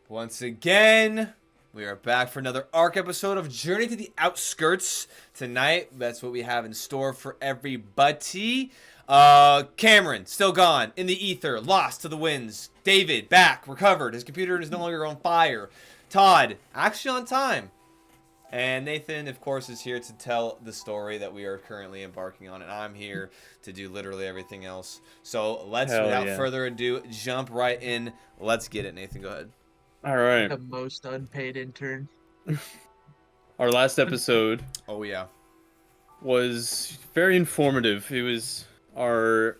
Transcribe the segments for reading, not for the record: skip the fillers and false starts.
Once again, we are back for another ARC episode of Journey to the Outskirts. Tonight, that's what we have in store for everybody. Cameron, still gone, in the ether, lost to the winds. David, back, recovered, his computer is no longer on fire. Todd, actually on time. And Nathan, of course, is here to tell the story that we are currently embarking on. And I'm here to do literally everything else. So let's, without further ado, jump right in. Let's get it, Nathan, go ahead. All right. The most unpaid intern. Our last episode Oh, yeah. was very informative. It was our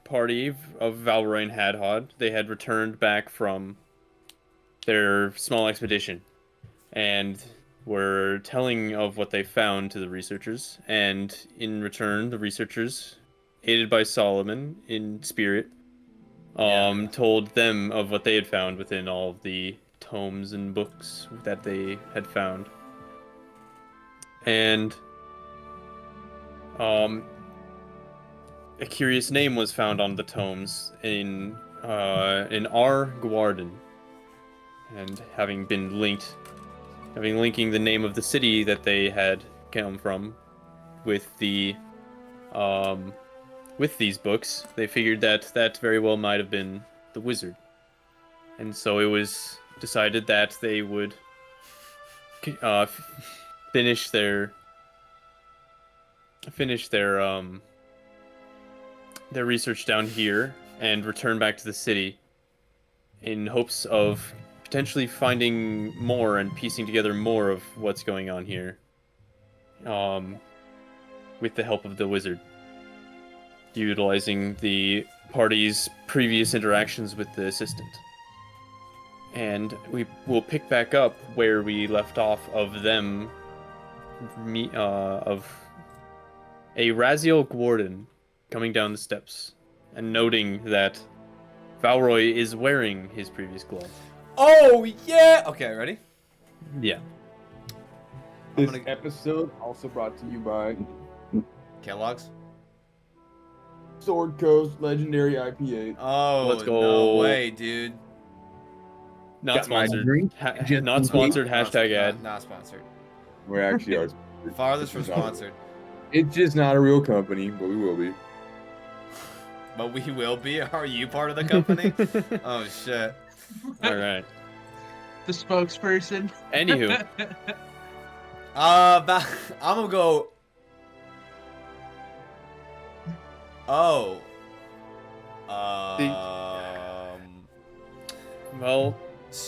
party of Valroy and Hadhod. They had returned back from their small expedition and were telling of what they found to the researchers. And in return, the researchers, aided by Solomon in spirit, told them of what they had found within all of the tomes and books that they had found. And a curious name was found on the tomes in our Gwarden, and linking the name of the city that they had come from with the with these books, they figured that very well might have been the wizard. And so it was decided that they would finish their research down here and return back to the city in hopes of potentially finding more and piecing together more of what's going on here, with the help of the wizard, utilizing the party's previous interactions with the assistant. And we will pick back up where we left off of them, of a Raziel Gwarden coming down the steps and noting that Valroy is wearing his previous glove. Oh, yeah! Okay, ready? Yeah. This episode also brought to you by Kellogg's? Sword Coast Legendary IPA. Oh, Let's go. No way, dude. Not sponsored. Not sponsored. Hashtag ad. Not sponsored. We actually are. Farthest from sponsored. It's just not a real company, but we will be. But we will be? Are you part of the company? Oh, shit. All right. The spokesperson. Anywho. I'm gonna go. Oh. Well,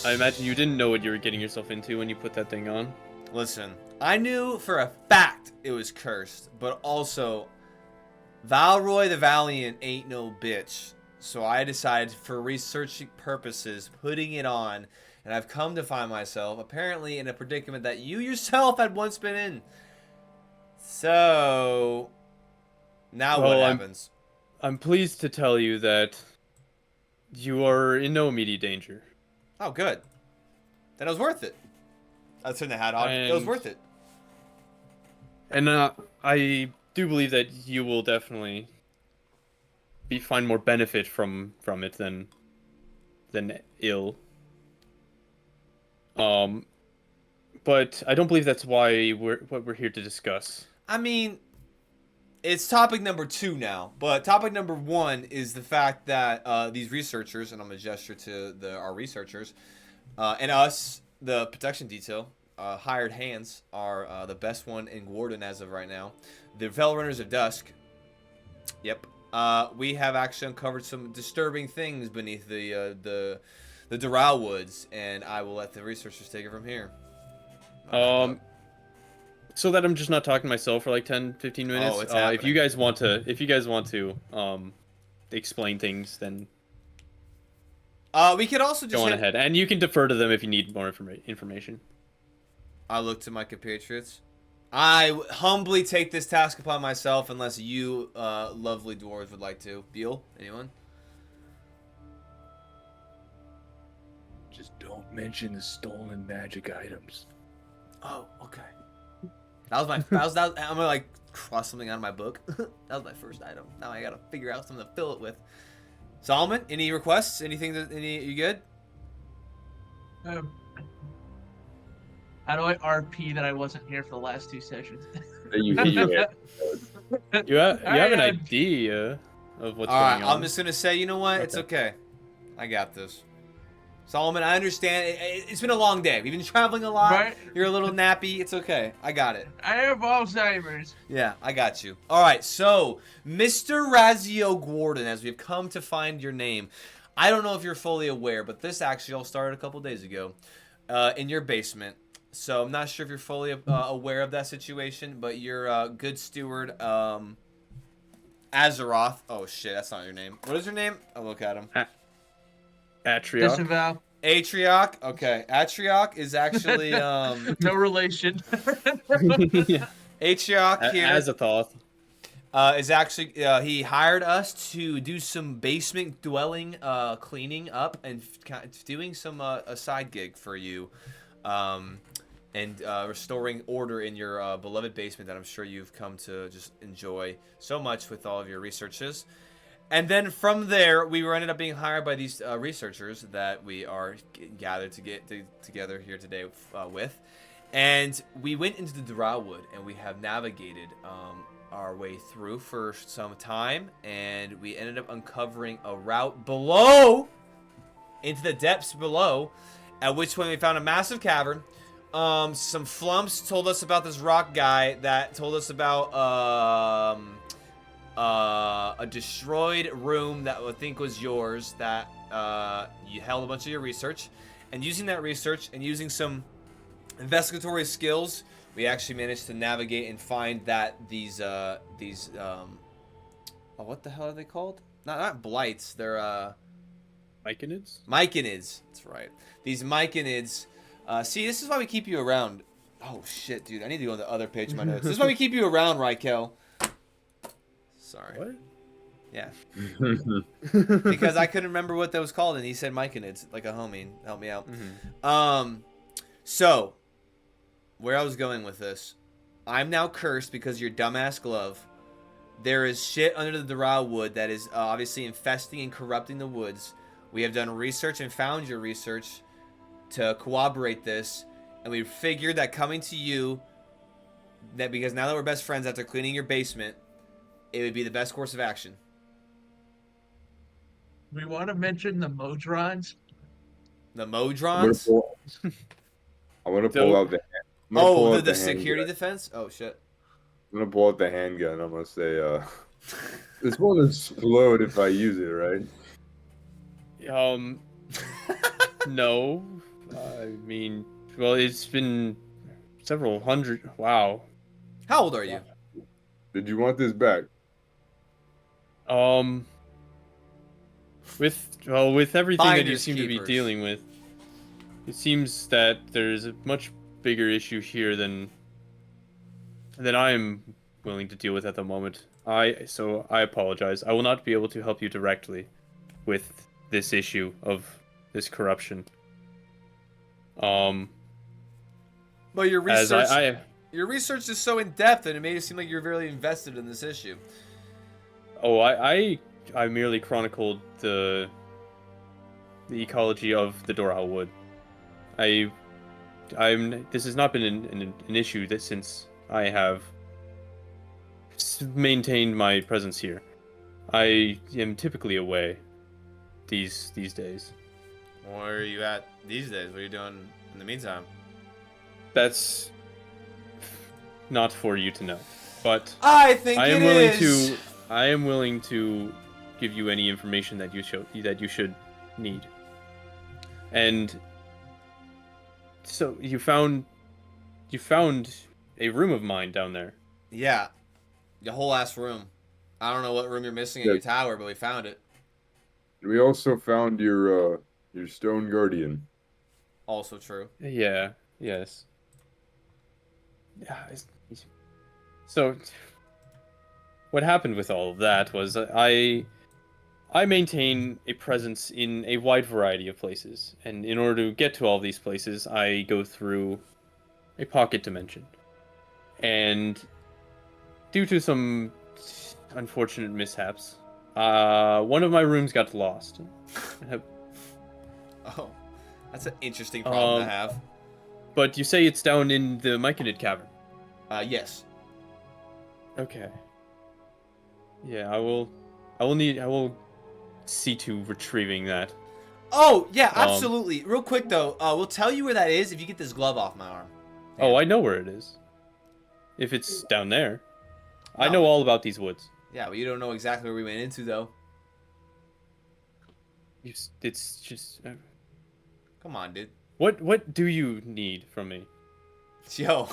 I imagine you didn't know what you were getting yourself into when you put that thing on. Listen, I knew for a fact it was cursed, but also Valroy the Valiant ain't no bitch. So I decided, for research purposes, putting it on, and I've come to find myself apparently in a predicament that you yourself had once been in. So now what happens? I'm pleased to tell you that you are in no immediate danger. Oh, good. Then it was worth it. That's in the hat on. It was worth it. And I do believe that you will definitely find more benefit from it than ill. But I don't believe that's why we're here to discuss. I mean, it's topic number 2 now, but topic number 1 is the fact that these researchers, and I'm gonna gesture to our researchers, and us, the protection detail, hired hands, are the best one in Gwarden as of right now. The Fell Runners of Dusk. Yep. We have actually uncovered some disturbing things beneath the Doral Woods, and I will let the researchers take it from here. So that I'm just not talking to myself for like 10-15 minutes. Oh, it's if you guys want to explain things, then we could also just go on ahead, and you can defer to them if you need more information. I look to my compatriots. I humbly take this task upon myself, unless you, lovely dwarves, would like to. Beal, anyone? Just don't mention the stolen magic items. Oh, okay. That was I'm gonna like cross something out of my book. That was my first item. Now I gotta figure out something to fill it with. Solomon, any requests? Anything you good? Um, how do I RP that I wasn't here for the last 2 sessions? You hit your head. You have an I, idea of what's All right, going on. I'm just gonna say, you know what? It's okay. I got this. Solomon, I understand. It's been a long day. We've been traveling a lot. Right. You're a little nappy. It's okay. I got it. I have Alzheimer's. Yeah, I got you. All right, so Mr. Razio Gwarden, as we've come to find your name, I don't know if you're fully aware, but this actually all started a couple days ago in your basement. So I'm not sure if you're fully aware of that situation, but your good steward, Azeroth. Oh shit, that's not your name. What is your name? I'll look at him. Atrioc. Disavow. Atrioc. Okay, Atrioc is actually No relation. Atrioc here. Azathoth. Is actually he hired us to do some basement dwelling cleaning up and doing some a side gig for you, and restoring order in your beloved basement that I'm sure you've come to just enjoy so much with all of your researches. And then from there, we ended up being hired by these researchers that we are gathered to get together here today with. And we went into the Drow-wood, and we have navigated our way through for some time. And we ended up uncovering a route below, into the depths below, at which point we found a massive cavern. Some flumps told us about this rock guy that told us about a destroyed room that I think was yours, that you held a bunch of your research, and using that research and using some investigatory skills, we actually managed to navigate and find that these oh, what the hell are they called? Not blights, they're Myconids? Myconids. That's right. These Myconids. See, this is why we keep you around. Oh shit, dude, I need to go on the other page of my notes. This is why we keep you around, Rykel. Sorry. What? Yeah. Because I couldn't remember what that was called, and he said Myconids, like a homie. Help me out. Mm-hmm. So, where I was going with this, I'm now cursed because of your dumbass glove. There is shit under the Drow-wood that is obviously infesting and corrupting the woods. We have done research and found your research to corroborate this, and we figured that coming to you, that because now that we're best friends after cleaning your basement, it would be the best course of action. We want to mention the Modrons. The Modrons? I'm gonna pull out the. Oh, the security defense? Oh shit. I'm gonna pull out the handgun. I'm gonna say, this won't explode if I use it, right? No. I mean, well, it's been several hundred. Wow. How old are you? Did you want this back? With everything that you Finders seem to be keepers. dealing with, it seems that there's a much bigger issue here than I am willing to deal with at the moment. So I apologize. I will not be able to help you directly with this issue of this corruption. But your As research, your research is so in depth, and it made it seem like you're really invested in this issue. I merely chronicled the ecology of the Drow-wood. This has not been an issue that since I have maintained my presence here. I am typically away these days. Where are you at these days? What are you doing in the meantime? That's not for you to know, but I think I am it willing is. to. I am willing to give you any information that you should need. And so you found a room of mine down there. Yeah, the whole ass room. I don't know what room you're missing in your tower, but we found it. We also found your stone guardian. Also true. Yeah. Yes. Yeah. So, what happened with all of that was I maintain a presence in a wide variety of places, and in order to get to all these places, I go through a pocket dimension. And due to some unfortunate mishaps, one of my rooms got lost. Oh, That's an interesting problem to have. But you say it's down in the Myconid cavern. Yes. Okay. Yeah, I will see to retrieving that. Oh, yeah, absolutely. Real quick, though, we'll tell you where that is if you get this glove off my arm. Oh, I know where it is. If it's down there. I No. know all about these woods. Yeah, but you don't know exactly where we went into, though. It's just... Come on, dude. What do you need from me? Yo,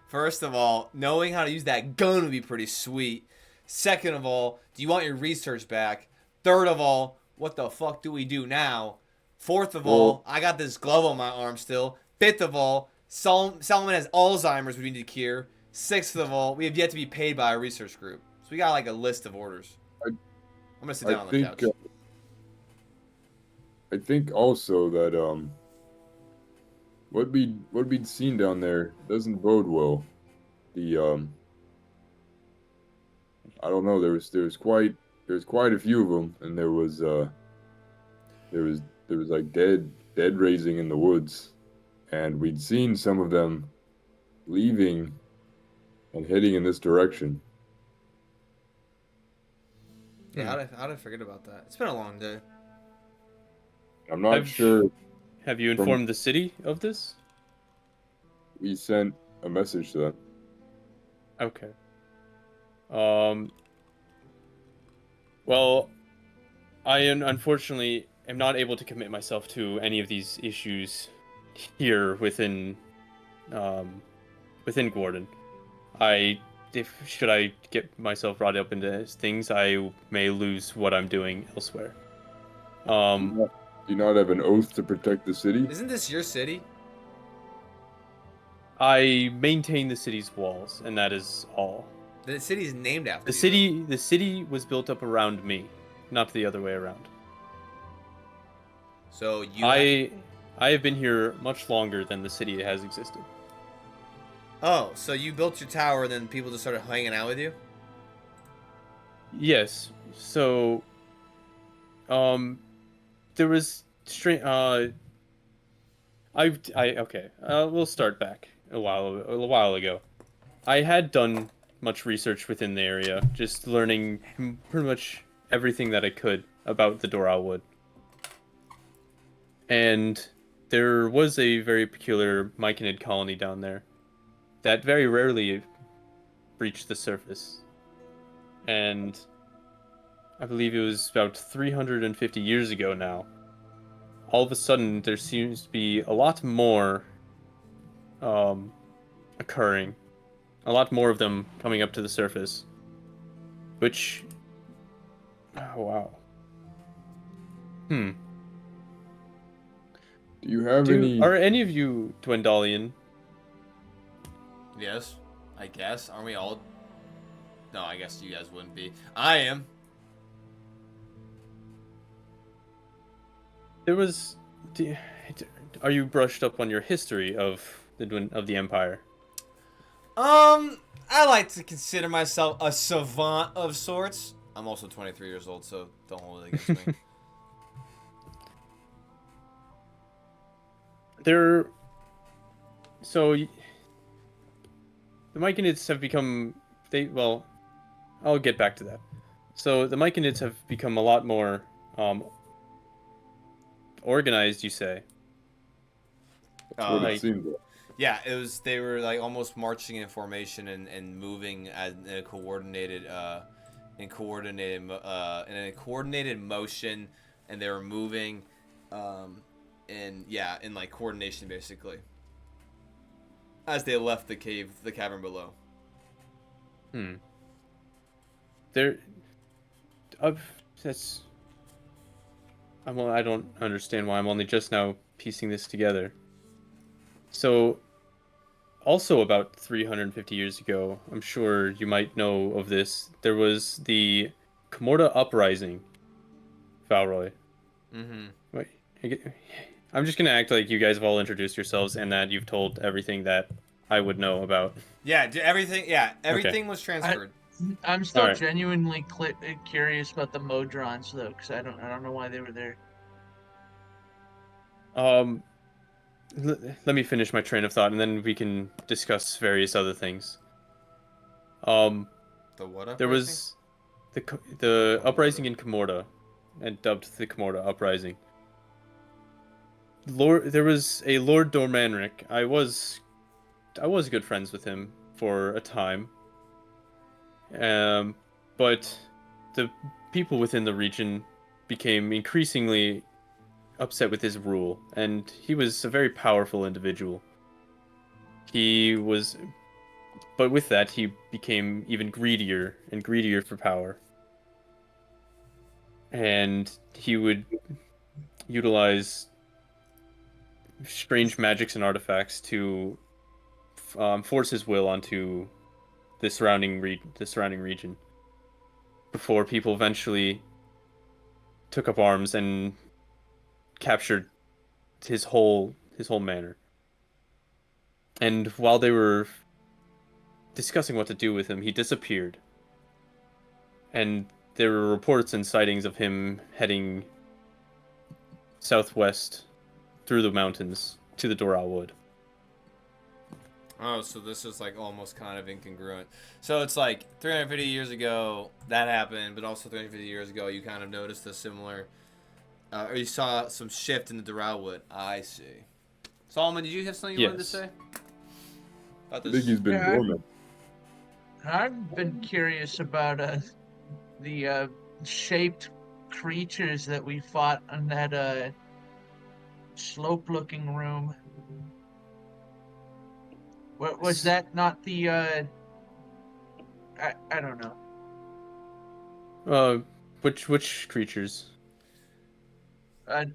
first of all, knowing how to use that gun would be pretty sweet. Second of all, do you want your research back? Third of all, what the fuck do we do now? Fourth of all, I got this glove on my arm still. Fifth of all, Solomon has Alzheimer's we need to cure. Sixth of all, we have yet to be paid by a research group. So we got like a list of orders. I'm gonna sit down on the couch. I think also that what we'd seen down there doesn't bode well. The I don't know. There's quite a few of them, and there was like dead raising in the woods, and we'd seen some of them leaving and heading in this direction. Yeah, how did I forget about that? It's been a long day. I'm not sure. Have you informed the city of this? We sent a message to them. Okay. Well, I unfortunately am not able to commit myself to any of these issues here within Gwarden. Should I get myself brought up into things, I may lose what I'm doing elsewhere. Do you not have an oath to protect the city? Isn't this your city? I maintain the city's walls, and that is all. The city's named after The city was built up around me, not the other way around. So you I have been here much longer than the city has existed. Oh, so you built your tower and then people just started hanging out with you? Yes. So there was we'll start back a while ago. I had done much research within the area, just learning pretty much everything that I could about the Doral Wood. And there was a very peculiar Myconid colony down there that very rarely breached the surface. And I believe it was about 350 years ago now. All of a sudden, there seems to be a lot more occurring. A lot more of them coming up to the surface. Which... Oh, wow. Do you have any... Are any of you Dwendalian? Yes, I guess. Aren't we all? No, I guess you guys wouldn't be. I am. There was... Are you brushed up on your history of the Empire? I like to consider myself a savant of sorts. I'm also 23 years old, so don't hold it against me. So the Myconids have become I'll get back to that. So the Myconids have become a lot more organized, you say. That's what it seemed like. Yeah, they were like almost marching in formation and moving in a coordinated motion, and they were moving in like coordination basically as they left the cavern below. I don't understand why I'm only just now piecing this together. So, also about 350 years ago, I'm sure you might know of this, there was the Comorta Uprising, Valroy. Mm-hmm. Wait, I'm just going to act like you guys have all introduced yourselves and that you've told everything that I would know about. Yeah, everything Okay. was transferred. I'm still Alright. genuinely curious about the Modrons though, because I don't know why they were there. let me finish my train of thought, and then we can discuss various other things. Um, The what there uprising? was the uprising in Comorta, and dubbed the Comorta Uprising. There was a Lord Dormanric. I was good friends with him for a time. But the people within the region became increasingly upset with his rule, and he was a very powerful individual. But with that, he became even greedier and greedier for power. And he would utilize strange magics and artifacts to force his will onto the surrounding region before people eventually took up arms and captured his whole manor. And while they were discussing what to do with him, he disappeared. And there were reports and sightings of him heading southwest through the mountains to the Doral Wood. Oh, so this is like almost kind of incongruent. So it's like 350 years ago that happened, but also 350 years ago you kind of noticed a similar, or you saw some shift in the Duralwood. I see. Solomon, did you have something you wanted to Yes. say about I think this? he's been Yeah, dormant. I've been curious about the shaped creatures that we fought in that slope-looking room. What was that? Not the I don't know. Which creatures? I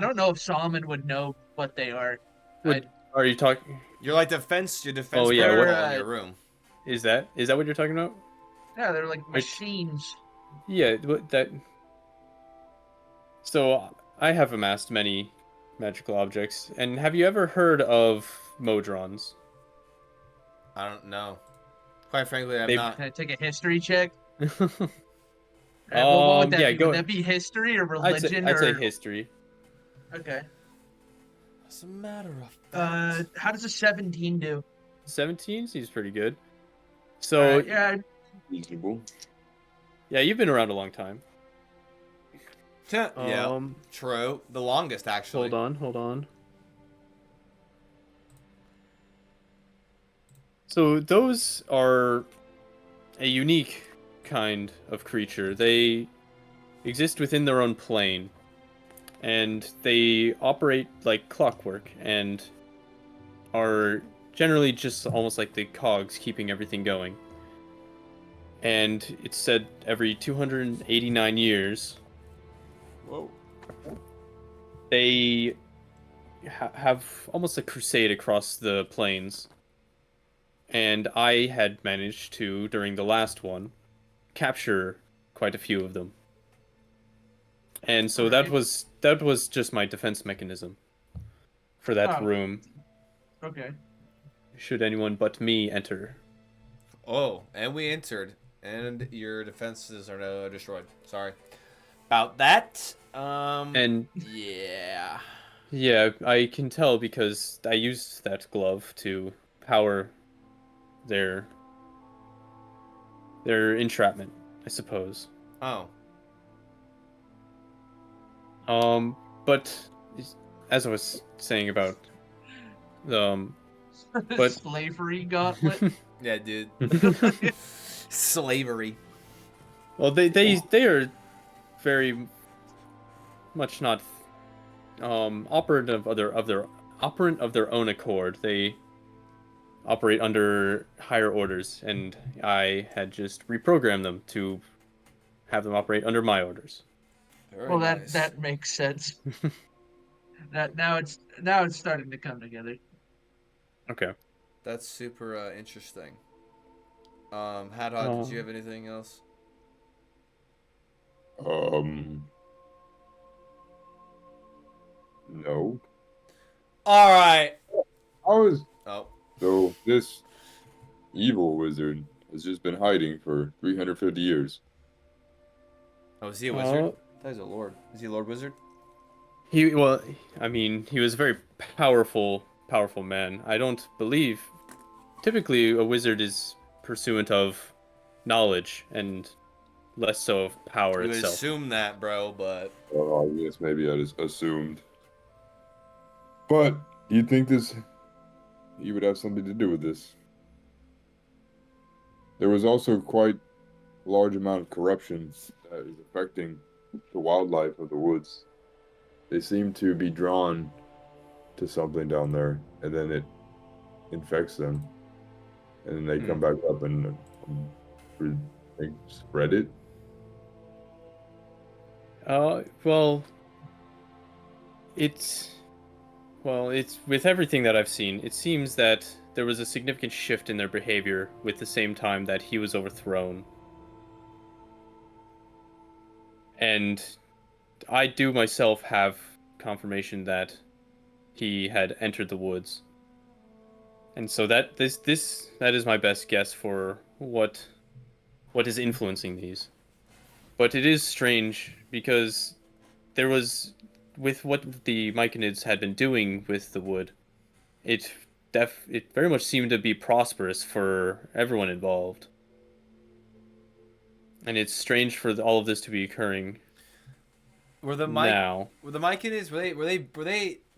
don't know if Solomon would know what they are. What are you talking? Your defense Oh, yeah, protocol what- in your room. Is that what you're talking about? Yeah, they're like machines. Yeah, that. So I have amassed many magical objects, and have you ever heard of Modrons? I don't know. Quite frankly, I've They- not. Can I take a history check? What would that yeah, be? go. Would that be history or religion? I'd say or... history. Okay. As a matter of fact. How does a 17 do? 17 seems pretty good. So Alright, yeah, Reasonable. yeah, you've been around a long time. Yeah, true. The longest, actually. Hold on. So those are a unique kind of creature. They exist within their own plane, and they operate like clockwork and are generally just almost like the cogs keeping everything going. And it's said every 289 years, Whoa. they have almost a crusade across the plains. And I had managed to, during the last one, capture quite a few of them. And so that was just my defense mechanism for that Oh. room. okay. Should anyone but me enter. Oh, and we entered, and your defenses are now destroyed. Sorry about that. And yeah. yeah, I can tell because I used that glove to power their entrapment, I suppose. Oh. But as I was saying about but Slavery gauntlet. Yeah, dude. Slavery. well, they are very much not operant of their own accord. They operate under higher orders, and I had just reprogrammed them to have them operate under my orders. Very Well, nice. that makes sense. Now it's starting to come together. Okay. That's super interesting. Hadhod, did you have anything else? No. All right. Oh. Oh. So this evil wizard has just been hiding for 350 years. Oh, is he a wizard? I thought he was a lord. Is he a lord wizard? He was a very powerful powerful man. I don't believe. Typically, a wizard is pursuant of knowledge and less so of power You would itself. assume that, bro, but Oh, I guess maybe I just assumed. But do you think he would have something to do with this? There was also quite a large amount of corruption that is affecting the wildlife of the woods. They seem to be drawn to something down there, and then it infects them, and then they come back up and spread it. Well, it's with everything that I've seen, it seems that there was a significant shift in their behavior with the same time that he was overthrown. And I do myself have confirmation that he had entered the woods. And so that is my best guess for what is influencing these. But it is strange because there was, with what the Myconids had been doing with the wood, it very much seemed to be prosperous for everyone involved. And it's strange for all of this to be occurring now. Were the Myconids,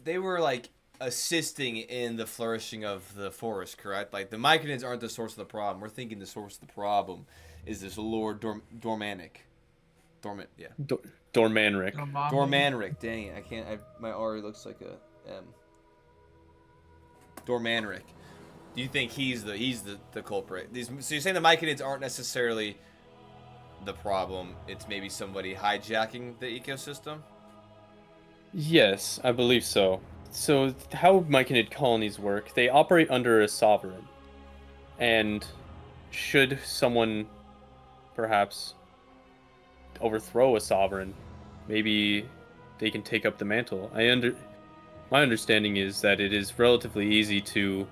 they were like assisting in the flourishing of the forest, correct? Like the Myconids aren't the source of the problem. We're thinking the source of the problem is this Lord Dormanric. Dormanric. Dormanric. Dang it, I can't. My R looks like a M. Dormanric. Do you think he's the culprit? So you're saying the Myconids aren't necessarily the problem? It's maybe somebody hijacking the ecosystem. Yes, I believe so. So how Myconid colonies work? They operate under a sovereign, and should someone perhaps overthrow a sovereign, maybe they can take up the mantle. My understanding is that it is relatively easy to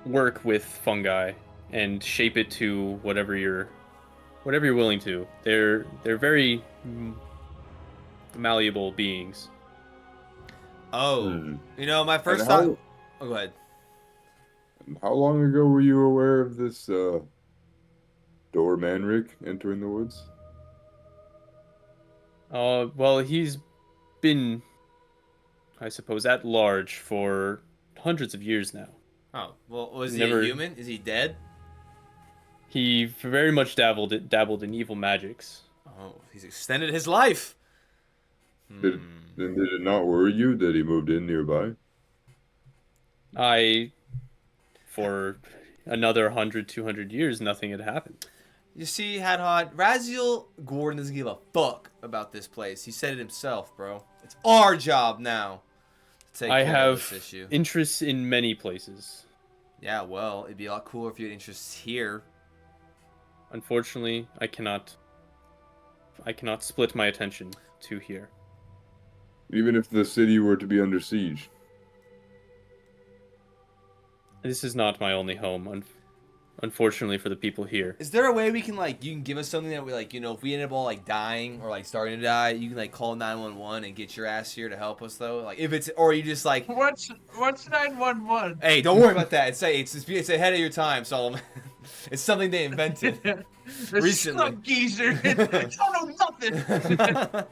work with fungi and shape it to whatever you're willing to. They're very malleable beings. Oh, my first thought. Oh, go ahead. How long ago were you aware of this Dormanric entering the woods? Well, he's been, I suppose, at large for hundreds of years now. Oh, well, was he a human? Is he dead? He very much dabbled in evil magics. Oh, he's extended his life. Did it not worry you that he moved in nearby? For another 100, 200 years, nothing had happened. You see, Hadhod, Raziel Gwarden doesn't give a fuck about this place. He said it himself, bro. It's our job now to take care of this issue. Interests in many places. Yeah, well, it'd be a lot cooler if you had interests here. Unfortunately, I cannot split my attention to here. Even if the city were to be under siege? This is not my only home, unfortunately for the people here. Is there a way we can, you can give us something that we, if we end up all, dying or, starting to die, you can, call 911 and get your ass here to help us, though? If it's, or you just, What's 911? Hey, don't worry about that. It's ahead of your time, Solomon. It's something they invented recently. Some geezer. I don't know nothing.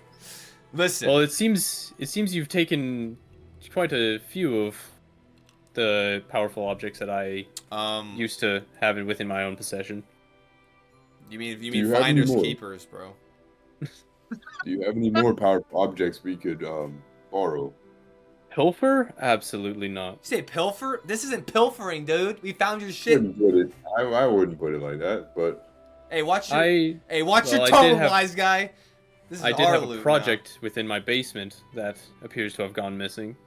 Listen. Well, it seems you've taken quite a few of the powerful objects that I used to have it within my own possession. You mean finders keepers, bro? Do you have any more powerful objects we could borrow? Pilfer? Absolutely not. You say pilfer? This isn't pilfering, dude. We found your shit. I wouldn't put it like that, but hey, watch your tone, wise guy. This is I did have a project within my basement that appears to have gone missing.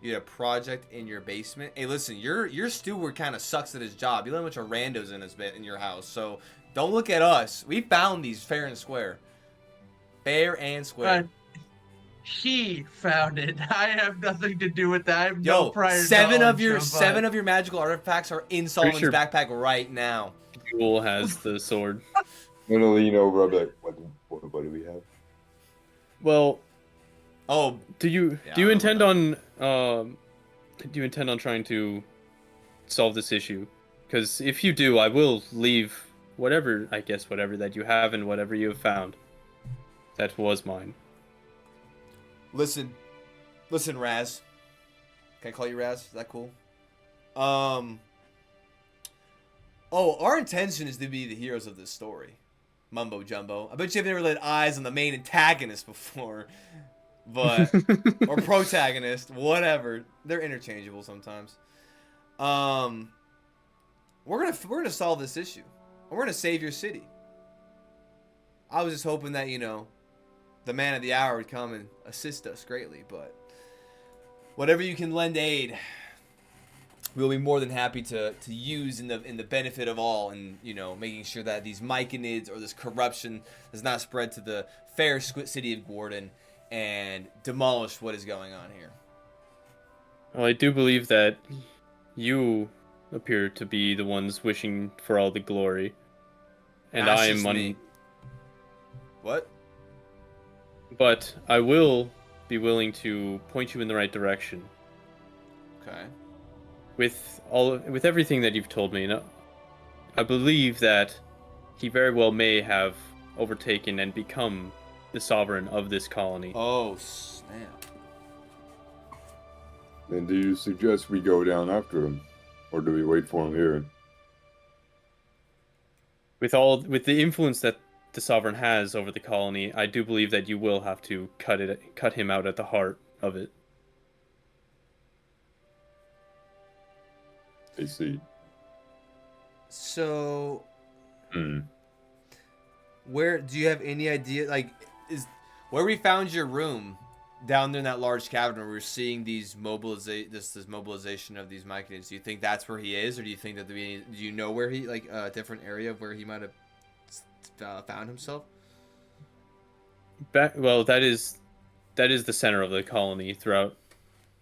You had a project in your basement? Hey, listen, your steward kind of sucks at his job. You let a bunch of randos in your house, so don't look at us. We found these fair and square. Fair and square. He found it. I have nothing to do with that. I have no prior seven of your magical artifacts are in Solomon's backpack right now. Jewel has the sword. I'm gonna lean over. I'll be like, what do we have? Well, Oh, Do you Yeah, do you I intend remember on do you intend on trying to solve this issue? Because if you do, I will leave whatever that you have and whatever you have found. That was mine. listen, Raz. Can I call you Raz? Is that cool? Um. Oh, our intention is to be the heroes of this story. Mumbo jumbo. I bet you have never laid eyes on the main antagonist before, but or protagonist, whatever. They're interchangeable sometimes. Um, we're gonna solve this issue. We're gonna save your city. I was just hoping that the man of the hour would come and assist us greatly, but whatever you can lend aid, we'll be more than happy to use in the benefit of all, and making sure that these myconids or this corruption does not spread to the fair city of Gwarden and demolish what is going on here. Well, I do believe that you appear to be the ones wishing for all the glory, and That's I just am me. What? But I will be willing to point you in the right direction. Okay. With everything that you've told me, I believe that he very well may have overtaken and become the sovereign of this colony. Oh snap! Then do you suggest we go down after him, or do we wait for him here? With the influence that the sovereign has over the colony, I do believe that you will have to cut him out at the heart of it. I see. So, Hmm. where do you have any idea? Like, is where we found your room down there in that large cavern where we're seeing these this mobilization of these myconids? Do you think that's where he is, or do you think that do you know where he a different area of where he might have found himself? Well, that is the center of the colony throughout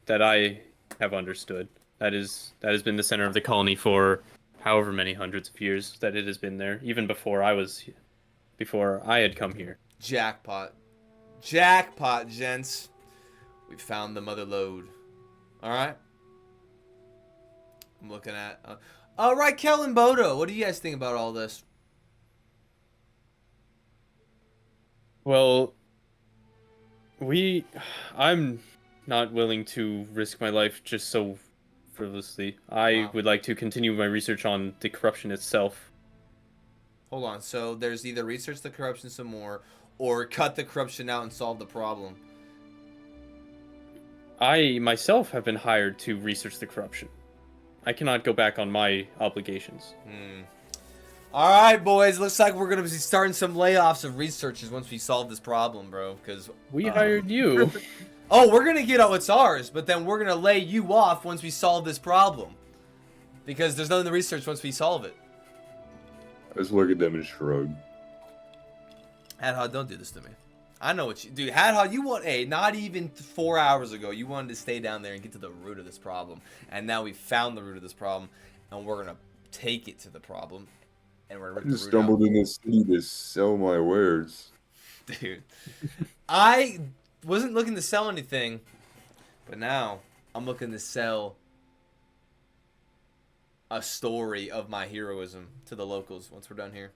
that I have understood. That has been the center of the colony for however many hundreds of years that it has been there, even before I had come here. Jackpot, gents! We found the mother lode. All right. I'm looking at. All right, Kel and Bodo, what do you guys think about all this? Well, I'm not willing to risk my life just so frivolously. I Wow. would like to continue my research on the corruption itself. Hold on. So there's either research the corruption some more, or cut the corruption out and solve the problem. I myself have been hired to research the corruption. I cannot go back on my obligations. All right, boys. Looks like we're gonna be starting some layoffs of researchers once we solve this problem, bro. Because We hired you. oh, we're gonna get what's ours, but then we're gonna lay you off once we solve this problem. Because there's nothing to research once we solve it. I just look at them and shrug. Hadhod, don't do this to me. I know what you do. Hadhod, you want not even 4 hours ago, you wanted to stay down there and get to the root of this problem. And now we've found the root of this problem, and we're gonna take it to the problem. And we're I gonna just rip the root out. stumbled in this city to sell my wares. Dude, I wasn't looking to sell anything, but now I'm looking to sell a story of my heroism to the locals once we're done here.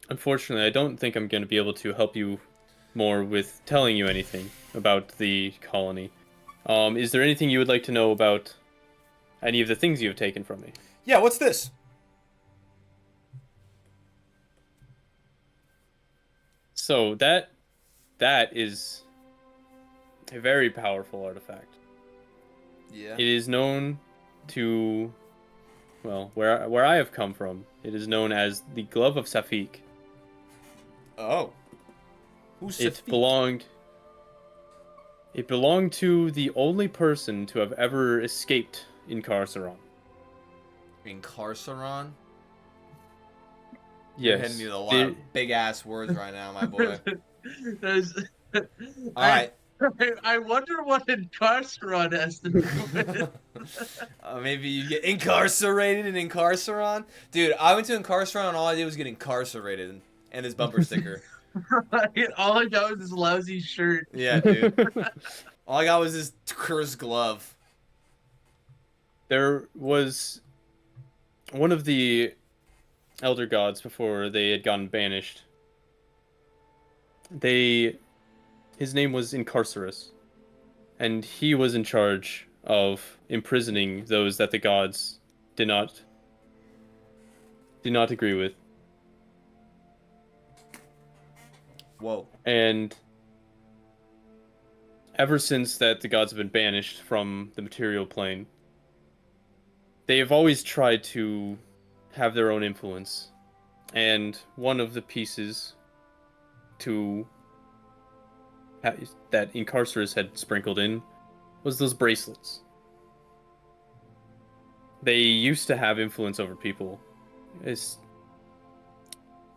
Unfortunately, I don't think I'm going to be able to help you more with telling you anything about the colony. Is there anything you would like to know about any of the things you have taken from me? Yeah, what's this? So that is a very powerful artifact. Yeah. It is known to, well, where I have come from, it is known as the Glove of Safik. Oh. Who's It Safik? belonged to the only person to have ever escaped Incarceron. Incarceron? You're hitting Yes. me with a lot of big ass words right now, my boy. There's- All right. I wonder what Incarceron has to do with it. Maybe you get incarcerated in Incarceron? Dude, I went to Incarceron and all I did was get incarcerated. and his bumper sticker. Right? All I got was this lousy shirt. Yeah, dude. All I got was this cursed glove. There was one of the elder gods before they had gotten banished. His name was Incarcerus, and he was in charge of imprisoning those that the gods did not agree with. Whoa. And ever since that the gods have been banished from the material plane, they have always tried to have their own influence. And one of the pieces that Incarcerus had sprinkled in was those bracelets. They used to have influence over people, is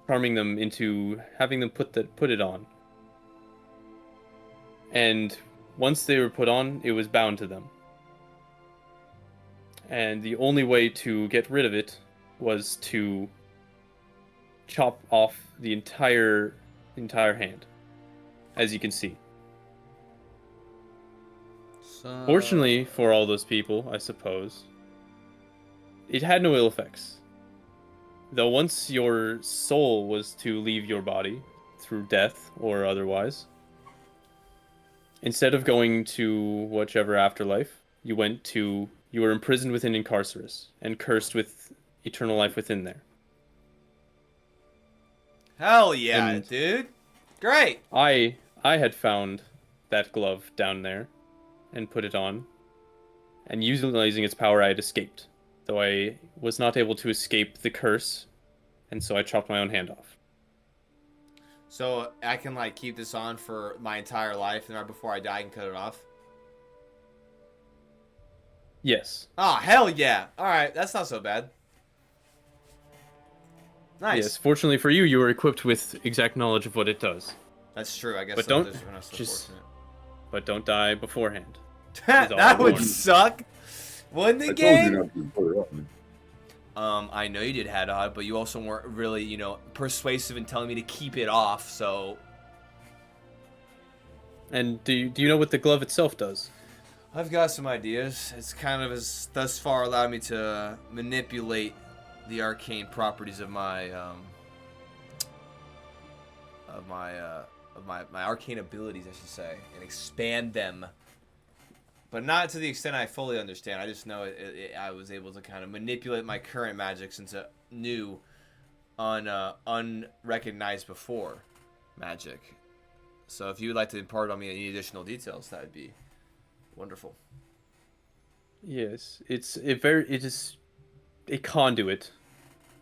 charming them into having them put it on. And once they were put on, it was bound to them. And the only way to get rid of it was to chop off the entire hand, as you can see. So... Fortunately for all those people, I suppose, it had no ill effects. Though once your soul was to leave your body through death or otherwise, instead of going to whichever afterlife, you were imprisoned within Incarcerus and cursed with eternal life within there. Hell yeah, And dude. Great. I had found that glove down there and put it on, and utilizing its power I had escaped, though I was not able to escape the curse, and so I chopped my own hand off. So I can like keep this on for my entire life, and right before I die, I can cut it off. Yes. Oh, hell yeah. All right, that's not so bad. Nice. Yes, fortunately for you, you were equipped with exact knowledge of what it does. That's true. I guess. But some don't others are not so just- fortunate. But don't die beforehand. That would born. suck. Wouldn't I the told you game? not to put it on. I know you did Hadad, but you also weren't really, persuasive in telling me to keep it off. So And do you know what the glove itself does? I've got some ideas. It's kind of has thus far allowed me to manipulate the arcane properties of my my arcane abilities, I should say, and expand them. But not to the extent I fully understand. I just know I was able to kind of manipulate my current magics into new, unrecognized before magic. So if you would like to impart on me any additional details, that would be wonderful. Yes, it is a conduit.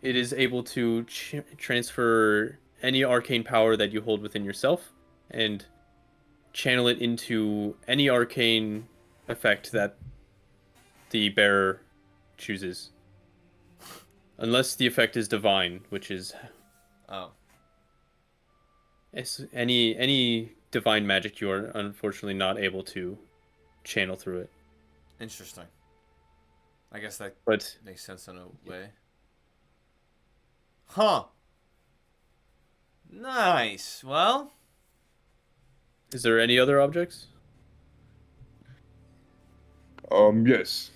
It is able to transfer any arcane power that you hold within yourself and channel it into any arcane effect that the bearer chooses. Unless the effect is divine, which is any divine magic you are unfortunately not able to channel through it. Interesting. I guess that But makes sense in a way. Huh. Nice. Well, is there any other objects? Yes.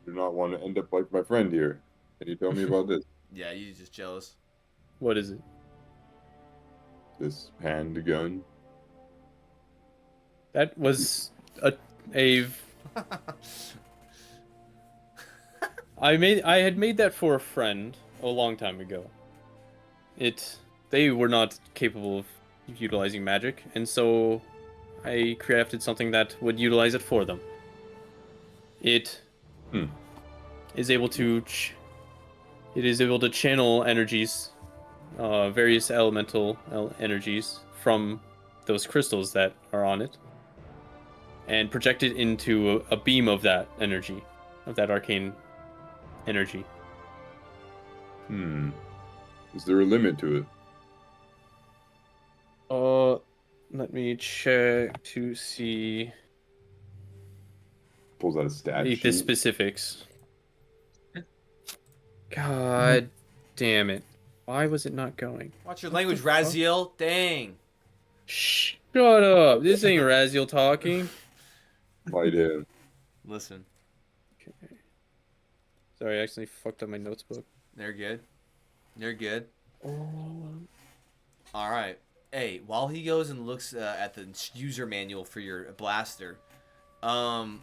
Do not want to end up like my friend here. Can you tell me about this? yeah, you're just jealous. What is it? This handgun? That was a I had made that for a friend a long time ago. They were not capable of utilizing magic, and so I crafted something that would utilize it for them. It is able to channel energies, various elemental energies from those crystals that are on it, and project it into a beam of that energy, of that arcane energy. Is there a limit to it? Let me check to see Pulls out a stat the sheet. specifics. God damn it. Why was it not going? Watch your language, Raziel. Dang. Shh. Shut up. This ain't Raziel talking. Fight him. Listen. Okay. Sorry, I accidentally fucked up my notes book. They're good. They're good. Oh. All right. Hey, while he goes and looks at the user manual for your blaster, I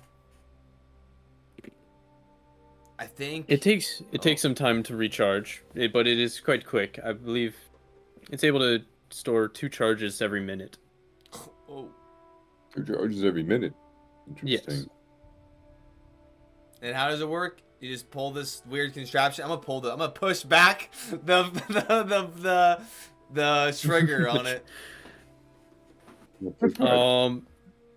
think It takes some time to recharge, but it is quite quick. I believe it's able to store 2 charges every minute. Oh. 2 charges every minute. Interesting. Yes. And how does it work? You just pull this weird contraption. I'm gonna push back the trigger on it.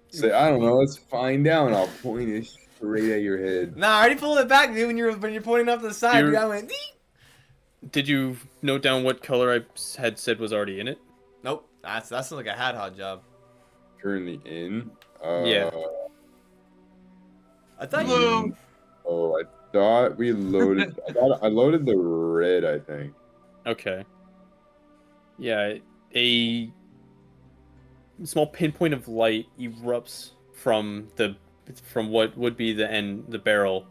Say, I don't know. Let's find out. And I'll point it straight at your head. Nah, I already pulled it back, dude. When you're pointing up to the side, dude, I went. Dee! Did you note down what color I had said was already in it? Nope. That's like a hat job. Currently in. Yeah. I thought Blue. you. Oh, I thought we loaded. I loaded the red, I think. Okay. Yeah, a small pinpoint of light erupts from what would be the end of the barrel,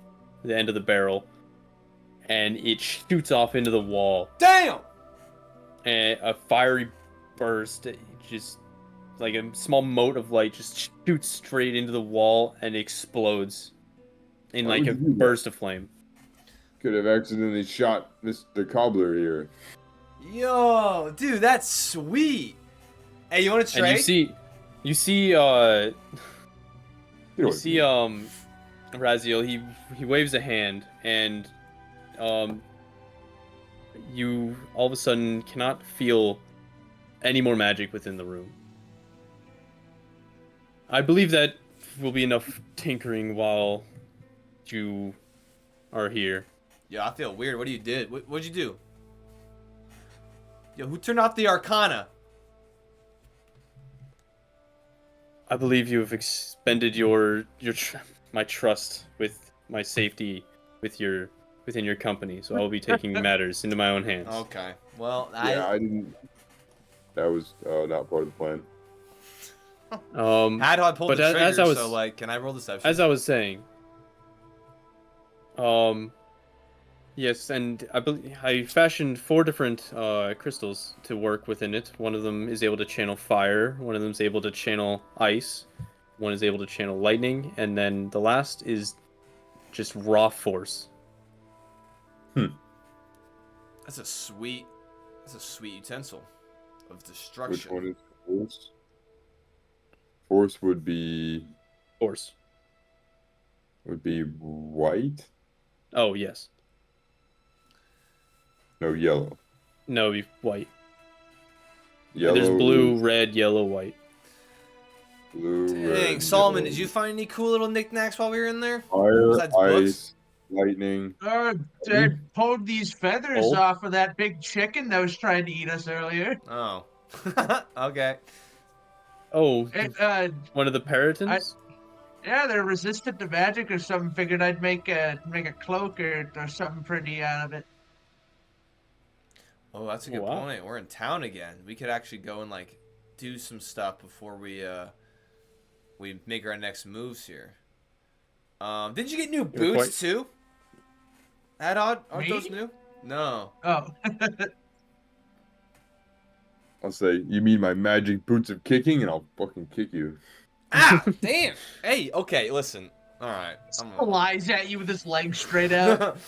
and it shoots off into the wall. Damn. And a fiery burst, just like a small mote of light, just shoots straight into the wall and explodes in Why like would a you do that? burst of flame. Could have accidentally shot the cobbler here. Yo, dude, that's sweet. Hey, you want to trade? And you see Raziel, he waves a hand, and you all of a sudden cannot feel any more magic within the room. I believe that will be enough tinkering while you are here. Yo, I feel weird. What do you did? What'd you do? Yo, who turned off the Arcana? I believe you have expended my trust with my safety within your company, so I will be taking matters into my own hands. Okay. Well, Yeah, I didn't. That was not part of the plan. Had I pulled but the trigger, as I was, so like, can I roll deception? as I was saying, yes, and I believe I fashioned 4 different crystals to work within it. One of them is able to channel fire, one of them is able to channel ice, one is able to channel lightning, and then the last is just raw force. That's a sweet utensil of Which destruction. one is force? Force would be Force. white. Oh, yes. No, yellow. No, white. Yellow. There's blue, red, yellow, white. Blue. Dang, red, Solomon, yellow. did you find any cool little knickknacks while we were in there? Fire, Besides ice, books? lightning. I pulled these feathers Gold? off of that big chicken that was trying to eat us earlier. Oh. Okay. Oh, It, one of the peritons? yeah, they're resistant to magic or something. Figured I'd make a cloak or something pretty out of it. Oh, that's a good Wow. point. We're in town again. We could actually go and like do some stuff before we make our next moves here. Didn't you get new boots too? Aren't Me? those new? No. Oh, I'll say, you mean my magic boots of kicking, and I'll fucking kick you. Ah, damn. Hey, okay, listen. All right. flies at you with his legs straight out.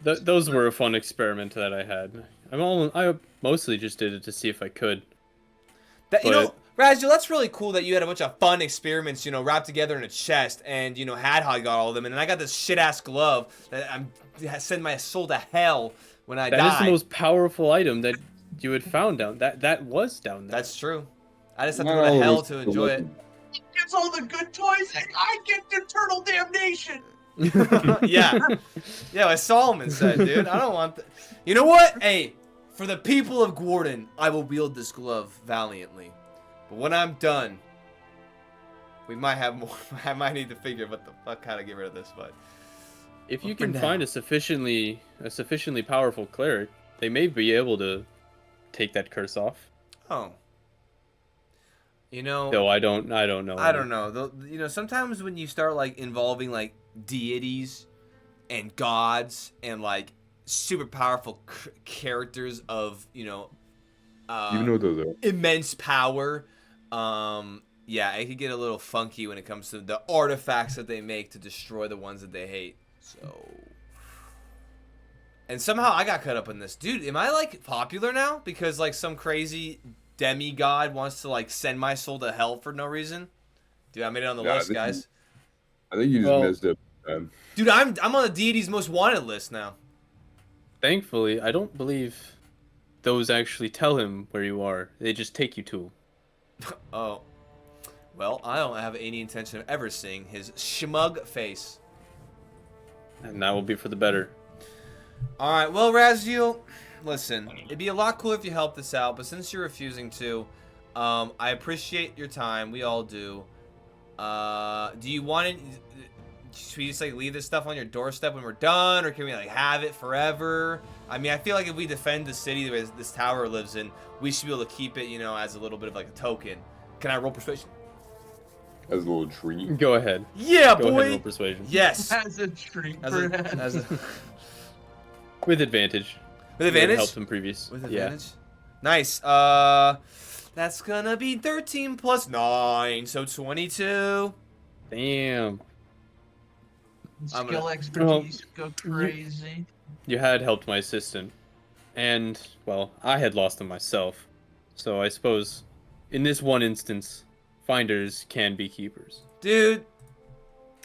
Those were a fun experiment that I had. I mostly just did it to see if I could. You know, Raziel, that's really cool that you had a bunch of fun experiments, you know, wrapped together in a chest, and you know, Hadhog got all of them, and then I got this shit ass glove that send my soul to hell when I die. That is the most powerful item that you had found down. That was down there. That's true. I just have to Not go to all of hell us to are enjoy it. lucky. He gets all the good toys, and I get eternal damnation. Yeah, as Solomon said, dude. I don't want. You know what? Hey, for the people of Gwarden, I will wield this glove valiantly. But when I'm done, we might have more. I might need to figure what the fuck how to get rid of this, but If you But for can find now- a sufficiently powerful cleric, they may be able to take that curse off. Oh. You know, Though I don't know. I don't know. You know, sometimes when you start like involving like deities and gods and like super powerful characters of, you know, Even know what those are. immense power, yeah, it could get a little funky when it comes to the artifacts that they make to destroy the ones that they hate. So, and somehow I got caught up in this. Dude, am I like popular now because like some crazy demigod wants to like send my soul to hell for no reason? Dude, I made it on the Yeah, list, guys. I think you just Well- messed up. Dude, I'm on the deity's most wanted list now. Thankfully, I don't believe those actually tell him where you are. They just take you to him. Oh. Well, I don't have any intention of ever seeing his schmug face. And that will be for the better. Alright, well, Raziel, listen, it'd be a lot cooler if you helped us out, but since you're refusing to, I appreciate your time. We all do. Do you want it? Should we just like leave this stuff on your doorstep when we're done, or can we like have it forever? I mean, I feel like if we defend the city that this tower lives in, we should be able to keep it, you know, as a little bit of like a token. Can I roll persuasion? As a little treat. Go ahead. Yeah, Go ahead and boy. roll persuasion. Yes. As a treat, As a, perhaps. as a, With advantage. with You would advantage. help them previous. With Yeah. advantage. Nice. That's gonna be 13 plus 9, so 22. Damn. I'm Skill gonna- expertise go crazy. You had helped my assistant. And, well, I had lost him myself. So I suppose, in this one instance, finders can be keepers. Dude.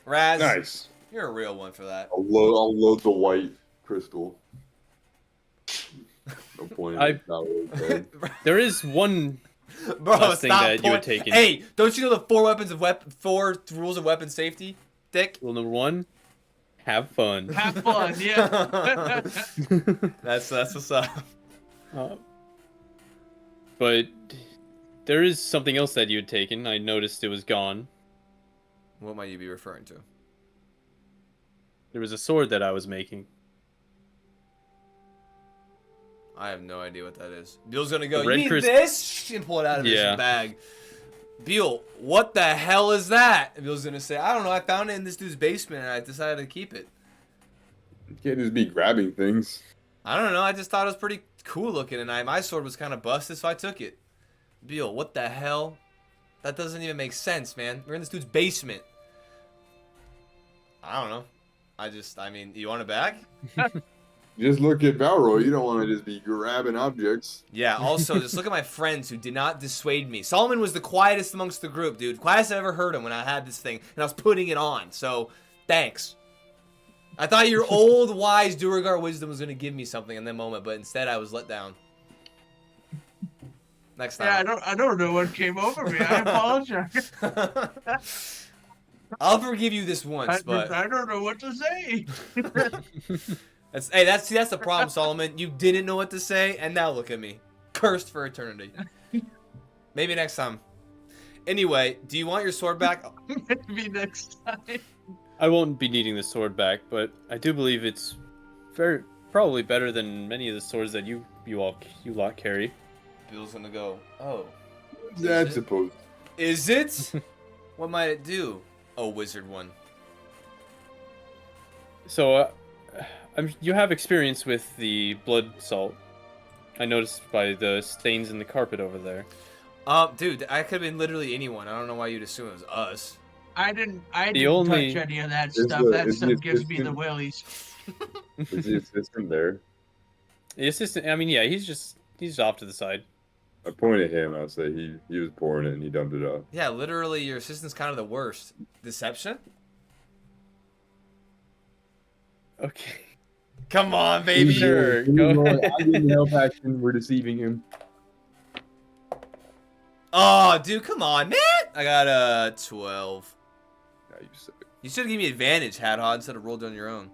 Raz. Nice. You're a real one for that. I'll load the white crystal. No point. I- In it. There is one Bro, last thing stop that you had point- taken. Hey, don't you know the four rules of weapon safety, Dick? Rule number 1, have fun. Have fun, yeah. That's what's up. But there is something else that you had taken. I noticed it was gone. What might you be referring to? There was a sword that I was making. I have no idea what that is. Bill's gonna go, The you red need crys- this? And pull it out of his Yeah. bag. Bill, what the hell is that? And Bill's gonna say, I don't know, I found it in this dude's basement and I decided to keep it. You can't just be grabbing things. I don't know, I just thought it was pretty cool looking and my sword was kind of busted, so I took it. Bill, what the hell? That doesn't even make sense, man. We're in this dude's basement. I don't know. I mean, you want it back? Just look at Balroy. You don't want to just be grabbing objects. Yeah, also, just look at my friends who did not dissuade me. Solomon was the quietest amongst the group, dude. Quietest I ever heard him when I had this thing, and I was putting it on. So, thanks. I thought your old, wise Duragar wisdom was going to give me something in that moment, but instead I was let down. Next Yeah, time. I don't know what came over me. I apologize. I'll forgive you this once, but I don't know what to say. that's the problem, Solomon. You didn't know what to say, and now look at me, cursed for eternity. Maybe next time. Anyway, do you want your sword back? Maybe next time. I won't be needing the sword back, but I do believe it's probably better than many of the swords that you lot carry. Bill's gonna go. Oh, That's it? supposed. is it? What might it do? Oh, wizard one. So, you have experience with the blood salt. I noticed by the stains in the carpet over there. Dude, I could have been literally anyone. I don't know why you'd assume it was us. I didn't only- touch any of that It's stuff. the- That it's stuff the gives me the assistant. willies. Is the assistant there? The assistant, I mean, yeah, he's off to the side. I point at him. I'll say he was pouring it and he dumped it off. Yeah, literally, your assistant's kind of the worst. Deception? Okay. Come on, baby. Sure, go ahead. I'm getting help action. We're deceiving him. Oh, dude, come on, man. I got a 12. Yeah, you suck. You should have given me advantage, Hadhod, instead of rolled on your own.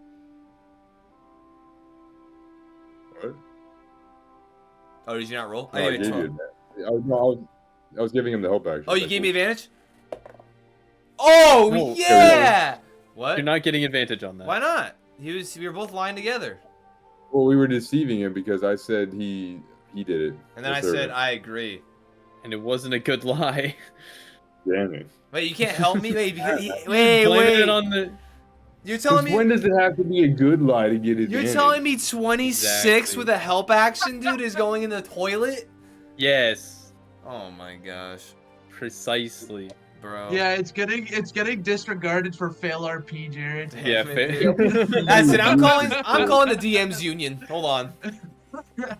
What? Oh, did you not roll? No, I gave gave you a you 12. that. I was giving him the help action. Oh, you gave me advantage? Oh, No, yeah! What? You're not getting advantage on that. Why not? We were both lying together. Well, we were deceiving him because I said he did it. And then the I said, servant. I agree. And it wasn't a good lie. Damn it. Wait, you can't help me? Wait, because wait. Blaming it on the. You're telling Because when me does it have to be a good lie to get you're advantage? telling me 26 Exactly. with a help action, dude, is going in the toilet? Yes, Oh my gosh, precisely. bro. Yeah, it's getting disregarded for fail RP, Jared. Damn Yeah, it, fair. dude. That's it. I'm calling the DM's union. Hold on. Yeah,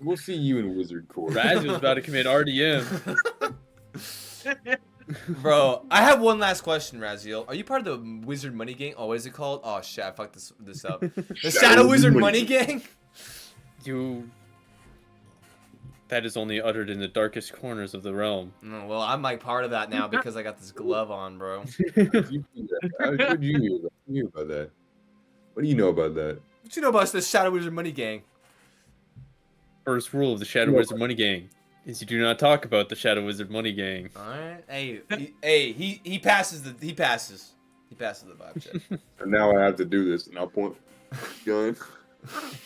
we'll see you in Wizard Court. Raz was about to commit RDM. Bro, I have one last question, Raziel. Are you part of the Wizard Money Gang? Oh, what is it called? Oh shit, I fucked this up. The Shadow Wizard Money Gang? You. That is only uttered in the darkest corners of the realm. Oh, well, I'm like part of that now because I got this glove on, bro. How did you hear about that? What do you know about that? What you know about the Shadow Wizard Money Gang? First rule of the Shadow Wizard Money Gang is you do not talk about the Shadow Wizard Money Gang. All right. Hey, he passes the vibe check. And now I have to do this, and I'll point gun.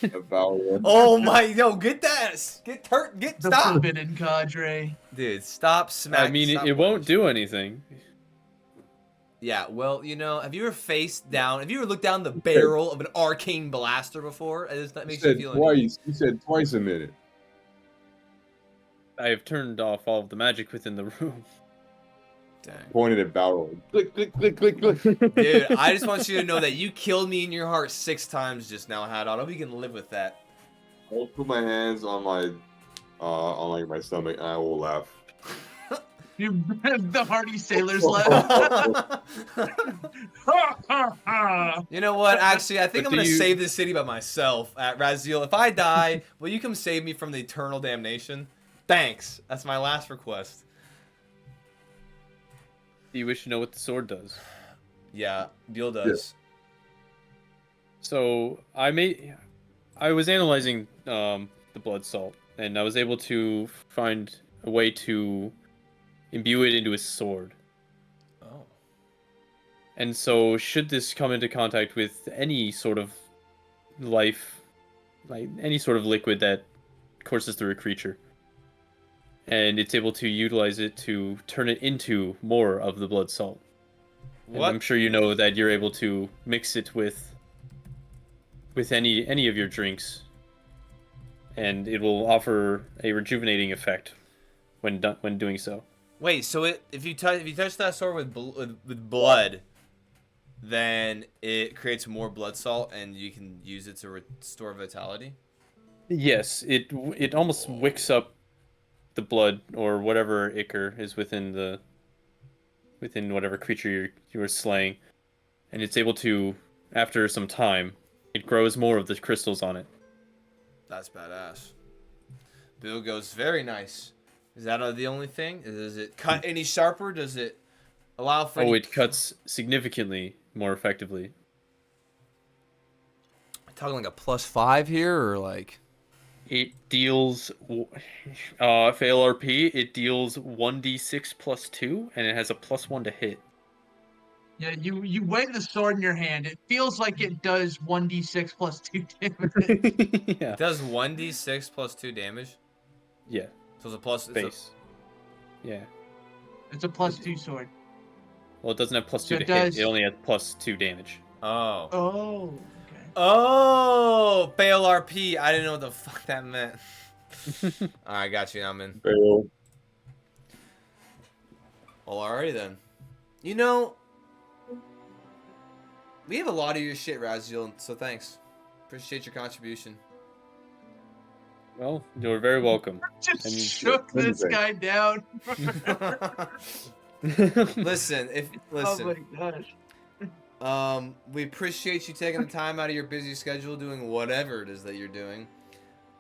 About Oh my, yo, get The stop, forbidden cadre. dude, stop smacking. I mean, stop it won't punching. do anything. Yeah, well, have you ever have you ever looked down the barrel of an arcane blaster before? That makes you feel twice. You said twice a minute. I have turned off all of the magic within the room. Dang. Pointed at Balrog. Click, click, click, click, click. Dude, I just want you to know that you killed me in your heart 6 times just now, Hadot. I hope you can live with that. I'll put my hands on my, on my stomach, and I will laugh. The hardy sailors laugh. You know what? Actually, I think But I'm gonna do you- save this city by myself. At Raziel, if I die, will you come save me from the eternal damnation? Thanks. That's my last request. Do you wish to know what the sword does? Yeah, Beal does. So I was analyzing the blood salt, and I was able to find a way to imbue it into a sword. Oh. And so, should this come into contact with any sort of life, like any sort of liquid that courses through a creature, and it's able to utilize it to turn it into more of the blood salt. And What? I'm sure you know that you're able to mix it with any of your drinks, and it will offer a rejuvenating effect when doing so. Wait, so if you touch that sword with blood, then it creates more blood salt, and you can use it to restore vitality. Yes, it almost wicks up the blood or whatever ichor is within whatever creature you are slaying, and it's able to, after some time, it grows more of the crystals on it. That's badass. Bill goes, very nice. Is that the only thing? Does it cut any sharper? Does it allow for? Oh, it cuts significantly more effectively. Talking like a +5 here, or like? It deals, fail RP, it deals 1d6 plus 2, and it has a +1 to hit. Yeah, you weigh the sword in your hand. It feels like it does 1d6 plus 2 damage. Yeah. It does 1d6 plus 2 damage. Yeah. So it's a plus. Base. Yeah. It's a plus 2 sword. Well, it doesn't have +2 So to it does- hit. It only has +2 damage. Oh. Oh, okay. Oh, fail RP. I didn't know what the fuck that meant. Alright, got you, I'm in. Fail. Well, alrighty then. We have a lot of your shit, Raziel, so thanks. Appreciate your contribution. Well, you're very welcome. Just I mean, shook let me this think. guy down. Listen, Oh my gosh. we appreciate you taking the time out of your busy schedule doing whatever it is that you're doing.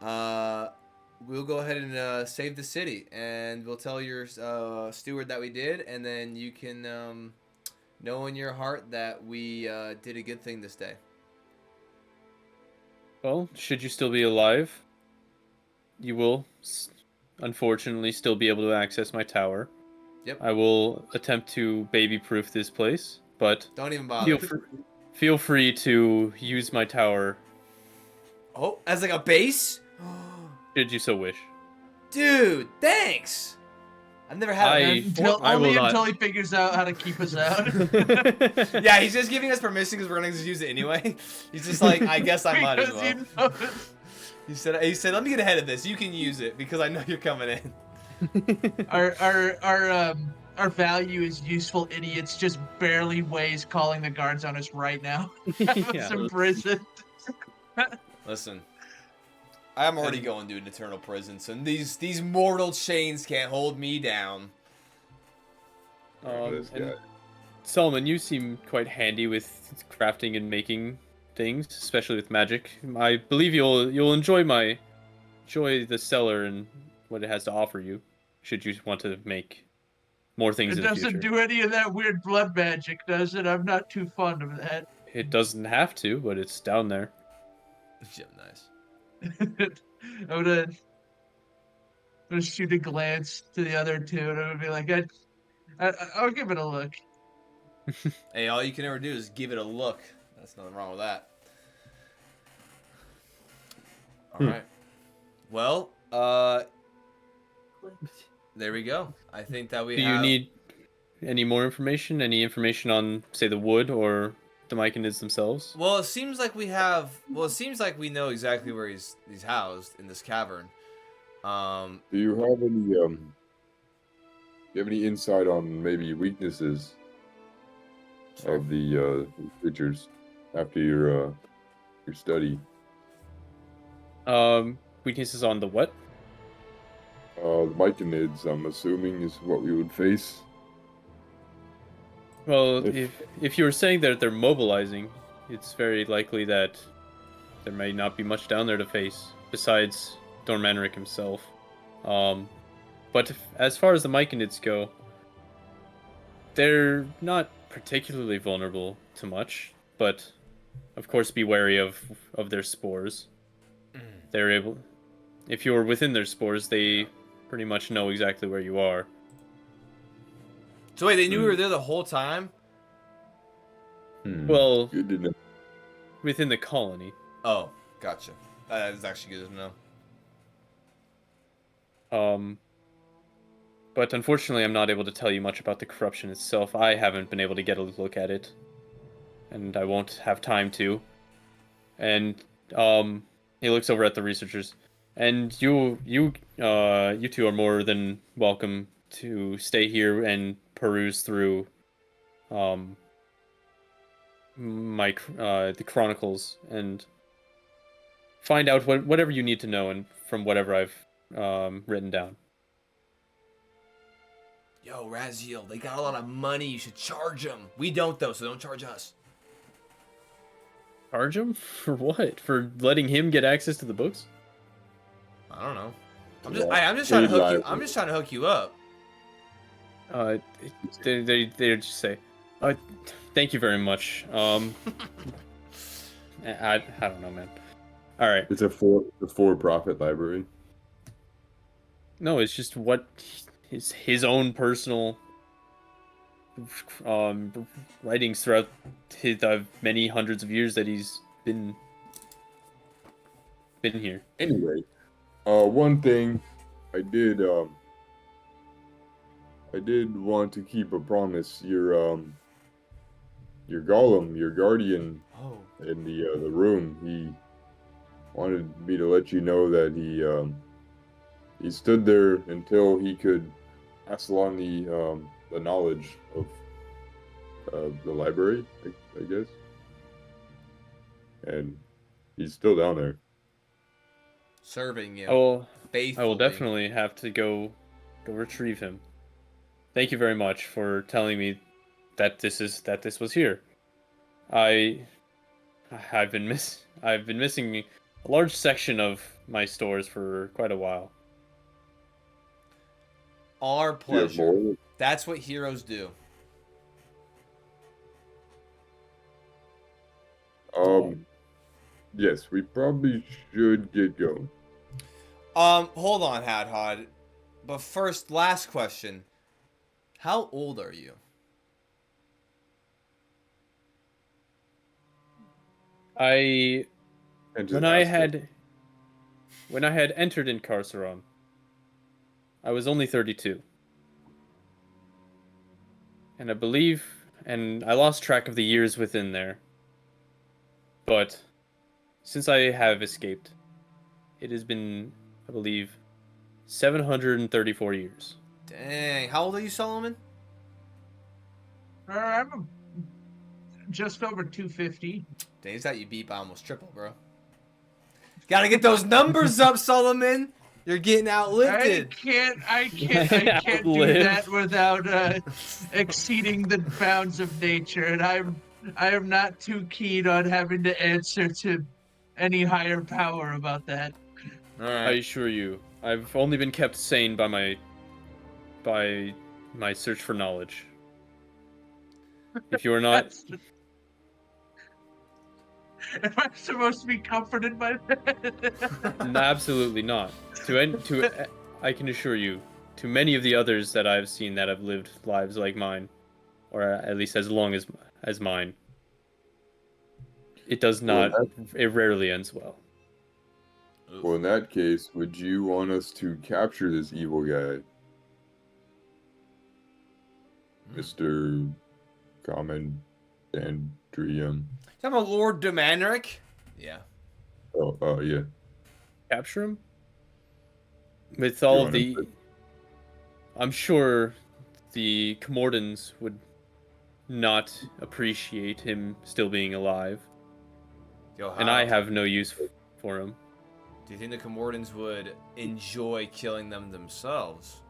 We'll go ahead and save the city, and we'll tell your steward that we did, and then you can know in your heart that we did a good thing this day. Well, should you still be alive, you will, unfortunately, still be able to access my tower. Yep. I will attempt to baby-proof this place, but Don't even bother. feel free to use my tower Oh, as like a base? should you so wish. Dude, thanks. I've never had I will Only not. until he figures out how to keep us out. Yeah, he's just giving us permission because we're gonna just use it anyway. He's just like, I guess I might as Because well. you know, He said, let me get ahead of this. You can use it because I know you're coming in. our value as useful idiots just barely weighs calling the guards on us right now. Have us Yeah. imprisoned. Listen, I'm already going to an eternal prison, so these mortal chains can't hold me down. This And guy. Solomon, you seem quite handy with crafting and making things, especially with magic. I believe you'll enjoy the cellar and what it has to offer you, should you want to make more things It in the doesn't future. do any of that weird blood magic, does it? I'm not too fond of that. It doesn't have to, but it's down there. Yeah, nice. I'm gonna shoot a glance to the other two, and I'm gonna be like, I'll give it a look. Hey, all you can ever do is give it a look. That's nothing wrong with that. All right. Well, there we go. I think that we Do have... you need any more information? Any information on, say, the wood or the myconids themselves? Well, it seems like we have... Well, it seems like we know exactly where he's housed in this cavern. Do you have any insight on maybe weaknesses of the creatures after your study? Weaknesses on the what? The myconids, I'm assuming, is what we would face. Well, If- if you were saying that they're mobilizing, it's very likely that there may not be much down there to face besides Dormanric himself. But as far as the myconids go, they're not particularly vulnerable to much, but of course be wary of their spores. They're able, if you're within their spores, they pretty much know exactly where you are. So wait, they knew we were there the whole time? Well, Good to know. within the colony. Oh, gotcha. That is actually good to know. But unfortunately, I'm not able to tell you much about the corruption itself. I haven't been able to get a look at it, and I won't have time to. And he looks over at the researchers, and you two are more than welcome to stay here and peruse through the chronicles and find out whatever you need to know, and from whatever I've written down. Yo, Raziel, they got a lot of money. You should charge them. We don't, though, so don't charge us. Charge him for what? For letting him get access to the books? I don't know. I'm Yeah. just trying to hook you. Live. I'm just trying to hook you up. They just say, "Thank you very much." I don't know, man. All right. It's a for-profit library. No, it's just what his own personal writings throughout his many hundreds of years that he's been here. Anyway, one thing I did want to keep a promise. Your golem, your guardian Oh. in the room, he wanted me to let you know that he stood there until he could pass along the knowledge of the library, I guess. And he's still down there. Serving you. I will Faithfully. definitely have to go retrieve him. Thank you very much for telling me that this was here. I've been missing a large section of my stores for quite a while. Our Do you have pleasure. more? That's what heroes do. Yes, we probably should get going. Hold on, Hadhod. But first, last question. How old are you? I And just when I ask her. had entered Incarceron, I was only 32. And I lost track of the years within there. But since I have escaped, it has been, I believe, 734 years. Dang. How old are you, Solomon? I'm just over 250. Dang, he's got you beat by almost triple, bro. Gotta get those numbers up, Solomon. You're getting outlifted. I can't do Outlive. that without exceeding the bounds of nature, and I am not too keen on having to answer to any higher power about that. All I right. assure you, I've only been kept sane by my search for knowledge. If you are not, Am I supposed to be comforted by that? absolutely not. I can assure you, to many of the others that I've seen that have lived lives like mine, or at least as long as mine, it does Well, not. It rarely ends well. Well, in that case, would you want us to capture this evil guy, Mr. Commandandrium? Talking about Lord Demandric? Yeah. Oh, yeah. Capture him with all want of him the. I'm sure the Commordans would not appreciate him still being alive, Yo, and I have no use for him. Do you think the Commordans would enjoy killing them themselves?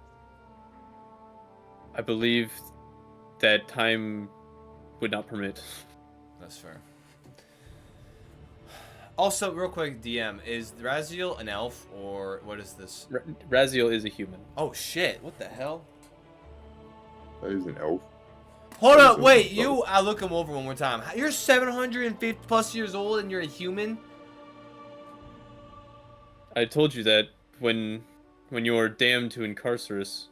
I believe that time would not permit. That's fair. Also, real quick, DM, is Raziel an elf or what is this? Raziel is a human. Oh shit! What the hell? That is an elf. Hold That up, is a wait! elf. You, I look him over one more time. You're 750 plus years old and you're a human. I told you that when you're damned to Incarcerus,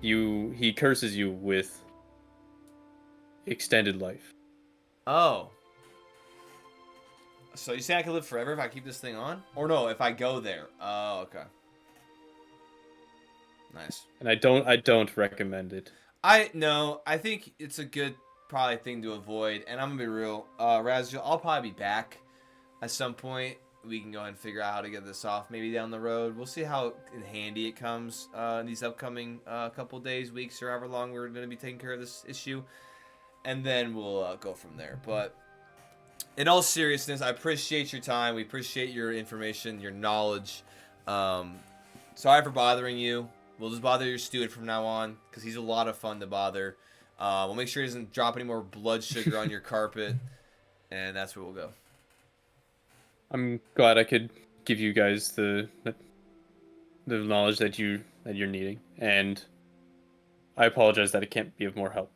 he curses you with extended life. Oh. So you say I can live forever if I keep this thing on? Or no, if I go there. Oh, okay. Nice. And I don't recommend it. I think it's a good probably thing to avoid. And I'm gonna be real. Raziel, I'll probably be back at some point. We can go ahead and figure out how to get this off maybe down the road. We'll see how in handy it comes in these upcoming couple days, weeks, or however long we're going to be taking care of this issue. And then we'll go from there. But in all seriousness, I appreciate your time. We appreciate your information, your knowledge. Sorry for bothering you. We'll just bother your steward from now on because he's a lot of fun to bother. We'll make sure he doesn't drop any more blood sugar on your carpet. And that's where we'll go. I'm glad I could give you guys the knowledge that you're needing, and I apologize that it can't be of more help.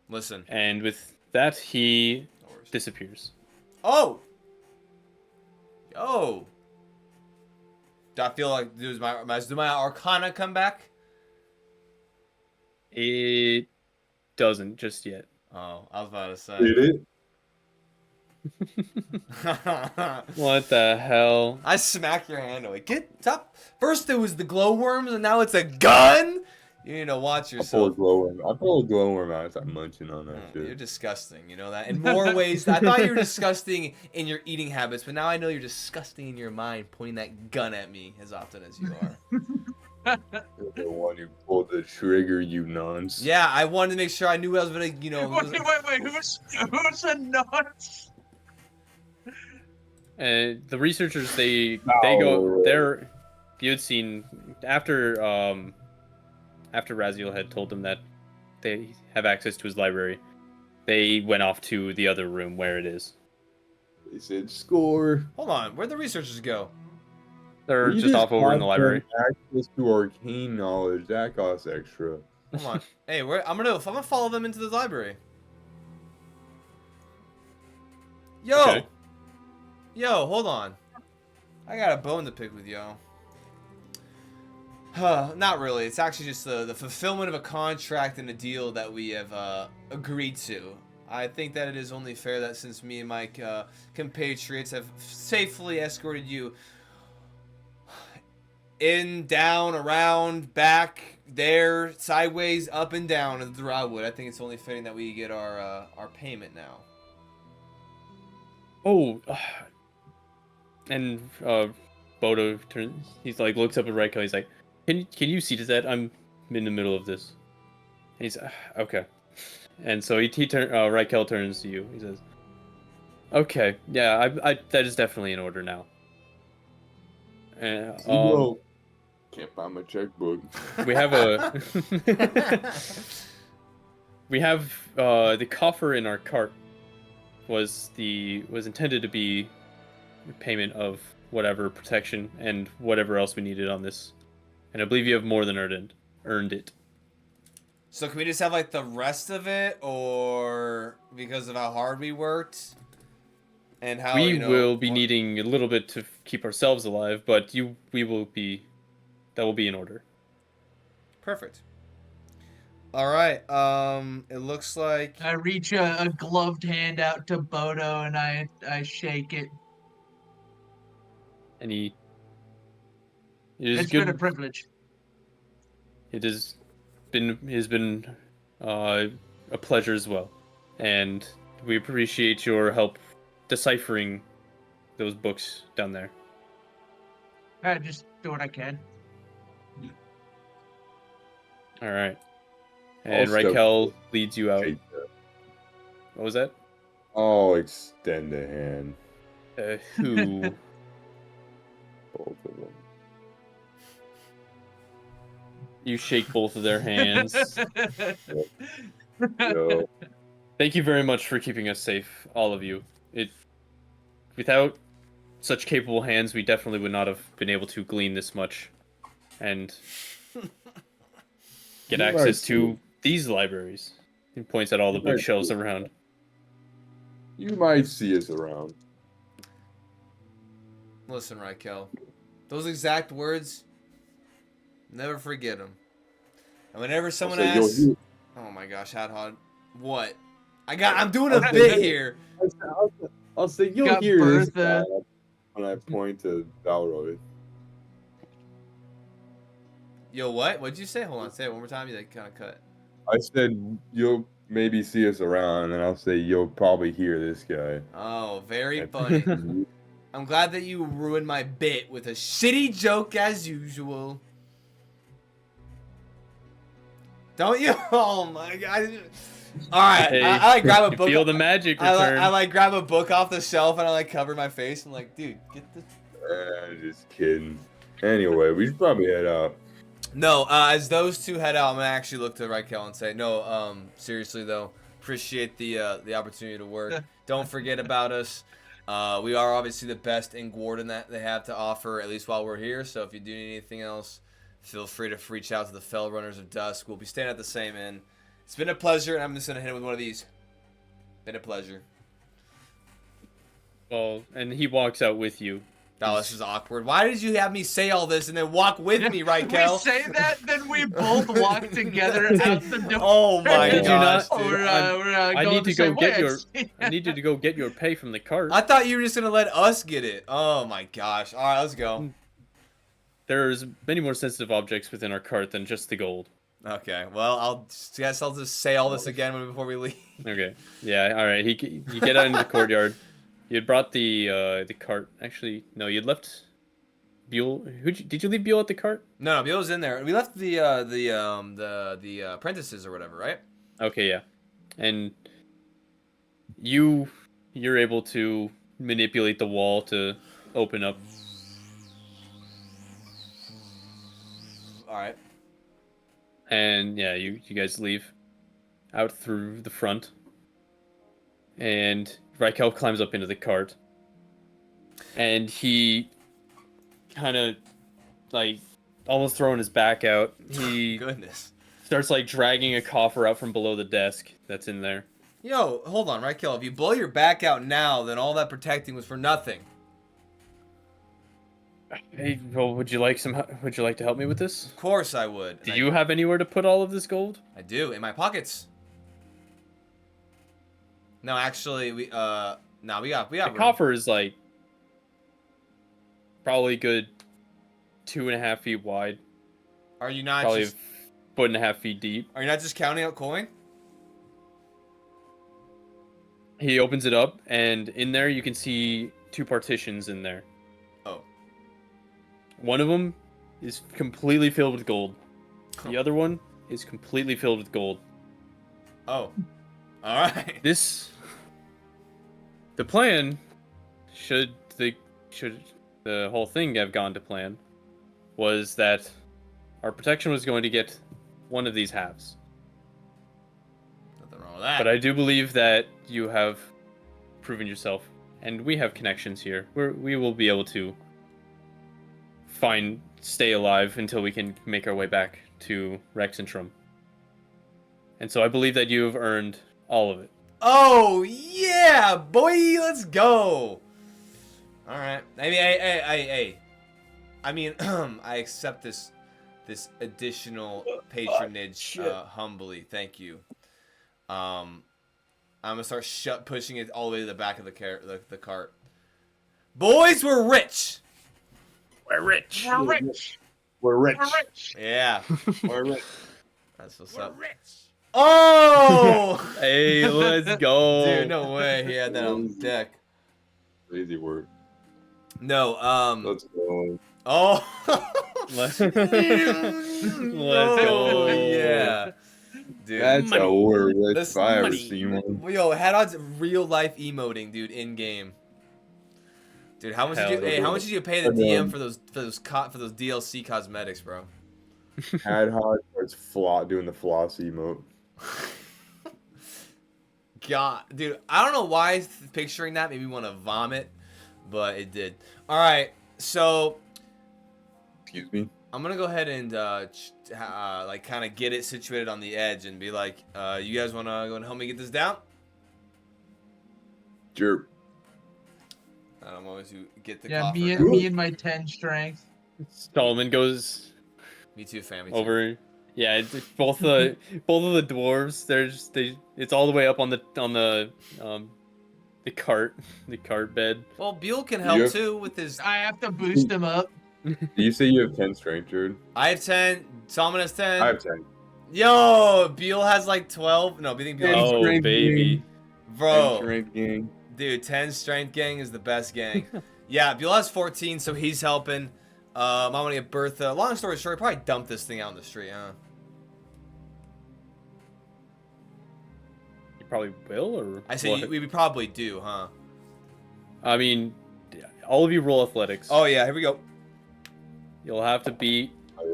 Listen. And with that, he No worries. disappears. Oh! Yo! Do I feel like do my Arcana come back? It doesn't just yet. Oh, I was about to say. Did it? What the hell? I smack your hand away. Get up. First it was the glowworms, and now it's a gun. You need to watch I yourself. pull a glowworm out and start munching on that You're shit. disgusting. You know that. In more ways, I thought you were disgusting in your eating habits, but now I know you're disgusting in your mind, pointing that gun at me as often as you are. You're the one who pulled the trigger, you nonce. Yeah, I wanted to make sure I knew I was gonna, Wait, who's a nonce? And the researchers, they No. go there. You had seen after Raziel had told them that they have access to his library. They went off to the other room where it is. They said score. Hold on, where'd the researchers go? They're We just off over in the have library. Access to arcane knowledge that costs extra. Hold on. Hey, I'm gonna follow them into the library. Yo, Okay. yo, hold on. I got a bone to pick with yo. Not really. It's actually just the fulfillment of a contract and a deal that we have agreed to. I think that it is only fair that since me and my compatriots have safely escorted you in, down, around, back, there, sideways, up and down in the Drywood, I think it's only fitting that we get our payment now. Oh, and Bodo turns. He's like looks up at Raiko. He's like, "Can you see to that? I'm in the middle of this." And he's okay. And so Raquel turns to you. He says, "Okay, yeah, I that is definitely in order now." And Well, can't find my checkbook. we have we have the coffer in our cart was intended to be payment of whatever protection and whatever else we needed on this, and I believe you have more than earned it. So can we just have like the rest of it, or because of how hard we worked and how We will be needing a little bit to keep ourselves alive, but that will be in order. Perfect. All right. It looks like I reach a gloved hand out to Bodo and I shake it. And it is It's good. been a privilege. It has been a pleasure as well, and we appreciate your help deciphering those books down there. I just do what I can. All right, and Also- Raquel leads you out. Take that. What was that? I'll extend a hand. Who? Both of them. You shake both of their hands. Yo, Thank you very much for keeping us safe, all of you. Without such capable hands, we definitely would not have been able to glean this much and get You access might to these libraries. He points at all the You might bookshelves see. around. you might see us around. listen, Raquel. Those exact words, never forget them. And whenever someone I'll say, yo, asks, you- oh my gosh, Hadhod, what? I'm doing a Okay. bit here. I'll say you'll Got hear this Bertha. guy when I point to Valroy. Yo, what? What'd you say? Hold on, say it one more time. You like kind of cut. I said you'll maybe see us around, and I'll say you'll probably hear this guy. Oh, very funny. I'm glad that you ruined my bit with a shitty joke as usual. Don't you? Oh my god. All right, Hey, I like grab a you book. feel the magic I return. like grab a book off the shelf and I like cover my face. I'm like, dude, get this. Just kidding. Anyway, we should probably head out. No, as those two head out, I'm gonna actually look to Raquel and say, no, seriously though, appreciate the opportunity to work. Don't forget about us. We are obviously the best in Gwarden that they have to offer, at least while we're here. So if you do need anything else, feel free to reach out to the Fell Runners of Dusk. We'll be staying at the same inn. It's been a pleasure, and I'm just gonna hit him with one of these. Been a pleasure. Well, and he walks out with you. Oh, this is awkward. Why did you have me say all this and then walk with me, Raquel? We say that, then we both walk together out the door. Oh my Did you gosh, not- dude. We're, I going need to the same go get way. your. I need you to go get your pay from the cart. I thought you were just gonna let us get it. Oh my gosh. All right, let's go. There's many more sensitive objects within our cart than just the gold. Okay. Well, guess I'll just say all this again before we leave. Okay. Yeah. All right. You get out into the courtyard. You had brought the cart. Actually, no. You'd left Buell. Did you leave Buell at the cart? No, Bill's in there. We left the apprentices or whatever, right? Okay. Yeah. And you're able to manipulate the wall to open up. All right. And yeah, you guys leave out through the front. And Raquel climbs up into the cart. And he kind of like almost throwing his back out. He Goodness. starts like dragging a coffer out from below the desk that's in there. Yo, hold on, Raquel. If you blow your back out now, then all that protecting was for nothing. Hey, well, would you like to help me with this? Of course I would. Do you have anywhere to put all of this gold? I do in my pockets. No, actually, we got The room. coffer is like probably good 2.5 feet wide, Are you not probably just 1.5 feet deep. Are you not just counting out coin? He opens it up, and in there you can see 2 partitions in there. Oh. One of them is completely filled with gold. The other one is completely filled with gold. Oh. All right. The plan, should the whole thing have gone to plan, was that our protection was going to get one of these halves. Nothing wrong with that. But I do believe that you have proven yourself, and we have connections here. We will be able to stay alive until we can make our way back to Rexentrum. And so I believe that you have earned all of it. Oh yeah, boy, let's go. All right. I mean, hey. I mean, I accept this additional patronage humbly. Thank you. I'm gonna start pushing it all the way to the back of the cart. Boys, we're rich. We're rich. We're rich. We're rich. We're rich. Yeah. We're rich. That's what's We're up. rich. Oh! Hey, let's go. Dude, no way. He had that on deck. Crazy word. No, Let's go. Oh! Let's Let's go. Yeah. Dude. That's money. a word. This That's if I ever money. seen one. Yo, Hadod's real life emoting, dude, in game. Dude, how much Hell did you yeah. how much did you pay the And, DM for those DLC cosmetics, bro? Had hot starts doing the floss emote. God, dude, I don't know why picturing that made me want to vomit, but it did. All right, so Excuse me. I'm gonna go ahead and like kind of get it situated on the edge and be like, you guys wanna go and help me get this down? Sure. I'm going to get the Yeah, coffer. me and my 10 strength. Solomon goes Me too, fam. Me too. over. Yeah, both of the dwarves. It's all the way up on the cart bed. Well, Buell can help have- too with his. I have to boost him up. Do you say you have 10 strength, Jared? I have 10. Solomon has 10. I have 10. Yo, Buell has like 12. No, I think Buell has Oh strength baby. gang. Bro, Strength gang. dude, 10 strength gang is the best gang. Yeah, Buell has 14, so he's helping. I want to get Bertha. Long story short, probably dump this thing out in the street, huh? You probably will, or I say what? we probably do, huh? I mean, all of you roll athletics. Oh yeah, here we go. You'll have to beat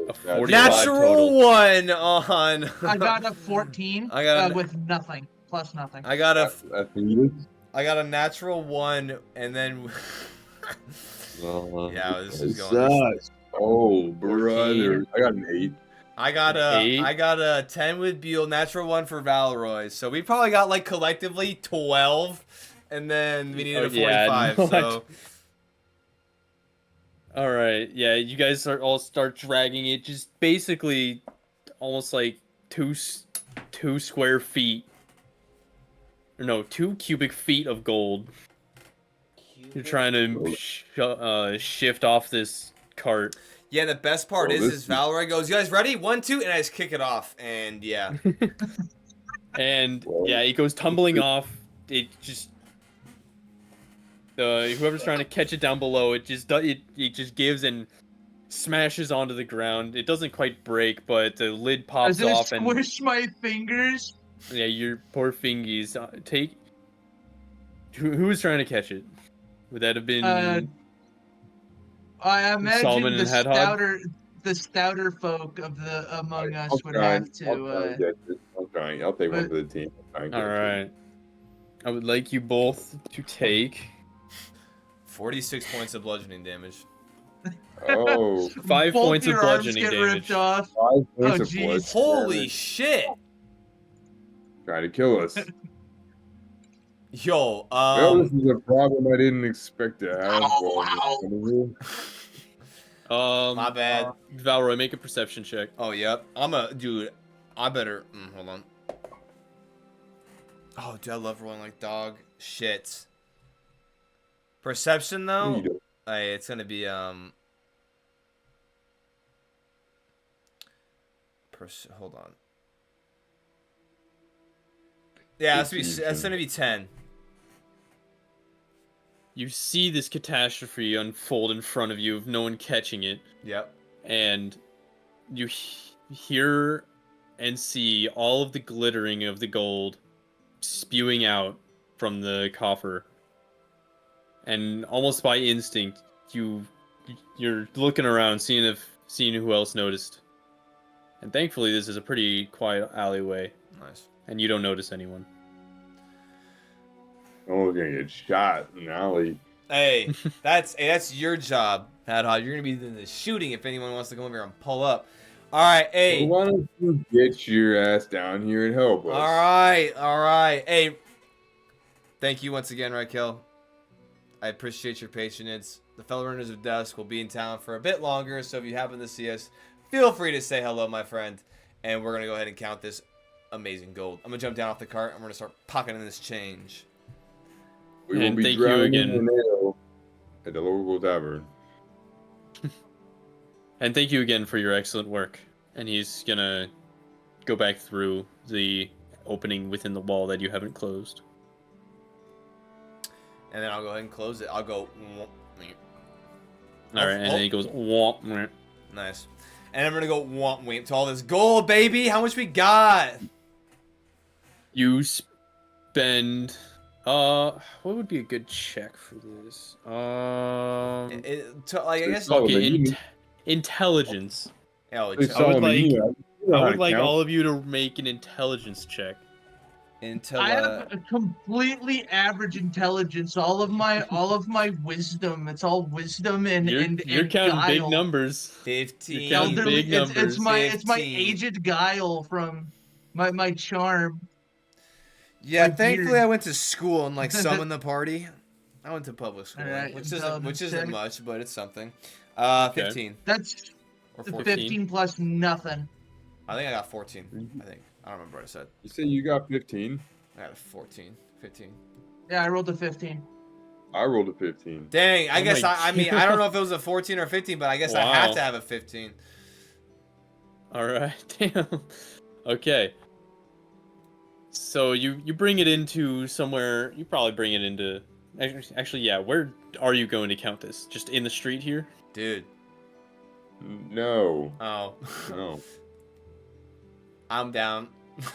a 45 Natural total. 1 on. I got a 14 I got with nothing. Plus nothing. I got a That's needed. I got a natural 1, and then. Yeah, this is going. Sucks. Oh, brother. I got an 8. I got Eight. a 10 with Buell, natural 1 for Valroy. So we probably got like collectively 12, and then we needed a 45. no, So All right, yeah, you guys all start dragging it, just basically almost like 2 square feet, or no, 2 cubic feet of gold. You're trying to shift off this cart. yeah, the best part Oh, is this- Valroy goes, "You guys ready? 1, 2," and I just kick it off, and yeah. And Well, yeah, it goes tumbling off. It just whoever's trying to catch it down below, it just gives and smashes onto the ground. It doesn't quite break, but the lid pops Does it off and squish my fingers? yeah, your poor fingies. Who was trying to catch it? Would that have been? I imagine Solomon and Hadhod? the stouter folk of among us would try have and to. get this. I'll try. I'll take one but- for the team. I'll try and get All it. right. I would like you both to take 46 points of bludgeoning damage. Oh, 5 Both points of your arms bludgeoning get damage. ripped off. 5 points Oh, of jeez. blood. Holy shit! Trying to kill us. Yo, Well, this is a problem I didn't expect to have. my bad. Valroy, make a perception check. Oh, yep. Dude, I better, hold on. Oh, dude, I love rolling like dog shit. Perception You though, don't- hey, it's gonna be hold on. Yeah, that's gonna be 10. You see this catastrophe unfold in front of you, with no one catching it, Yep. and you hear and see all of the glittering of the gold spewing out from the coffer. And almost by instinct, you're looking around, seeing who else noticed. And thankfully, this is a pretty quiet alleyway, Nice. and you don't notice anyone. Someone's gonna get shot in the alley. Hey, that's your job, Hadhod. You're gonna be doing the shooting if anyone wants to come over here and pull up. All right, hey. Well, why don't you get your ass down here and help us? All right. Hey, thank you once again, Raquel. I appreciate your patience. The fellow runners of dusk will be in town for a bit longer, so if you happen to see us, feel free to say hello, my friend. And we're gonna go ahead and count this amazing gold. I'm gonna jump down off the cart. I'm gonna start pocketing this change. We will And be thank you drowning again. in ale at the local tavern. And thank you again for your excellent work. And he's gonna go back through the opening within the wall that you haven't closed. And then I'll go ahead and close it. I'll go. All right, and then he goes, womp, womp. Nice. And I'm gonna go womp wimp to all this gold, baby. How much we got? You spend. What would be a good check for this? I guess. Oh, Okay, but you- intelligence. Oh, It's I would Solomon, like- you know I how would to like count. all of you to make an intelligence check. until I have a completely average intelligence. All of my wisdom. It's all wisdom and You're and counting guile. big numbers. 15. You're counting Elderly, big it's numbers. my 15. aged guile from my charm. Yeah, my thankfully beard. I went to school and like some in the party. I went to public school, Alright, which isn't intelligence check. much, but it's something. Okay. 15 That's or 14. 15 plus nothing. I think I got 14. I think I don't remember what I said. You say you got 15. I got a 14, 15. Yeah, I rolled a 15. I rolled a 15. Dang, I Oh guess my I mean I don't know if it was a 14 or 15, but I guess I have Wow. to have a 15. All right, damn. Okay. So you bring it into somewhere. You probably bring it into. Actually, yeah. Where are you going to count this? Just in the street here? Dude. No. Oh. No. I'm down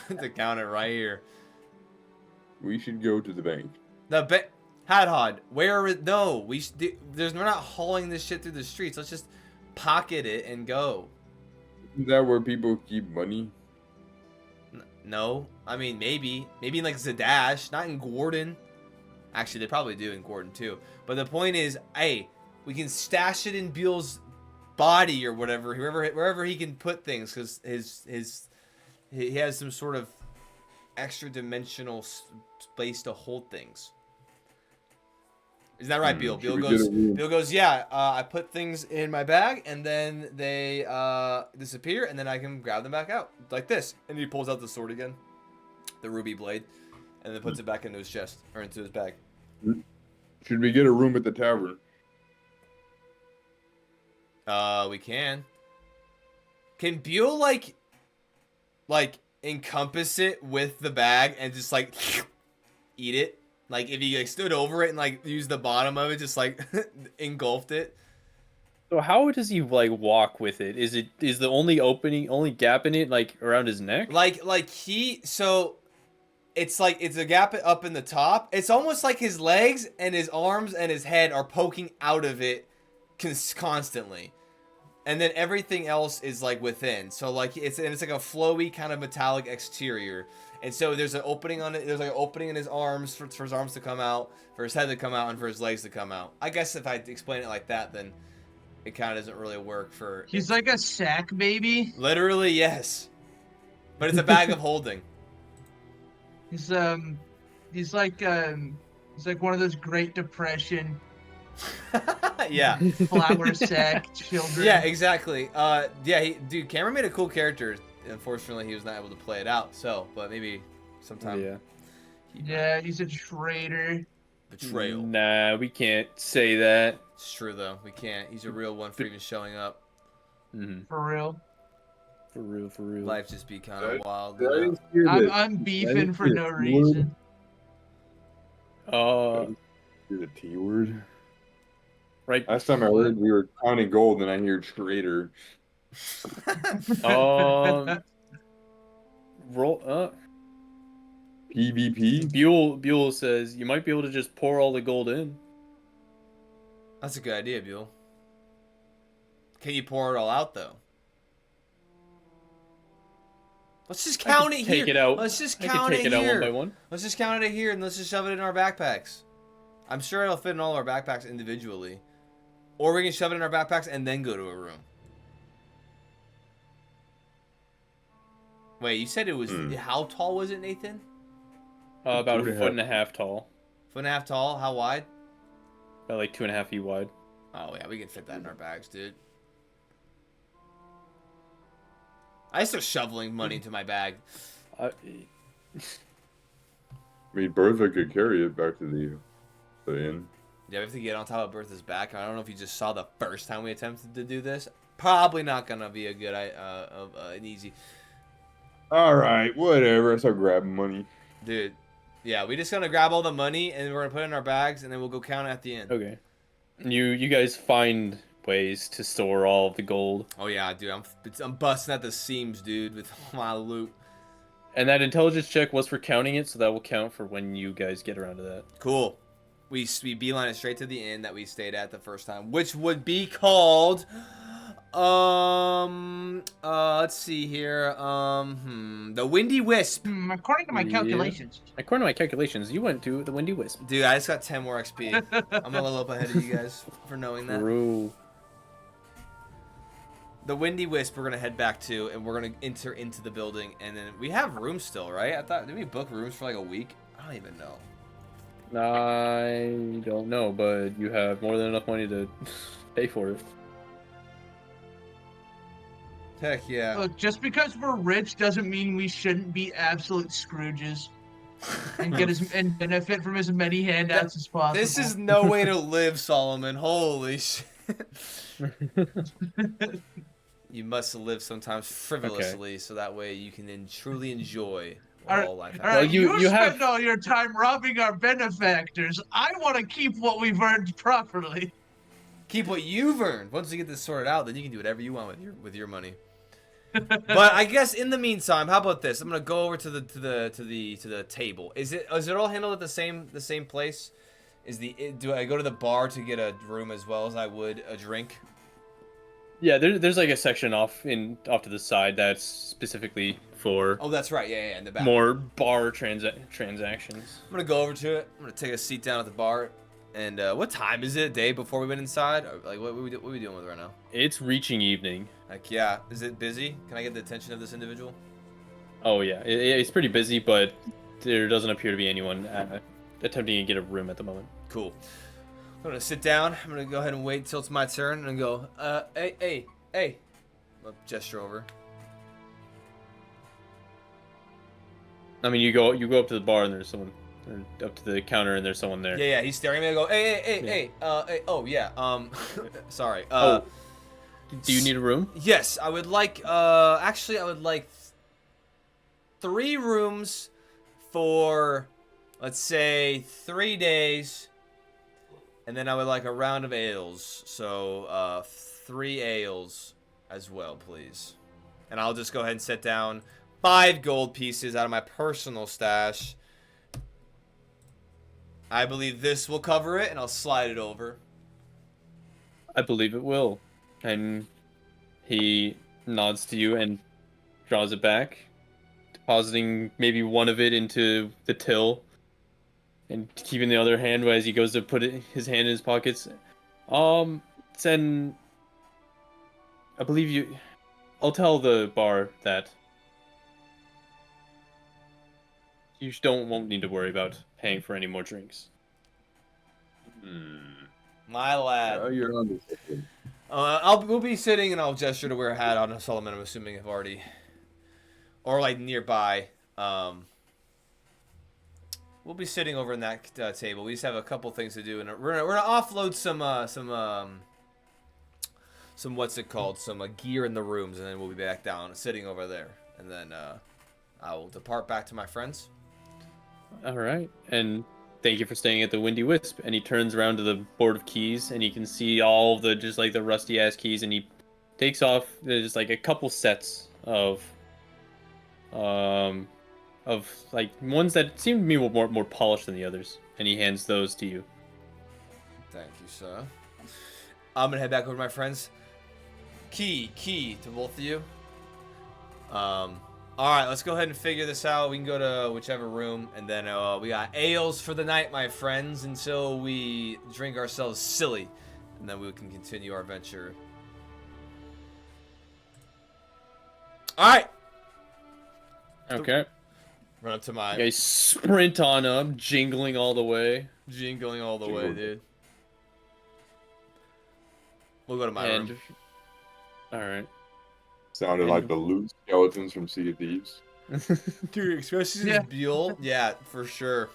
to count it right here. We should go to the bank. The Hadhod, where is no? We're not hauling this shit through the streets. Let's just pocket it and go. Isn't that where people keep money? No, I mean maybe in like Zadash, not in Gwarden. Actually, they probably do in Gwarden too. But the point is, hey, we can stash it in Beal's body or whatever, wherever he can put things, because he has some sort of extra dimensional space to hold things. Isn't that right, Beal? Should we get a room? Beal goes, yeah. I put things in my bag, and then they disappear, and then I can grab them back out like this. And he pulls out the sword again, the ruby blade, and then puts it back into his chest or into his bag. Should we get a room at the tavern? We can. Can Beal like encompass it with the bag and just like eat it? Like if he like stood over it and like used the bottom of it, just like engulfed it. So how does he like walk with it? Is the only gap in it like around his neck? So it's like it's a gap up in the top. It's almost like his legs and his arms and his head are poking out of it constantly. And then everything else is like within. So like it's like a flowy kind of metallic exterior. And so there's an opening on it. There's like an opening in his arms for his arms to come out, for his head to come out, and for his legs to come out. I guess if I explain it like that, then it kind of doesn't really work for. He's like a sack baby. Literally, yes. But it's a bag of holding. He's like one of those Great Depression Yeah. flour sack children. Yeah, exactly. Dude, Cameron made a cool character. Unfortunately, he was not able to play it out. So, but maybe sometime Yeah. Yeah, he's a traitor. Betrayal. Nah, we can't say that. It's true though. We can't. He's a real one for even showing up. Mm-hmm. For real. For real, for real. Life just be kind of wild. Did I You know? just hear that? I'm beefing for hear no the T word? reason. Hear the T word? Right. Last time I heard we were counting gold, and I hear traitor. Um, roll. PvP? Buell says you might be able to just pour all the gold in. That's a good idea, Buell. Can you pour it all out though? Let's just count it here. Take it out. Let's just I count can take it it out here. one by one. Let's just count it here and let's just shove it in our backpacks. I'm sure it'll fit in all our backpacks individually. Or we can shove it in our backpacks and then go to a room. Wait, you said it was... How tall was it, Nathan? About a foot and a half tall. Foot and a half tall? How wide? About like 2.5 feet wide. Oh, yeah, we can fit that in our bags, dude. I start shoveling money into my bag. I mean, Bertha could carry it back to the inn. Yeah, we have to get on top of Bertha's back. I don't know if you just saw the first time we attempted to do this. Probably not gonna be a good, an easy. All right, whatever. I start grabbing money. Dude, yeah, we just gonna grab all the money and we're gonna put it in our bags and then we'll go count it at the end. Okay. You guys find ways to store all of the gold. Oh yeah, dude, I'm busting at the seams, dude, with all my loot. And that intelligence check was for counting it, so that will count for when you guys get around to that. Cool. We beeline it straight to the inn that we stayed at the first time, which would be called, let's see here, the Windy Wisp. According to my calculations. According to my calculations, you went to the Windy Wisp. Dude, I just got 10 more XP. I'm a little up ahead of you guys for knowing that. True. The Windy Wisp we're going to head back to, and we're going to enter into the building, and then we have rooms still, right? I thought, did we book rooms for like a week? I don't even know. I don't know, but you have more than enough money to pay for it. Heck yeah. Look, just because we're rich doesn't mean we shouldn't be absolute Scrooges and and benefit from as many handouts as possible. This is no way to live, Solomon. Holy shit. You must live sometimes frivolously, so that way you can then truly enjoy all life. All right, Well, you you spend have- all your time robbing our benefactors. I want to keep what we've earned properly. Keep what you've earned. Once you get this sorted out, then you can do whatever you want with your money. But I guess in the meantime, how about this? I'm gonna go over to the table. Is it all handled at the same place? Do I go to the bar to get a room as well as I would a drink? Yeah, there's like a section off to the side that's specifically for Oh, that's right. Yeah, in the back. more bar transactions. I'm gonna go over to it. I'm gonna take a seat down at the bar. And what time is it? A day before we went inside? Or, like, what are we doing with it right now? It's reaching evening. Like, yeah. Is it busy? Can I get the attention of this individual? Oh yeah, it's pretty busy, but there doesn't appear to be anyone attempting to get a room at the moment. Cool. I'm gonna sit down. I'm gonna go ahead and wait until it's my turn and go, hey. I'll gesture over. I mean, you go up to the bar and there's someone, or up to the counter and there's someone there. Yeah, he's staring at me. I go, hey, oh, yeah, sorry. Do you need a room? Yes, I would like, actually, I would like 3 rooms for, let's say, 3 days. And then I would like a round of ales. So, 3 ales as well, please. And I'll just go ahead and set down 5 gold pieces out of my personal stash. I believe this will cover it, and I'll slide it over. I believe it will. And he nods to you and draws it back, depositing maybe one of it into the till, and keeping the other hand as he goes to put his hand in his pockets. Then I believe you. I'll tell the bar that you won't need to worry about paying for any more drinks. My lad. Oh, you're on this. We'll be sitting, and I'll gesture to wear a hat on Solomon. I'm assuming I've already, or like nearby. we'll be sitting over in that table. We just have a couple things to do, and we're gonna offload some what's it called? Some gear in the rooms, and then we'll be back down, sitting over there, and then I will depart back to my friends. All right, and thank you for staying at the Windy Wisp. And he turns around to the board of keys, and you can see all the just like the rusty ass keys, and he takes off just like a couple sets of like ones that seem to be more polished than the others, and he hands those to you. Thank you, sir. I'm gonna head back over to my friends. Key to both of you. All right, let's go ahead and figure this out. We can go to whichever room, and then we got ales for the night, my friends, until we drink ourselves silly, and then we can continue our venture. All right. Okay. Run up to my You guys sprint on up, jingling all the way. jingling all the way, dude. We'll go to my room. All right. Sounded like the loot skeletons from Sea of Thieves. Dude, especially Yeah. Beal. Yeah, for sure.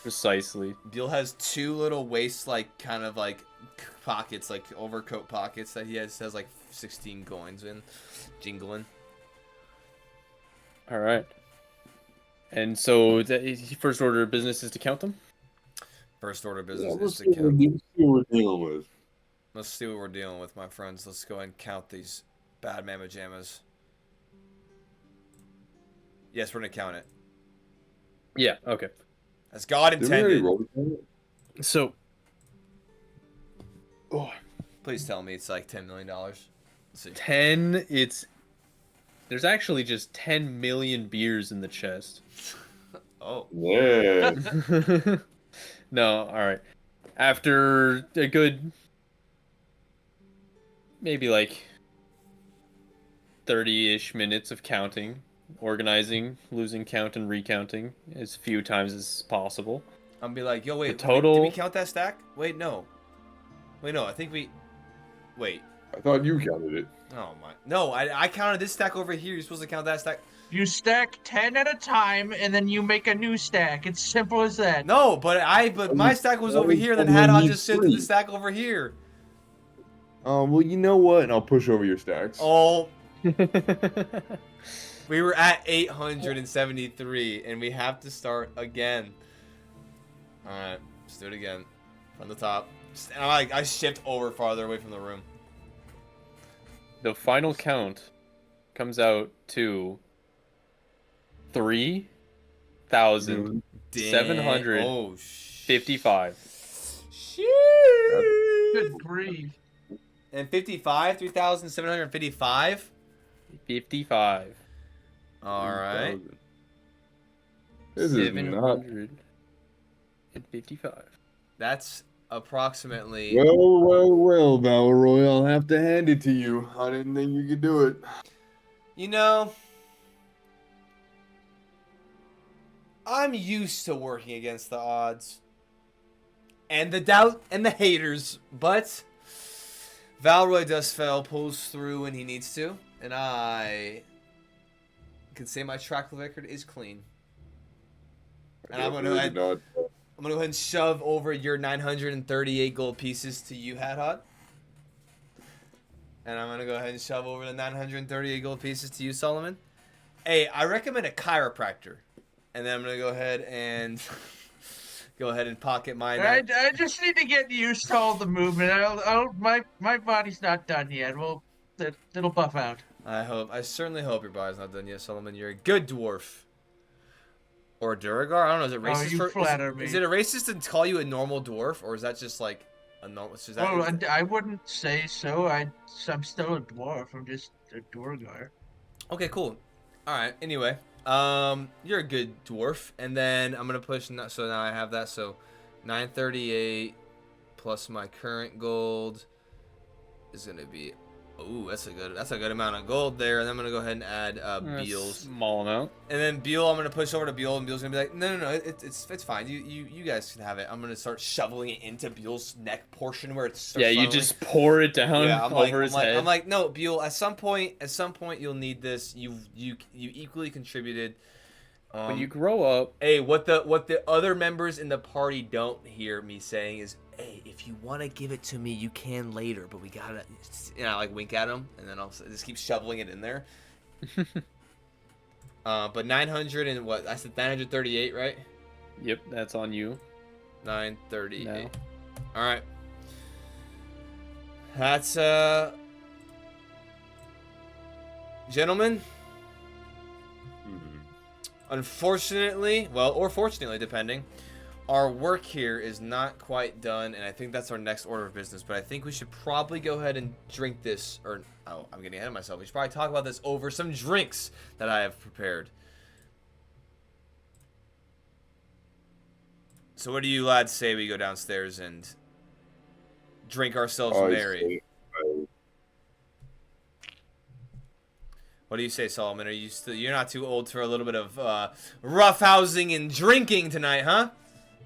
Precisely. Beal has two little waist, like, kind of like pockets, like overcoat pockets that he has like 16 coins in, jingling. All right. And so, first order of business is to count them? First order of Yeah, business let's is see to count. what we're dealing with. Let's see what we're dealing with, my friends. Let's go ahead and count these bad mamma jammas. Yes, we're gonna count it. Yeah, okay. As God Did we already intended. roll it? So, Please tell me it's like $10 million. Let's see. 10, there's actually just 10 million beers in the chest. Oh. Yeah. No, all right. After a good, maybe like 30-ish minutes of counting, organizing, losing count, and recounting as few times as possible. I'm gonna be like, yo, wait, The total- did we count that stack? Wait, no. Wait, no, I think we... Wait. I thought you counted it. Oh, my... No, I counted this stack over here. You're supposed to count that stack. You stack 10 at a time, and then you make a new stack. It's simple as that. No, but my stack was over here, and then Hadhon just shifted the stack over here. Well, you know what? And I'll push over your stacks. Oh, we were at 873, and we have to start again. All right, let's do it again from the top. And I shift over farther away from the room. The final count comes out to 3,755. Oh, Good grief. And 55, 3,755. 55. All right. This is not. 755. That's approximately. Well, Valroy, I'll have to hand it to you. I didn't think you could do it. You know, I'm used to working against the odds and the doubt and the haters, but Valroy does fail, pulls through when he needs to, and I can say my track record is clean. And I'm gonna go ahead and shove over your 938 gold pieces to you, Hadhot. And I'm gonna go ahead and shove over the 938 gold pieces to you, Solomon. Hey, I recommend a chiropractor. And then I'm gonna go ahead and pocket mine. I just need to get used to all the movement. My body's not done yet. Well, it'll buff out. I certainly hope your body's not done yet, Solomon. You're a good dwarf. Or a Duragar? I don't know. Is it racist? You flatter me. Is it a racist to call you a normal dwarf, or is that just like a normal? Is that, Well, I wouldn't say so. I'm still a dwarf. I'm just a Dwargar. Okay, cool. All right. Anyway, you're a good dwarf, and then I'm gonna push. So now I have that. So 938 plus my current gold is gonna be. Ooh, that's a good amount of gold there. And I'm gonna go ahead and add Beal's. Small amount. And then Beal, I'm gonna push over to Beal, and Beal's gonna be like, no, it's fine. You guys can have it. I'm gonna start shoveling it into Beal's neck portion where it's. Yeah, you just pour it down over his head. I'm like, no, Beal. At some point, you'll need this. You equally contributed. When you grow up, Hey, what the other members in the party don't hear me saying is, hey, if you want to give it to me, you can later, but we gotta, like wink at them, and then I'll just keep shoveling it in there. But 900 and what? I said 938, right? yep, that's on you. 938. No. All right. That's gentlemen. Unfortunately, well, or fortunately, depending, our work here is not quite done, and I think that's our next order of business. But I think we should probably go ahead and drink this, or oh, I'm getting ahead of myself. We should probably talk about this over some drinks that I have prepared. So what do you lads say we go downstairs and drink ourselves merry? What do you say, Solomon? Are you still? You're not too old for a little bit of roughhousing and drinking tonight, huh?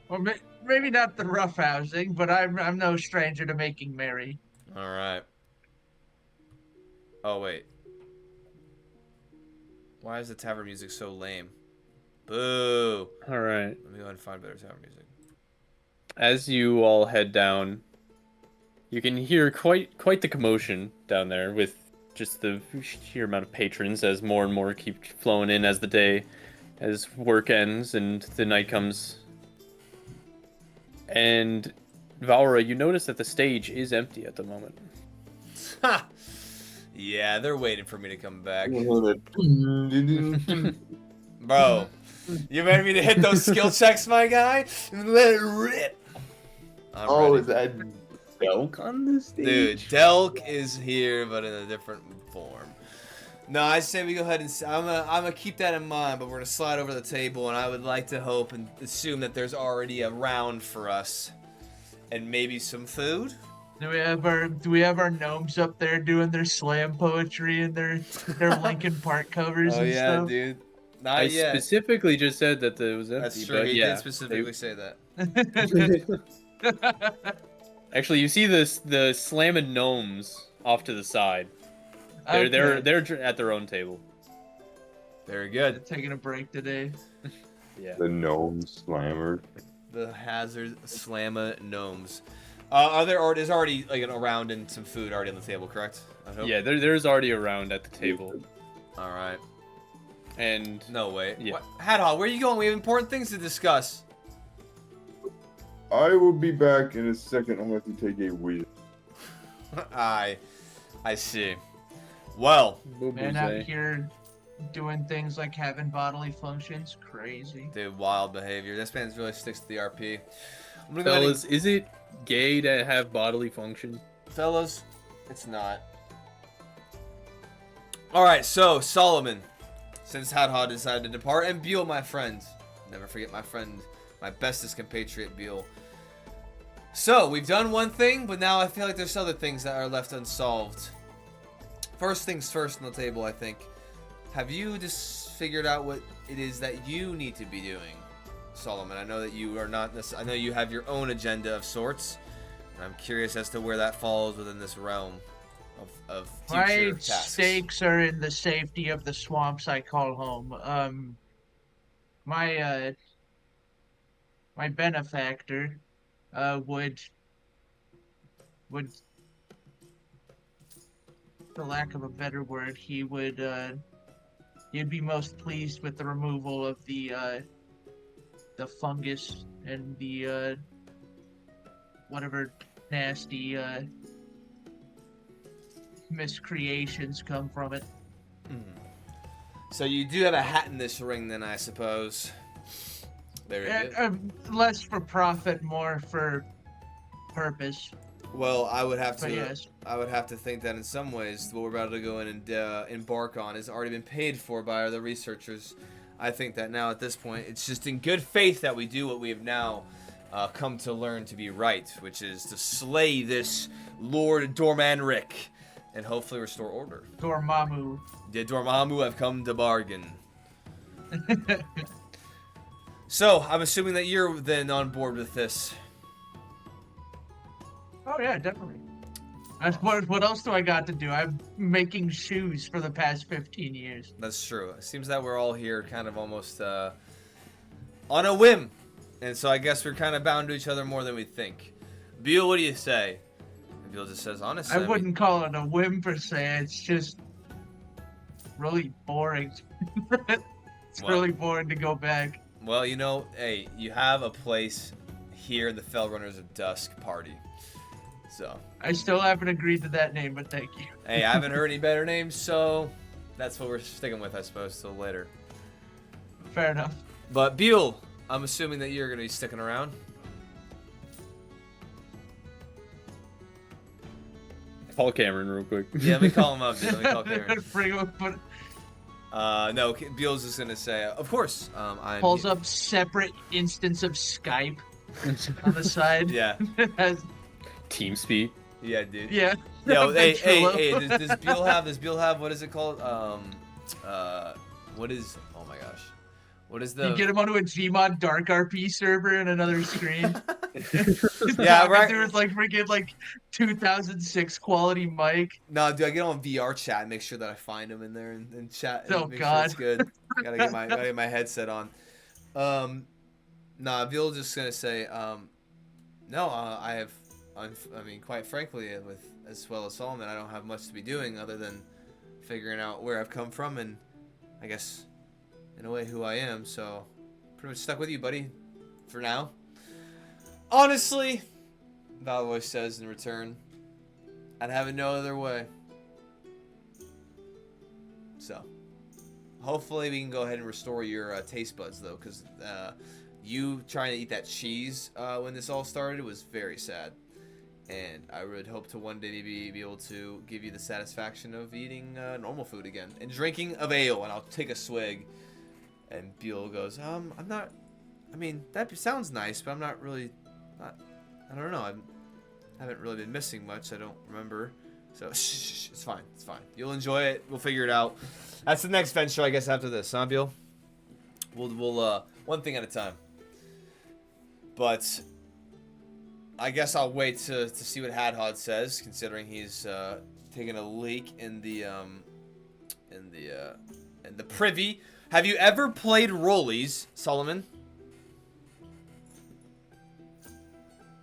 Well, maybe not the roughhousing, but I'm no stranger to making merry. All right. Oh wait. Why is the tavern music so lame? Boo. All right. Let me go ahead and find better tavern music. As you all head down, you can hear quite the commotion down there with just the sheer amount of patrons as more and more keep flowing in as work ends and the night comes. And Valra, you notice that the stage is empty at the moment. Ha! Yeah, they're waiting for me to come back. Bro, you ready me to hit those skill checks, my guy? Let it rip. I'm ready. Is that Delk on this stage? Dude, Delk is here, but in a different form. No, I say we go ahead and I'm gonna keep that in mind, but we're gonna slide over the table, and I would like to hope and assume that there's already a round for us, and maybe some food. Do we have our gnomes up there doing their slam poetry and their Linkin Park covers Oh and yeah, stuff? dude. Not I yet. specifically just said that it was empty. That's true. But He yeah, did specifically say that. Actually, you see the slamming gnomes off to the side. Okay. They're at their own table. Very good. Taking a break today. Yeah. The gnome slammer. The Hazard Slamma Gnomes. There's already like a round and some food already on the table, correct? I hope? Yeah, there's already a round at the table. All right. And No way. Yeah. What? Hadhog, where are you going? We have important things to discuss. I will be back in a second. I have to take a wee. I see. Well, Man out here doing things like having bodily functions, crazy. dude, wild behavior. This man really sticks to the RP. I'm gonna go ahead and- fellas, is it gay to have bodily function? fellas, it's not. All right, so Solomon, since Hadhod decided to depart, and Beal, my friend, never forget my friend, my bestest compatriot, Beal. So we've done one thing, but now I feel like there's other things that are left unsolved. First things first on the table, I think. Have you just figured out what it is that you need to be doing, Solomon? I know that you are not. I know you have your own agenda of sorts. And I'm curious as to where that falls within this realm of My future tasks. stakes are in the safety of the swamps I call home. My benefactor would, for lack of a better word, he'd be most pleased with the removal of the fungus and the whatever nasty miscreations come from it. So you do have a hat in this ring, then, I suppose. Very good. Less for profit, more for purpose. Well, I would have to. But yes. I would have to think that in some ways, what we're about to go in and embark on has already been paid for by other researchers. I think that now at this point, it's just in good faith that we do what we have now come to learn to be right, which is to slay this Lord Dormanric and hopefully restore order. Dormammu. The Dormammu have come to bargain. So, I'm assuming that you're then on board with this. Oh yeah, definitely. What else do I got to do? I'm making shoes for the past 15 years. That's true. It seems that we're all here kind of almost on a whim. And so I guess we're kind of bound to each other more than we think. Beal, what do you say? And Beal just says, honestly, I wouldn't call it a whim per se. It's just really boring. It's Well- really boring to go back. Well, you know, hey, you have a place here in the Fell Runners of Dusk party. So, I still haven't agreed to that name, but thank you. hey, I haven't heard any better names, so that's what we're sticking with, I suppose, till later. Fair enough. But Beal, I'm assuming that you're going to be sticking around. Call Cameron real quick. Yeah, let me call him up, dude. Let me call Cameron. Bring him up, but No, Beal's just going to say, of course, I'm... pulls up separate instance of Skype on the side. Yeah, Has- TeamSpeak. yeah, dude. yeah. Yo, hey, Ventrilo. does Beal have, what is it called? What is, oh my gosh. What is the... You get him onto a Gmod Dark RP server and another screen. Yeah, right. There was like freaking like 2006 quality mic. No, dude, I get on VR chat and make sure that I find him in there and chat. And Oh, make God. Sure it's good. gotta get my headset on. Nah, Beal's just gonna say, no, I mean, quite frankly, as well as Solomon, I don't have much to be doing other than figuring out where I've come from and I guess, in a way, who I am. So, pretty much stuck with you, buddy, for now. Honestly, Valvoy says in return, I'd have it no other way. So, hopefully we can go ahead and restore your taste buds, though, because you trying to eat that cheese when this all started was very sad. And I would hope to one day maybe be able to give you the satisfaction of eating normal food again. And drinking of ale, and I'll take a swig. And Beal goes, I'm not, I mean, that sounds nice, but I'm not really, I don't know, I haven't really been missing much, I don't remember. So, shh, it's fine, it's fine. You'll enjoy it, we'll figure it out. That's the next venture, I guess, after this, huh, Beal? We'll one thing at a time. But I guess I'll wait to see what Hadhod says, considering he's taking a leak in the privy. Have you ever played Rollies, Solomon?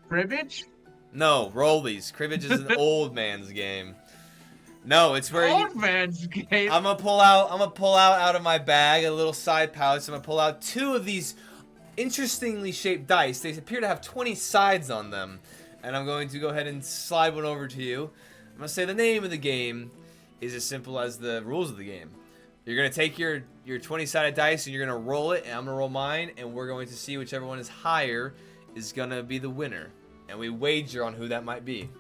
Cribbage? No, Rollies. Cribbage is an old man's game. No, it's where Old man's game. I'm gonna pull out of my bag a little side pouch. I'm gonna pull out two of these interestingly shaped dice. They appear to have 20 sides on them. And I'm going to go ahead and slide one over to you. I'm gonna say the name of the game is as simple as the rules of the game. You're gonna take your 20-sided dice and you're gonna roll it, and I'm gonna roll mine, and we're going to see whichever one is higher is gonna be the winner. And we wager on who that might be.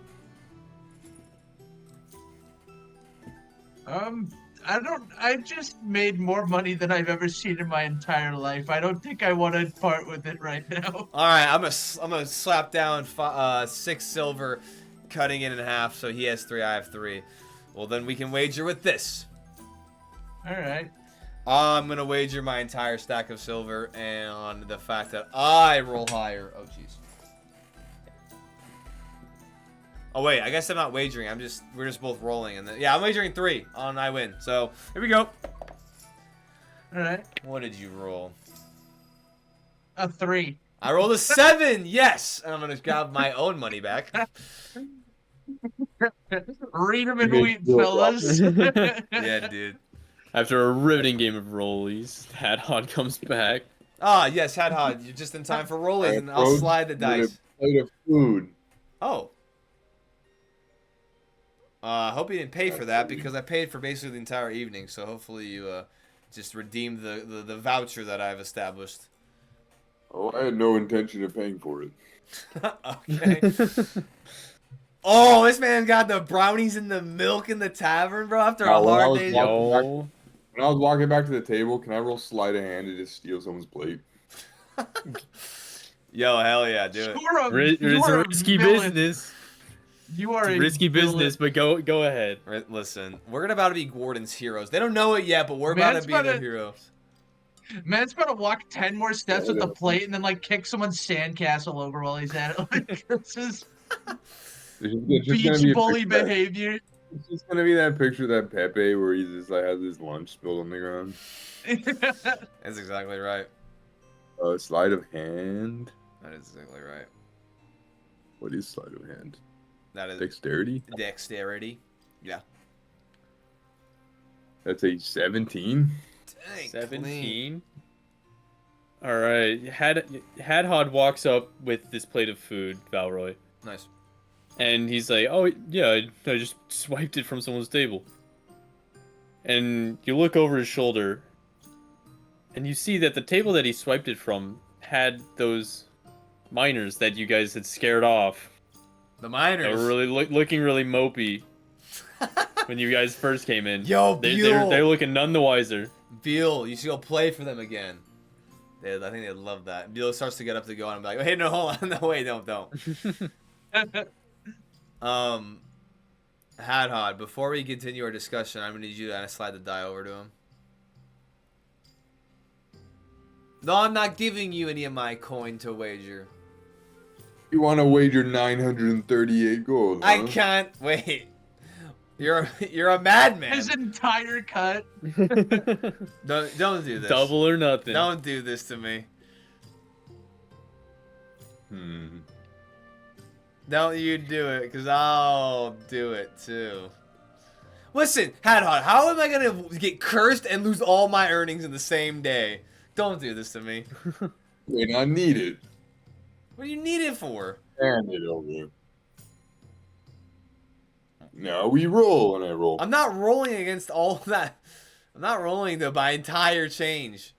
I just made more money than I've ever seen in my entire life. I don't think I want to part with it right now. All right, I'm gonna slap down 6 silver, cutting it in half. So he has 3, I have 3. Well, then we can wager with this. All right. I'm gonna wager my entire stack of silver and on the fact that I roll higher. Oh, jeez. Oh wait, I guess I'm not wagering. We're just both rolling, and yeah, I'm wagering 3 on I win. So here we go. All right. What did you roll? A 3. I rolled a 7. Yes, and I'm gonna grab my own money back. Read them and You weep, made fellas. Yeah, dude. After a riveting game of rollies, Hadhod comes back. Ah, yes, Hadhod, you're just in time for rolling, and I'll Approach slide the with dice. a plate of food. Oh. I hope you didn't pay for that because I paid for basically the entire evening. So hopefully you just redeemed the voucher that I've established. Oh, I had no intention of paying for it. Okay. Oh, this man got the brownies and the milk in the tavern, bro. After a Oh, well, I hard was day. walking Yo. When I was walking back to the table, can I roll sleight of hand to just steal someone's plate? Yo, hell yeah, do it. It's a risky business. You are It's a a risky villain. business, but go ahead. Listen, we're about to be Gwarden's heroes. They don't know it yet, but we're about Man's to be their about to- heroes. Man's about to walk 10 more steps with the plate and then like kick someone's sandcastle over while he's at it. Like, this is It's just gonna beach be a bully picture behavior. it's just gonna be that picture of that Pepe where he just like has his lunch spilled on the ground. That's exactly right. Sleight of hand. That is exactly right. What is sleight of hand? That is Dexterity. dexterity. Yeah. That's a 17. Dang, 17. All right. Hadhod walks up with this plate of food, Valroy, Nice. and he's like, "Oh yeah, I just swiped it from someone's table." And you look over his shoulder, and you see that the table that he swiped it from had those miners that you guys had scared off. The They miners. were really looking really mopey when you guys first came in. Yo, Buell. They're looking none the wiser. Beal, you should go play for them again. I think they'd love that. Beal starts to get up to go, and I'm like, hey, no, hold on. No, wait, don't. Hadhod, before we continue our discussion, I'm going to need you to slide the die over to him. No, I'm not giving you any of my coin to wager. You want to wager 938 gold? Huh? I can't. Wait. You're a madman. His entire cut. Don't do this. Double or nothing. Don't do this to me. Don't you do it, because I'll do it too. Listen, Hadhod, how am I going to get cursed and lose all my earnings in the same day? Don't do this to me. Wait, I need it. What do you need it for? Hand it over. No, we roll when I roll. I'm not rolling against all of that. I'm not rolling my entire change.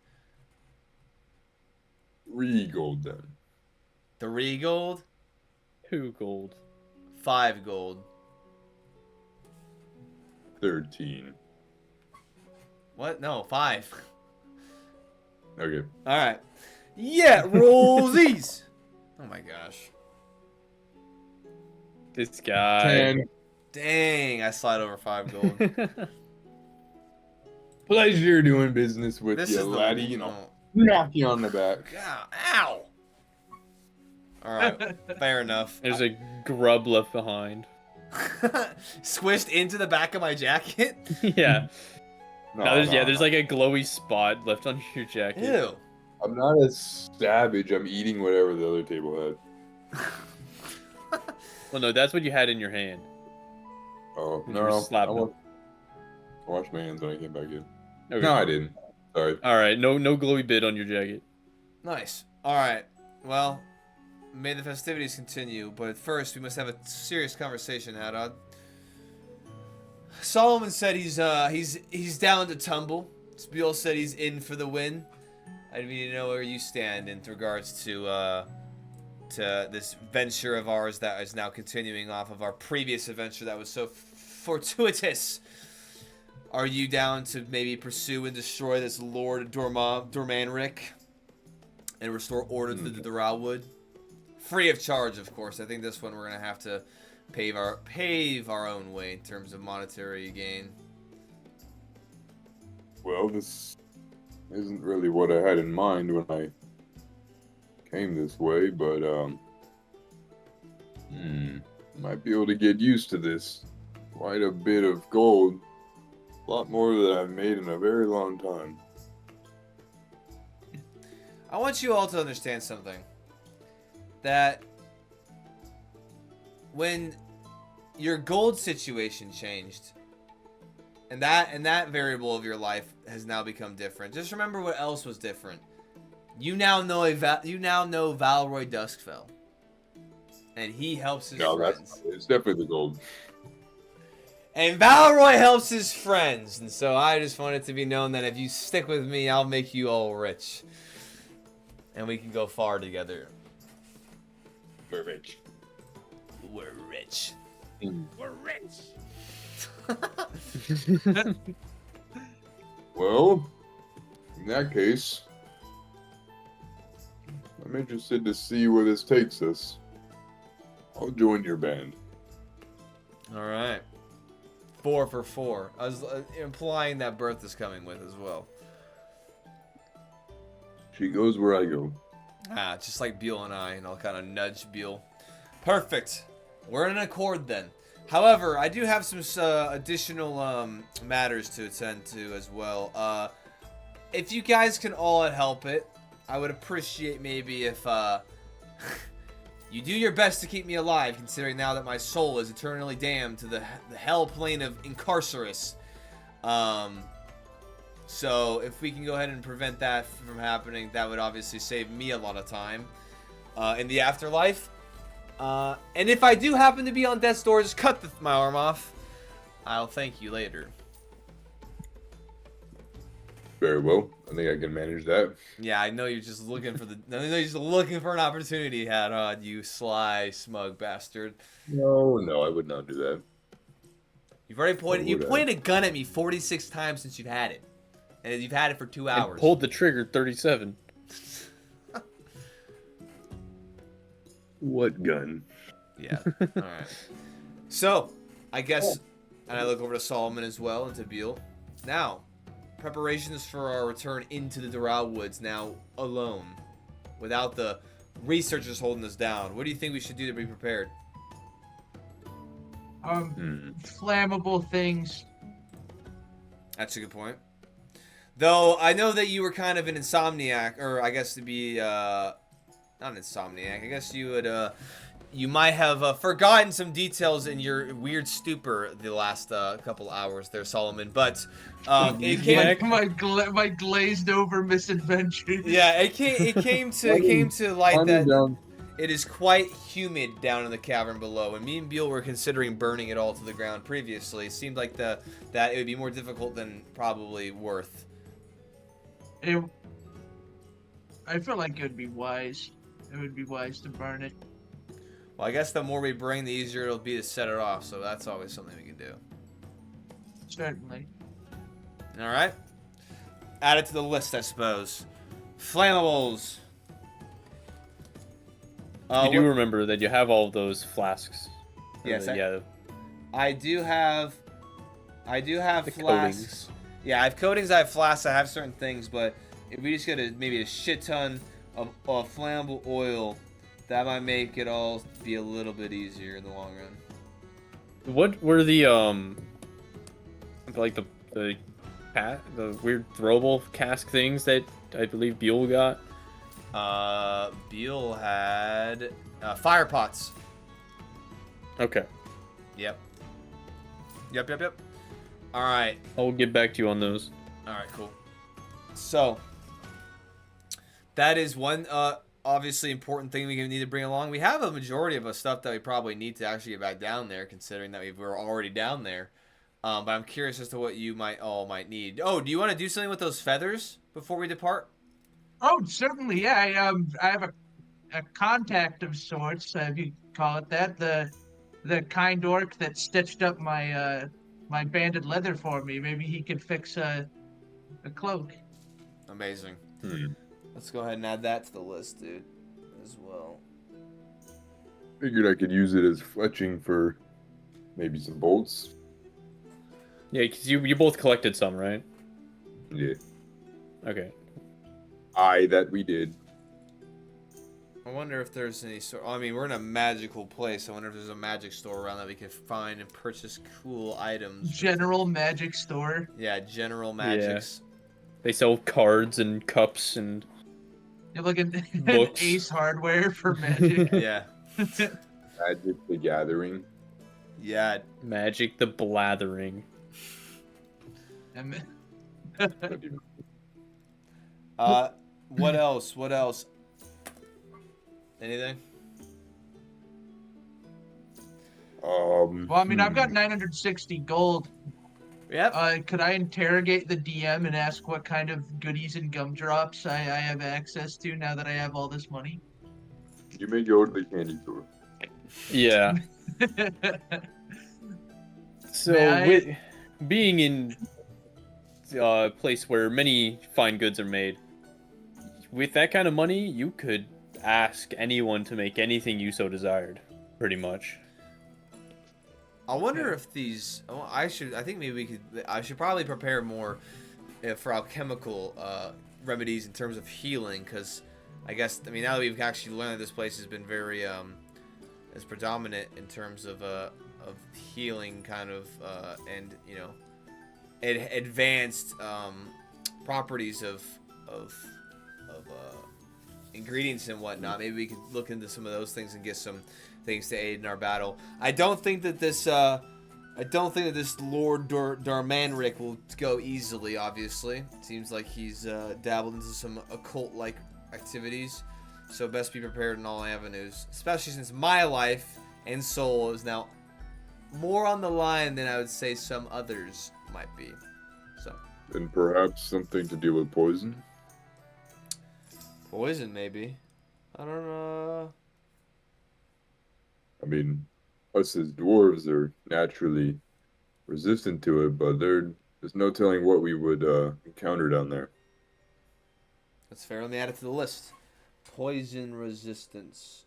3 gold then. 3 gold, 2 gold. 5 gold. 13. What? No, 5. Okay. All right. Yeah, rollsies. Oh my gosh. This guy. 10. Dang, I slide over 5 gold. Pleasure doing business with This you, is the laddie. You know, knock you on the back. Ow. All right, fair enough. There's a grub left behind. Squished into the back of my jacket. Yeah. No, Now there's no, there's no. like a glowy spot left on your jacket. Ew. I'm not a savage. I'm eating whatever the other table had. Well, no, that's what you had in your hand. Oh, You no. were I slapping washed my hands when I came back in. Okay. No, I didn't. Sorry. All right, no glowy bit on your jacket. Nice. All right. Well, may the festivities continue, but first we must have a serious conversation, Hadad. Solomon said he's down to tumble. Spiel said he's in for the win. I need to know where you stand in regards to this venture of ours that is now continuing off of our previous adventure that was so fortuitous. Are you down to maybe pursue and destroy this Lord Dormanric and restore order to the Duralwood? Free of charge, of course. I think this one we're gonna have to pave our own way in terms of monetary gain. Well, this isn't really what I had in mind when I came this way, but might be able to get used to this. Quite a bit of gold. A lot more than I've made in a very long time. I want you all to understand something. That when your gold situation changed, and that variable of your life has now become different. Just remember what else was different. You now know Valroy Duskfell, and he helps his friends. It's definitely the gold. And Valroy helps his friends, and so I just want it to be known that if you stick with me, I'll make you all rich, and we can go far together. We're rich. We're rich. We're rich. Well, in that case, I'm interested to see where this takes us. I'll join your band. All right. 4 for 4. I was implying that Bertha is coming with as well. She goes where I go. Just like Beal and I, and I'll kind of nudge Beal. Perfect. We're in an accord then. However, I do have some additional matters to attend to as well. If you guys can all help it, I would appreciate maybe if you do your best to keep me alive, considering now that my soul is eternally damned to the hell plane of Incarcerus. So if we can go ahead and prevent that from happening, that would obviously save me a lot of time in the afterlife. And if I do happen to be on death's door, just cut my arm off. I'll thank you later. Very well. I think I can manage that. Yeah, I know you're just looking for an opportunity, Hadhod, you sly, smug bastard. No, I would not do that. You've already pointed. You would I? pointed a gun at me 46 times since you've had it, and you've had it for 2 hours. And pulled the trigger 37. What gun? Yeah. All right. So, I guess, and I look over to Solomon as well and to Beal. Now, preparations for our return into the Doral Woods. Now alone, without the researchers holding us down. What do you think we should do to be prepared? Flammable things. That's a good point. Though I know that you were kind of an insomniac, or I guess to be not an insomniac. I guess you would you might have forgotten some details in your weird stupor the last couple hours there, Solomon. But it came, My glazed over misadventure. yeah, it came to light that it is quite humid down in the cavern below, and me and Beal were considering burning it all to the ground previously. It seemed like that it would be more difficult than probably worth. I feel like it would be wise. It would be wise to burn it. Well, I guess the more we bring, the easier it'll be to set it off, so that's always something we can do. Certainly. All right. Add it to the list, I suppose. Flammables. You do remember that you have all of those flasks. Yes, yeah. I do have The flasks. coatings. Yeah, I have coatings, I have flasks, I have certain things, but if we just get maybe a shit ton of flammable oil, that might make it all be a little bit easier in the long run. What were the like the weird throwable cask things that I believe Beal got? Beal had fire pots. Okay. Yep. All right. I'll get back to you on those. All right, cool. So that is one obviously important thing we need to bring along. We have a majority of the stuff that we probably need to actually get back down there, considering that we're already down there. But I'm curious as to what you might need. Oh, do you want to do something with those feathers before we depart? Oh, certainly. Yeah, I have a contact of sorts, if you call it that. The kind orc that stitched up my my banded leather for me. Maybe he could fix a cloak. Amazing. Let's go ahead and add that to the list, dude, as well. Figured I could use it as fletching for maybe some bolts. Yeah, because you both collected some, right? Yeah. Okay. That we did. I wonder if there's any sort. I mean, we're in a magical place. I wonder if there's a magic store around that we can find and purchase cool items. General magic store. Yeah, general magics. Yeah. They sell cards and cups and You're looking at books. Ace Hardware for magic. Yeah. Magic the Gathering. Yeah. Magic the Blathering. What else? What else? Anything? Well, I mean, I've got 960 gold. Yep. Could I interrogate the DM and ask what kind of goodies and gumdrops I have access to now that I have all this money? You may go to the candy store. Yeah. So, with being in a place where many fine goods are made, with that kind of money, you could ask anyone to make anything you so desired, pretty much. I wonder if these. Oh, I think maybe we could. I should probably prepare more for alchemical remedies in terms of healing, because I guess now that we've actually learned that this place has been very is predominant in terms of healing kind of and advanced properties of ingredients and whatnot. Maybe we could look into some of those things and get some things to aid in our battle. I don't think that this Lord Darmanric will go easily. Obviously, it seems like he's dabbled into some occult-like activities. So best be prepared in all avenues, especially since my life and soul is now more on the line than I would say some others might be. So. And perhaps something to do with poison? Poison, maybe. I don't know. I mean, us as dwarves are naturally resistant to it, but there's no telling what we would encounter down there. That's fair. Let me add it to the list. Poison resistance.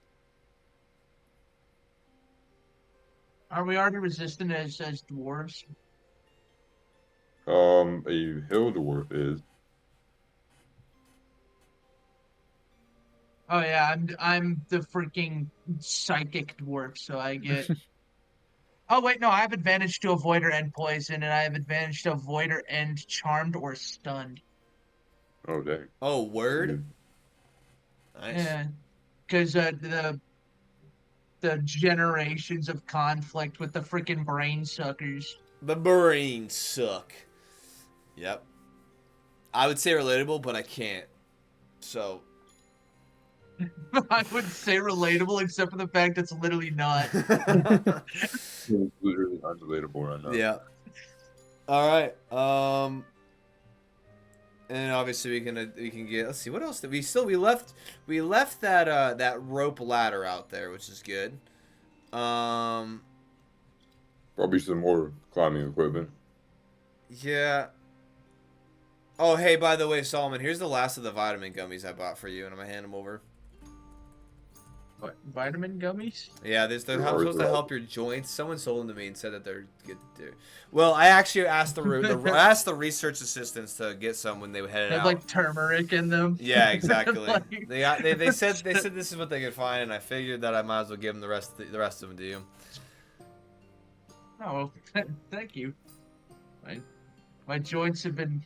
Are we already resistant as dwarves? A hill dwarf is. Oh yeah, I'm the freaking psychic dwarf, so I get. Oh wait, no, I have advantage to avoid or end poison, and I have advantage to avoid or end charmed or stunned. Oh, dang. Oh, word. Good. Nice. Yeah, because the generations of conflict with the freaking brain suckers. The brain suck. Yep. I would say relatable, but I can't. So. I would say relatable, except for the fact it's literally not. It's literally unrelatable right now. Yeah. All right. And obviously we can get. Let's see, what else did we left that rope ladder out there, which is good. Probably some more climbing equipment. Yeah. Oh, hey, by the way, Solomon, here's the last of the vitamin gummies I bought for you, and I'm gonna hand them over. What, vitamin gummies? Yeah, they're supposed to help your joints. Someone sold them to me and said that they're good. Well, I actually asked I asked the research assistants to get some when they headed They out. have like turmeric in them. Yeah, exactly. Like- they said this is what they could find, and I figured that I might as well give them the rest of them to you. Oh, thank you. My joints have been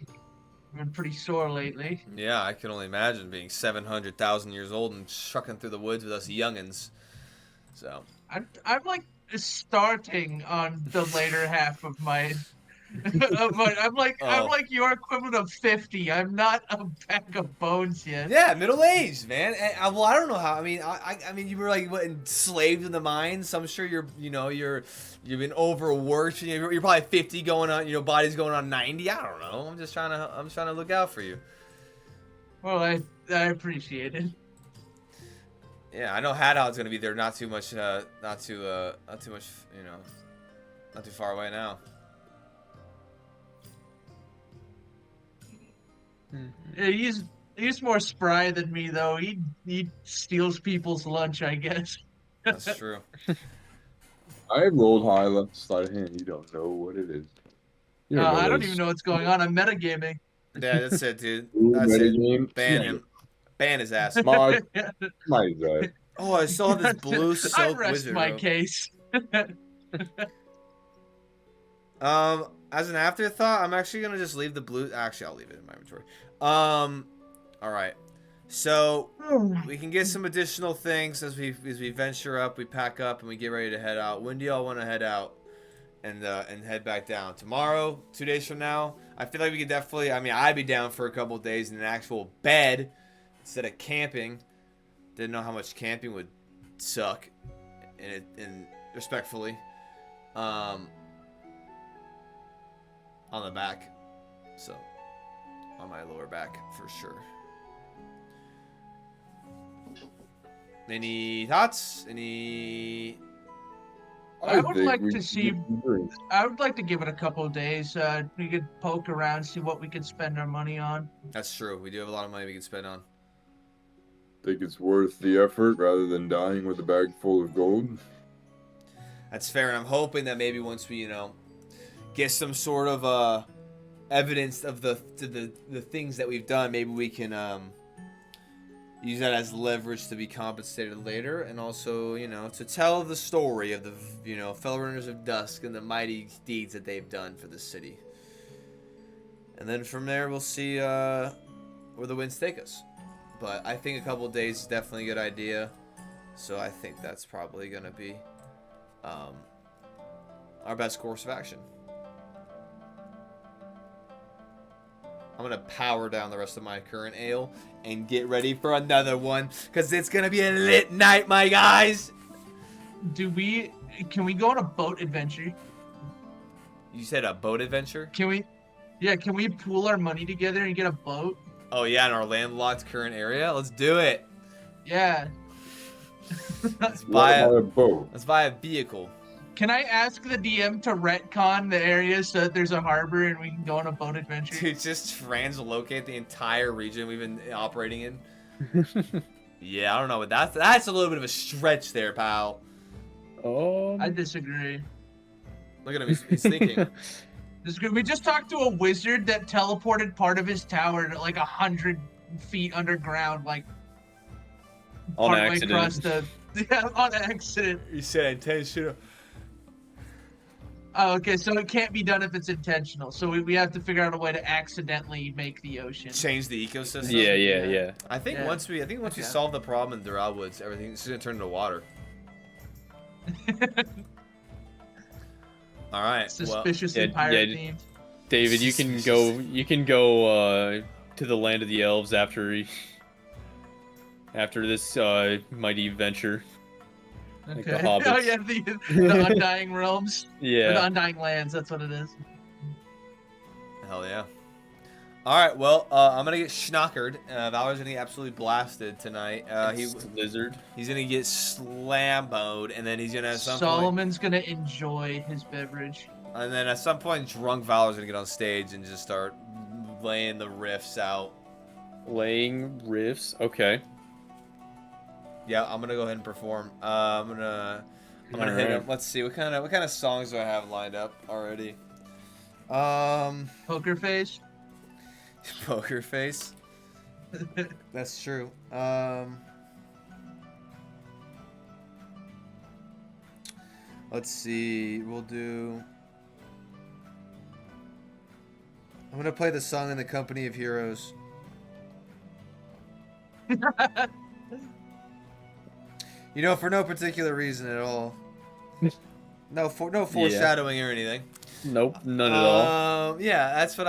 pretty sore lately. Yeah, I can only imagine being 700,000 years old and trucking through the woods with us youngins. So I'm like starting on the later half of my. I'm like your equivalent of 50. I'm not a bag of bones yet. yeah, middle aged, man. And, well, I don't know how. I mean, you were like enslaved in the mines. So I'm sure you've been overworked. You're probably 50 going on. Body's going on 90. I don't know. I'm just trying to look out for you. Well, I appreciate it. Yeah, I know Hadod's gonna be there. Not too far away now. Yeah, he's more spry than me though. He steals people's lunch, I guess. That's true. I rolled high left sleight of hand. You don't know what it is. You don't know I don't this. even know what's going on. I'm metagaming. Yeah, that's it, dude. Ooh, That's it. metagame. Ban him. Ban his ass. My God. Oh, I still have this blue I silk rest wizard my robe. case. As an afterthought, I'm actually gonna just leave the blue. Actually, I'll leave it in my inventory. All right. So we can get some additional things as we venture up, we pack up, and we get ready to head out. When do y'all want to head out and head back down? Tomorrow, 2 days from now? I feel like we could definitely. I mean, I'd be down for a couple of days in an actual bed instead of camping. Didn't know how much camping would suck, and respectfully, on the back, so on my lower back for sure. Any thoughts? I would think like we to should see- get some drinks. I would like to give it a couple of days. We could poke around, see what we could spend our money on. That's true. We do have a lot of money we can spend on. Think it's worth the effort rather than dying with a bag full of gold. That's fair, and I'm hoping that maybe once we, get some sort of evidence of the things that we've done, maybe we can use that as leverage to be compensated later, and also, to tell the story of the, fellow runners of dusk and the mighty deeds that they've done for the city. And then from there, we'll see where the winds take us. But I think a couple of days is definitely a good idea. So I think that's probably going to be our best course of action. I'm going to power down the rest of my current ale and get ready for another one, because it's going to be a lit night, my guys. Can we go on a boat adventure? You said a boat adventure? Can we pool our money together and get a boat? Oh, yeah, in our landlocked current area? Let's do it. Yeah. Let's What buy about a boat? Let's buy a vehicle. Can I ask the DM to retcon the area so that there's a harbor and we can go on a boat adventure? Dude, just translocate the entire region we've been operating in. Yeah, I don't know, but that's a little bit of a stretch there, pal. I disagree. Look at him, he's thinking. We just talked to a wizard that teleported part of his tower to like 100 feet underground, like On partway accident. across the on accident. You said intentional. Oh, okay, so it can't be done if it's intentional. So we have to figure out a way to accidentally make the ocean. Change the ecosystem. Yeah. I think Yeah. once we solve the problem in Doral Woods, everything's gonna turn into water. All right. Suspiciously yeah, pirate yeah, themed. David, you can go. You can go to the land of the elves after this mighty venture. Like the Okay. hobbits. Oh yeah, the Undying Realms. Or the Yeah. Undying Lands, that's what it is. Hell yeah. All right. Well, I'm gonna get schnockered. Valor's gonna get absolutely blasted tonight. Lizard. He's gonna get slamboed, and then he's gonna at some Solomon's gonna enjoy his beverage. point, and then at some point, drunk Valor's gonna get on stage and just start laying the riffs out. Laying riffs. Okay. Yeah, I'm gonna go ahead and perform. I'm gonna hit Alright. him. Let's see what kind of songs do I have lined up already. Poker face. Poker face. That's true. Let's see. We'll do. I'm gonna play the song "In the Company of Heroes." For no particular reason at all. No foreshadowing or anything. Nope. None at all. Yeah, that's what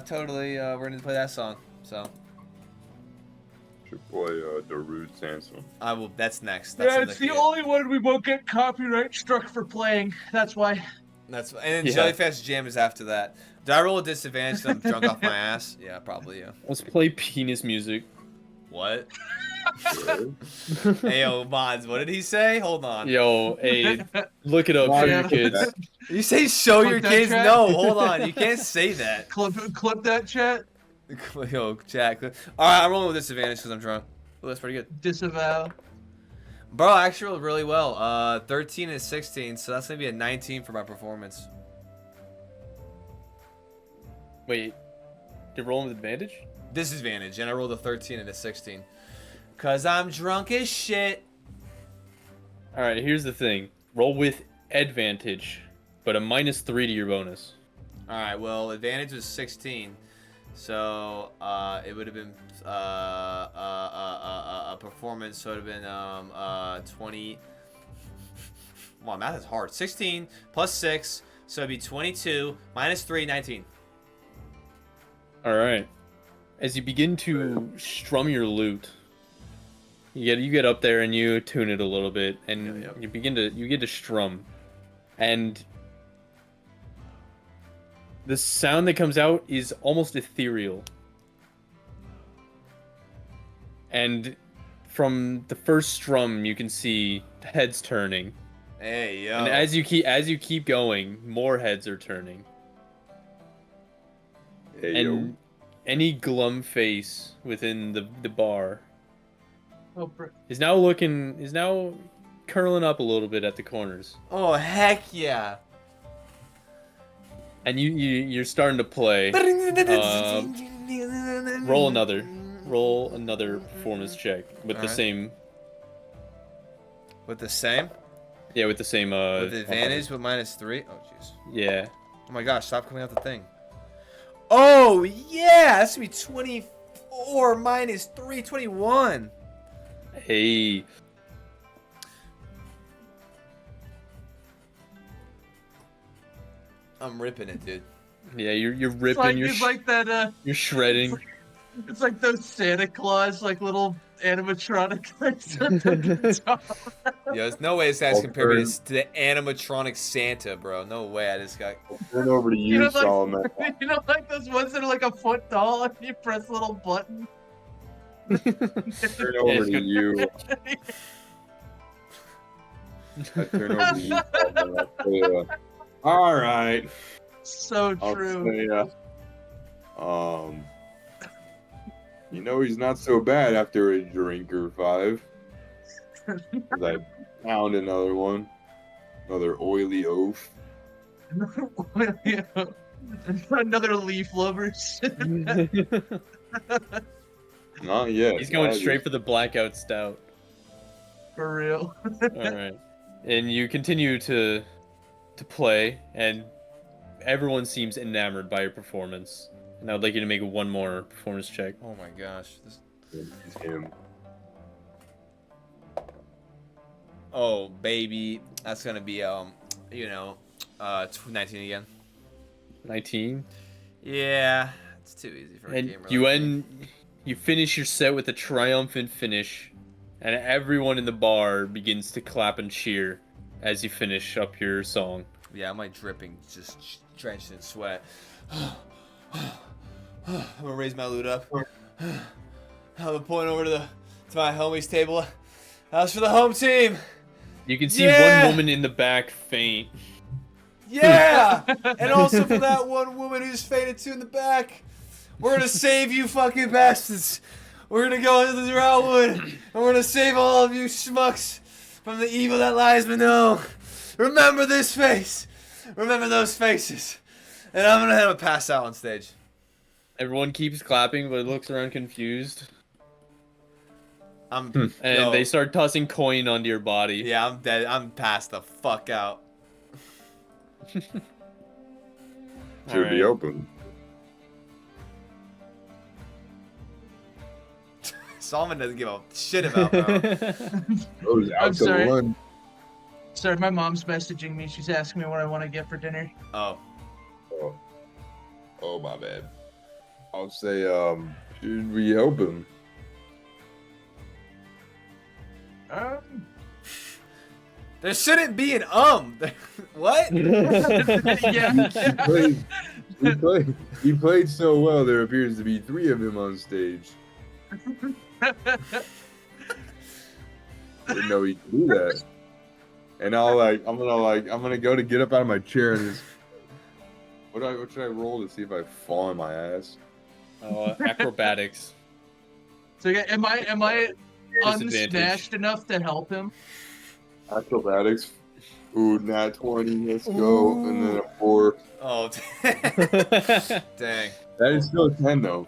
totally. We're gonna play that song. So Should play Darude Sandstorm. I will. That's next. That's Yeah, in it's the queue. only one we won't get copyright struck for playing. That's why. That's and then Yeah. Jellyfish Jam is after that. Did I roll a disadvantage? 'Cause I'm drunk off my ass. Yeah, probably. Yeah. Let's play penis music. What? Really? Hey, yo, Mods, what did he say? Hold on. Yo, hey, look it up for Yeah. your kids. You say show your Clip that kids? chat? No, hold on. You can't say that. Clip that chat. Yo, Jack. All right, I'm rolling with disadvantage because I'm drunk. Oh, that's pretty good. Disavow. Bro, I actually rolled really well. 13 and 16, so that's gonna be a 19 for my performance. Wait, you're rolling with advantage? Disadvantage, and I rolled a 13 and a 16. Cause I'm drunk as shit. All right, here's the thing. Roll with advantage, but a -3 to your bonus. All right, well, advantage was 16, so it would have been a performance, so it would have been 20. Wow, math is hard. 16 plus 6, so it'd be 22 minus 3, 19. All right. As you begin to strum your lute, you get up there and you tune it a little bit, and Yep. you get to strum, and the sound that comes out is almost ethereal. And from the first strum, you can see heads turning, Hey, yo. and as you keep going, more heads are turning. Hey, And any glum face within the bar Oh, is now curling up a little bit at the corners, Oh, heck yeah. and you're starting to play. Roll another. roll another performance check with the Alright. same. With the same? Yeah, with the same. With advantage with -3? Oh, jeez. Yeah. Oh my gosh, stop coming out the thing. Oh, yeah! That's gonna be 24 -3, 21. Hey. I'm ripping it, dude. Yeah, you're It's ripping. like, You're it's like that. you're shredding. It's like those Santa Claus, like little animatronic things at the top. Yo, there's no way this guy's I'll comparing me turn- to the animatronic Santa, bro. No way I just got... Turn over to you, You know, Solomon. like, you know, like those ones that are like a foot tall, and you press a little button. Turn over to you. I turn over to you, Solomon. I'll say, all right. So I'll true. say, you know he's not so bad after a drink or 5. 'Cause I found another one. Another oily oaf. Another leaf lovers. Not yet. He's going straight for the blackout stout. For real. All right, and you continue to play, and everyone seems enamored by your performance. And I would like you to make one more performance check. Oh my gosh. This... It's him. Oh, baby. That's gonna be, you know, 19 again. 19. Yeah. It's too easy for a And gamer you like me. you finish your set with a triumphant finish, and everyone in the bar begins to clap and cheer as you finish up your song. Yeah, I'm like dripping, just drenched in sweat. I'm gonna raise my loot up. I'm gonna point over to my homies table. That's for the home team. You can see Yeah! one woman in the back faint. Yeah, and also for that one woman who's fainted too in the back. We're gonna save you, fucking bastards. We're gonna go into the Outwood, and we're gonna save all of you schmucks from the evil that lies below. Remember this face. Remember those faces. And I'm gonna have a pass out on stage. Everyone keeps clapping, but looks around confused. I'm And yo, they start tossing coin onto your body. Yeah, I'm dead. I'm passed the fuck out. Should Alright. be open. Solomon doesn't give a shit about bro. Goes out I'm to sorry. lunch. Sorry, my mom's messaging me. She's asking me what I want to get for dinner. Oh, Oh, my bad. I'll say, should we open? there shouldn't be an what? Yeah. He played so well. There appears to be 3 of him on stage. Didn't know he could do that. And I'm gonna go to get up out of my chair and just. What should I roll to see if I fall on my ass? Acrobatics. So yeah, am I Disadvantage. unsnatched enough to help him? Acrobatics. Ooh, nat 20. Let's go. And then a 4. Oh, dang. That is still a 10 though.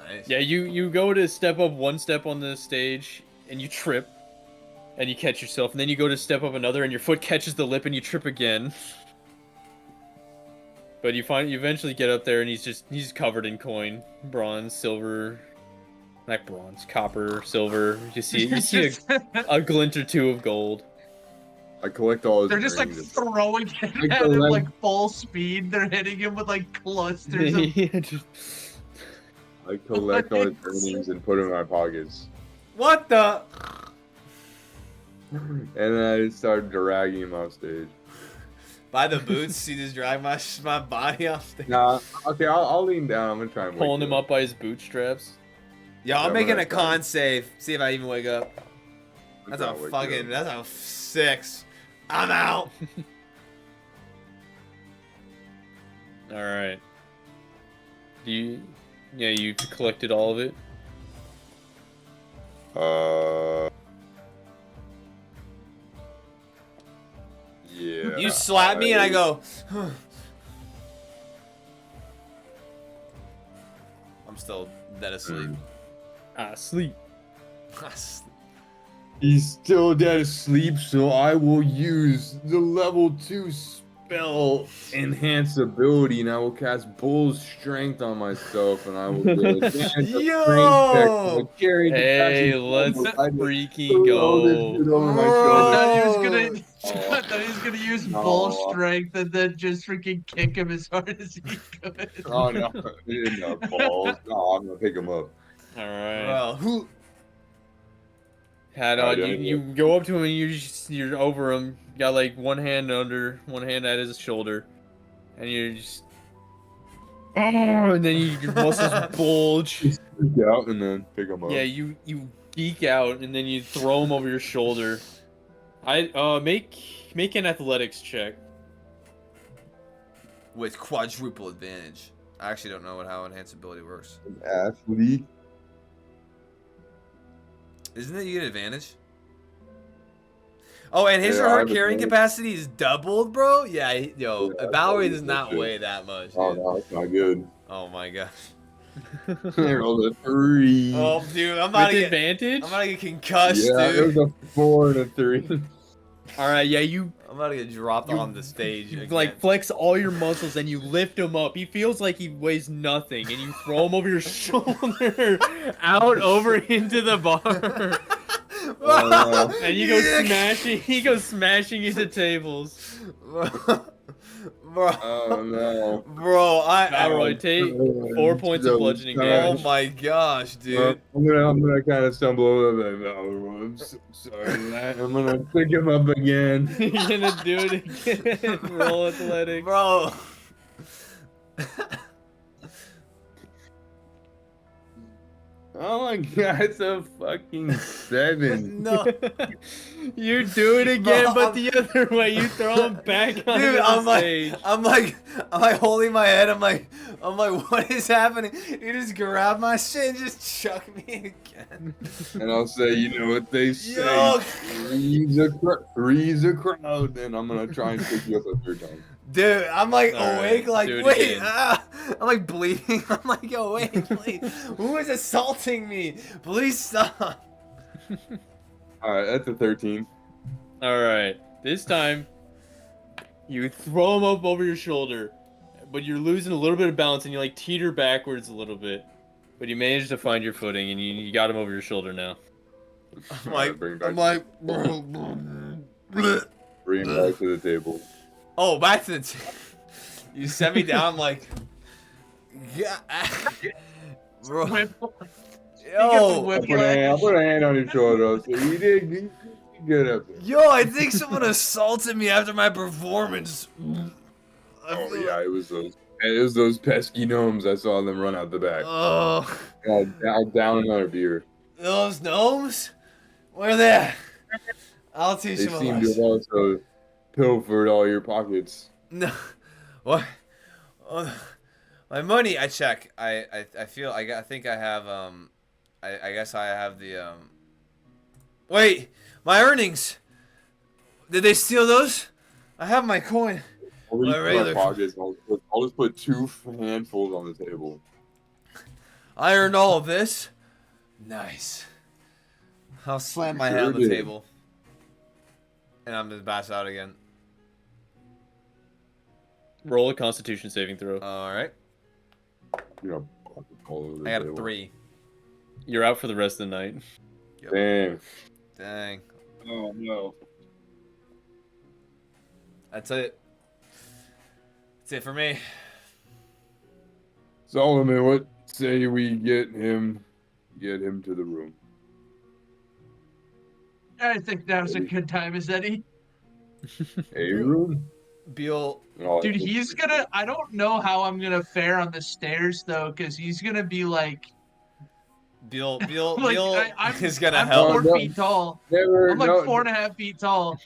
Nice. Yeah, you go to step up one step on the stage, and you trip, and you catch yourself, and then you go to step up another, and your foot catches the lip, and you trip again. But you eventually get up there, and he's covered in coin, bronze, silver, not bronze, copper, silver. You see a glint or two of gold. I collect all his They're just like rings. throwing it Like at the him leg- like full speed. They're hitting him with like clusters of Yeah, just- I collect all his earnings and put them in my pockets. What the? And then I just start dragging him off stage. By the boots, you just drag my body off stage. Nah, okay, I'll lean down. I'm gonna try and wake pulling you him up by his bootstraps. Yo, I'm Yeah, making but a con save. See if I even wake up. I'm That's a trying to wake you fucking. up. That's a 6. I'm out. All right. You collected all of it. Yeah. You slap me and I go. I'm still dead asleep. I sleep. He's still dead asleep, so I will use the level 2 spell enhance ability, and I will cast Bull's Strength on myself, and I will get advantage of strength check. Yo! I carry the Hey, catching let's pebble. I just freaking throw this go. shit over my I shoulder. thought he was Oh. gonna. Oh. I thought he was gonna use No. bull strength and then just freaking kick him as hard as he could. Oh no, no balls. No, I'm gonna pick him up. All right. Bro, who? Hat on. You go up to him and you're over him. You got like one hand at his shoulder, and you're just. Oh, and then your muscles bulge. Just freak out and then pick him up. Yeah, you geek out and then you throw him over your shoulder. Make an athletics check. With quadruple advantage. I actually don't know how enhanced ability works. An athlete. Isn't it you get advantage? Oh, and his Yeah, or I her have carrying advantage. capacity is doubled, bro? Yeah, Yeah, Valerie that's does not bullshit. weigh that much. Oh Dude. no, it's not good. Oh my gosh. I rolled a 3. Oh, dude, I'm about With to get advantage? concussed, yeah, dude. there's a 4 and a 3. All right, yeah, you I'm about to get dropped You- on the stage. You again. like flex all your muscles and you lift him up. He feels like he weighs nothing, and you throw him over your shoulder, out over into the bar, Oh, and you go smashing. He goes smashing into tables. Bro, Oh no. bro, Alroy, take 4 points of bludgeoning oh damage. my gosh, dude. I'm gonna kind of stumble over that. Oh, I'm so sorry. I'm gonna pick him up again. You're gonna do it again. Roll athletics. Bro. Oh my god, it's a fucking 7. No. You do it again, Bro, but the other way. You throw him back on Dude, the I'm stage. like holding my head. I'm like, what is happening? You just grab my shit and just chuck me again. And I'll say, you know what they say, Yo. three's a crowd, and I'm gonna try and pick you up a third time. Dude, I'm like All right, awake, like, do it wait, again. I'm like bleeding. I'm like, awake, wait, who is assaulting me? Please stop. Alright, that's a 13. All right, this time you throw him up over your shoulder, but you're losing a little bit of balance and you like teeter backwards a little bit, but you manage to find your footing and you got him over your shoulder now. I'm Alright, like, bring him back to the table. oh, back to the you set me down. I'm like, yeah, bro, yo, I'll put a hand on your shoulder. I'll say, you did good up there. yo, I think someone assaulted me after my performance. Oh yeah, it was those pesky gnomes. I saw them run out the back. Oh, I'll down another beer. those gnomes, where they at? I'll teach They them a seem to have lesson. also pilfered all your pockets. No, what? Oh, my money. I check. I feel. I think I have. I guess I have the. Wait, my earnings. Did they steal those? I have my coin. I'll reach My in regular- my pockets. I'll just put 2 handfuls on the table. I earned all of this. Nice. I'll slam my head Sure on the did. table. And I'm gonna pass out again. Roll a Constitution saving throw. All right. You know, all over the I got a table. 3. You're out for the rest of the night. Damn. Dang. Oh no. That's it. That's it for me. Solomon, what say we get him to the room? I think now's a good time as any. A room? Beal. Oh, Dude, he's gonna. I don't know how I'm gonna fare on the stairs though, because he's gonna be like, Beal like I'm, is gonna I'm help. 4 No, feet tall. never. I'm like no, 4.5 feet tall.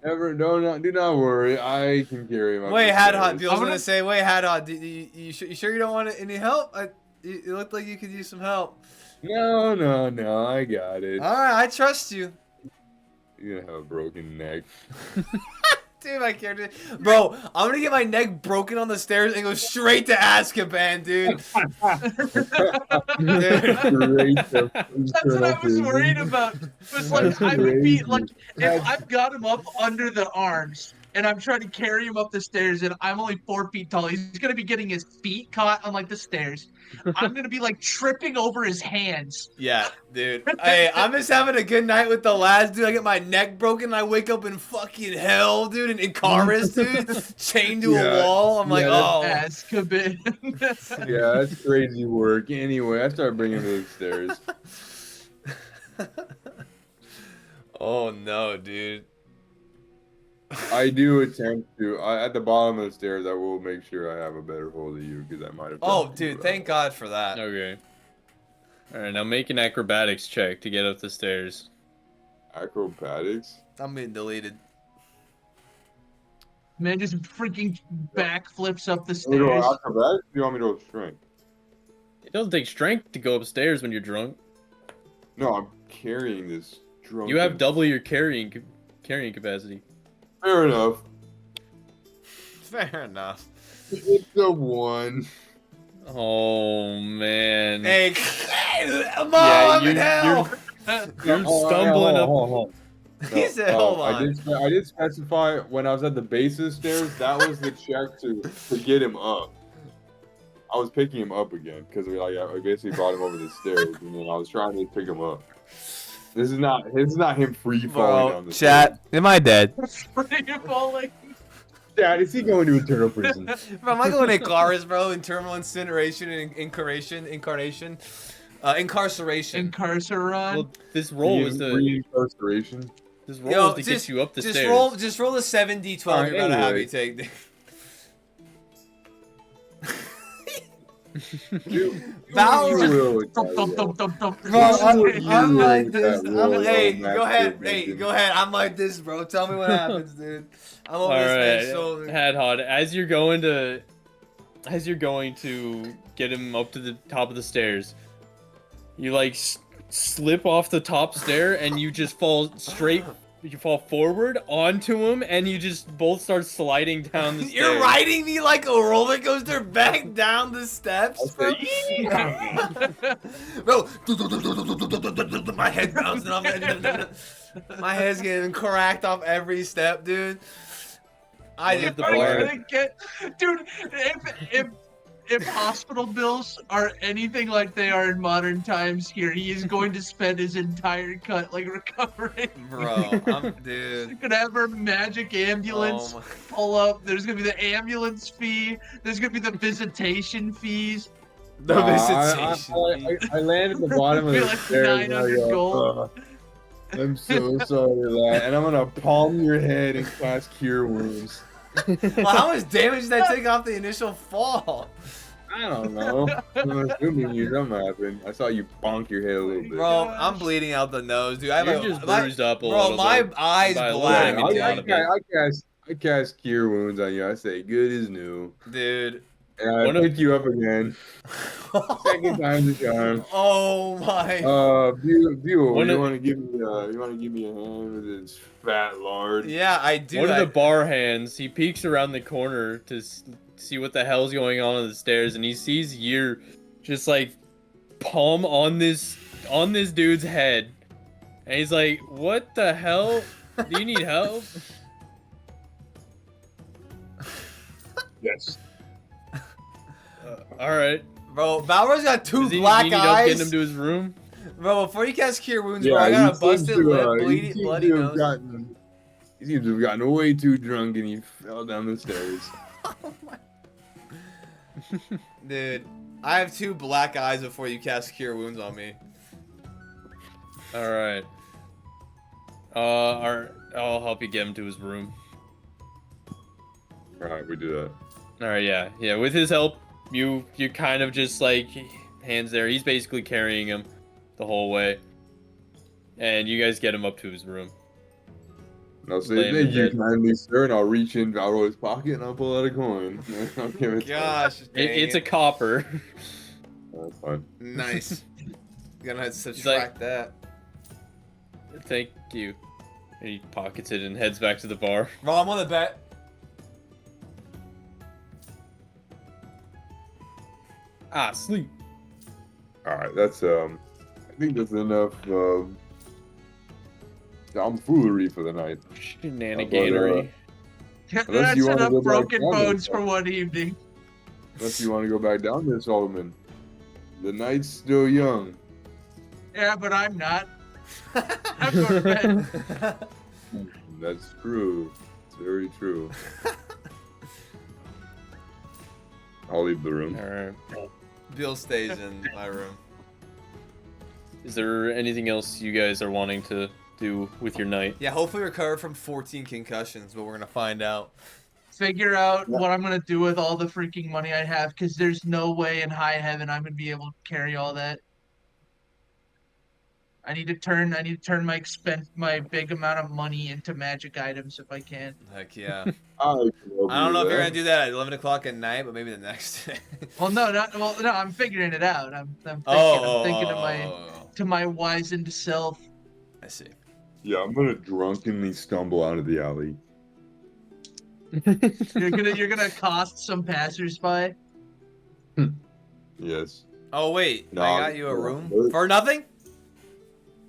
Never. Do not worry. I can carry him. up Wait, the Hadhot. stairs. Beal's I'm gonna gonna- say, wait, Hadhot. You sure you don't want any help? You look like you could use some help. No. I got it. All right, I trust you. You're gonna have a broken neck. Dude, my character. Bro, I'm gonna get my neck broken on the stairs and go straight to Azkaban, dude. That's what I was worried about. It was like I would be like if I've got him up under the arms and I'm trying to carry him up the stairs and I'm only 4 feet tall. He's gonna be getting his feet caught on like the stairs. I'm gonna be like tripping over his hands. Yeah, dude. Hey, I'm just having a good night with the lads, dude. I get my neck broken and I wake up in fucking hell, dude, in Icarus, dude, chained to a wall. I'm like, oh. Azkaban. Yeah, that's crazy work. Anyway, I started bringing him to the stairs. Oh no, dude. I do attempt to. At the bottom of the stairs, I will make sure I have a better hold of you because I might have. Oh, dude, thank God for that. Okay. Alright, now make an acrobatics check to get up the stairs. Acrobatics? I'm being deleted. Man just freaking backflips up the You want me to stairs. roll acrobatics? Or you want me to roll strength? It doesn't take strength to go upstairs when you're drunk. No, I'm carrying this drunk. You have double your carrying capacity. Fair enough. Fair enough. It's a 1. Oh man. Hey, I'm in hell. You're stumbling up. He said, hold on. I did specify when I was at the base of the stairs, that was the check to get him up. I was picking him up again because I basically brought him over the stairs and then I was trying to pick him up. This is not him free falling down the Chat, am I dead? Free falling. Dad, is he going to eternal prison? Bro, am I going to Icarus, bro? Internal incineration and incarnation. Incarceration. Incarceron. Well, this roll was to Reincarceration. get you up the stairs. Just roll a 7d12. Alright, You're gonna have me anyway. take. Val- I'm like this. Hey, Max go ahead. Davidson. Hey, go ahead. I'm like this, bro. Tell me what happens, dude. I'm over this man's shoulder. Hadhod, as you're going to get him up to the top of the stairs, you like slip off the top stair and you just fall straight. You fall forward onto him and you just both start sliding down the stairs. You're riding me like a roller coaster back down the steps, bro. Bro, my head bouncing off. My head's getting cracked off every step, dude. I Look just at the Are you bar. gonna get, dude? If hospital bills are anything like they are in modern times here, he is going to spend his entire cut like recovering. Bro, dude. Gonna have our magic ambulance Oh my- pull up. There's gonna be the ambulance fee. There's gonna be the visitation fees. The visitation. I landed at the bottom of Be the like stairs. 900 gold. I'm so sorry, lad. And I'm gonna palm your head and cast cure wounds. Well, how much damage did I take off the initial fall? I don't know. I'm assuming something happened. I saw you bonk your head a little bit. Bro, gosh. I'm bleeding out the nose, dude. I You're have just my- bruised up a bro, little my bit. eyes By a little black, bit. Yeah, Down I cast cure wounds on you. I say good as new. dude. And I One of- pick you up again. Second time's the charm. Oh my. Buell, One you of- want to give me a hand with this fat lard? Yeah, I do. One of the bar hands, he peeks around the corner to see what the hell's going on the stairs, and he sees you just like palm on this dude's head, and he's like, "What the hell? Do you need help?" Yes. All right. Bro, Balrog's got two Does he black need help getting him eyes. to his room? Bro, before you cast cure wounds, bro, I got a busted lip, bloody nose. He seems to have gotten way too drunk and he fell down the stairs. Dude, I have two black eyes before you cast cure wounds on me. All right. I'll help you get him to his room. Alright, we do that. All right, yeah. With his help, you kind of just like hands there. He's basically carrying him the whole way, and you guys get him up to his room. And I'll say, Lay him in thank you bed. kindly, sir, and I'll reach in Valroy's pocket and I'll pull out a coin. I'll give it to him. Gosh, dang It's a copper. That's fine. nice. Gonna have to like- subtract that. Thank you. He pockets it and heads back to the bar. Well, I'm on the bet. Sleep. All right, that's I think that's enough tomfoolery for the night. Shenaniganery. Unless That's you wanna enough go back broken down there, bones for one evening. Unless you want to go back down there, Solomon. The night's still young. Yeah, but I'm not. I'm going to bed. That's true. It's very true. I'll leave the room. Alright. Bill stays in my room. Is there anything else you guys are wanting to do with your night? Yeah, hopefully recover from 14 concussions, but we're gonna find out. Figure out what I'm going to do with all the freaking money I have, because there's no way in high heaven I'm going to be able to carry all that. I need to turn my big amount of money into magic items if I can. Heck yeah. I I don't know if you're gonna do that at 11 o'clock at night, but maybe the next day. Well, no, I'm figuring it out. I'm thinking to my wizened self. I see. Yeah, I'm gonna drunkenly stumble out of the alley. You're gonna cost some passersby. Yes. Oh wait, No, I got you a room Bertha- for nothing.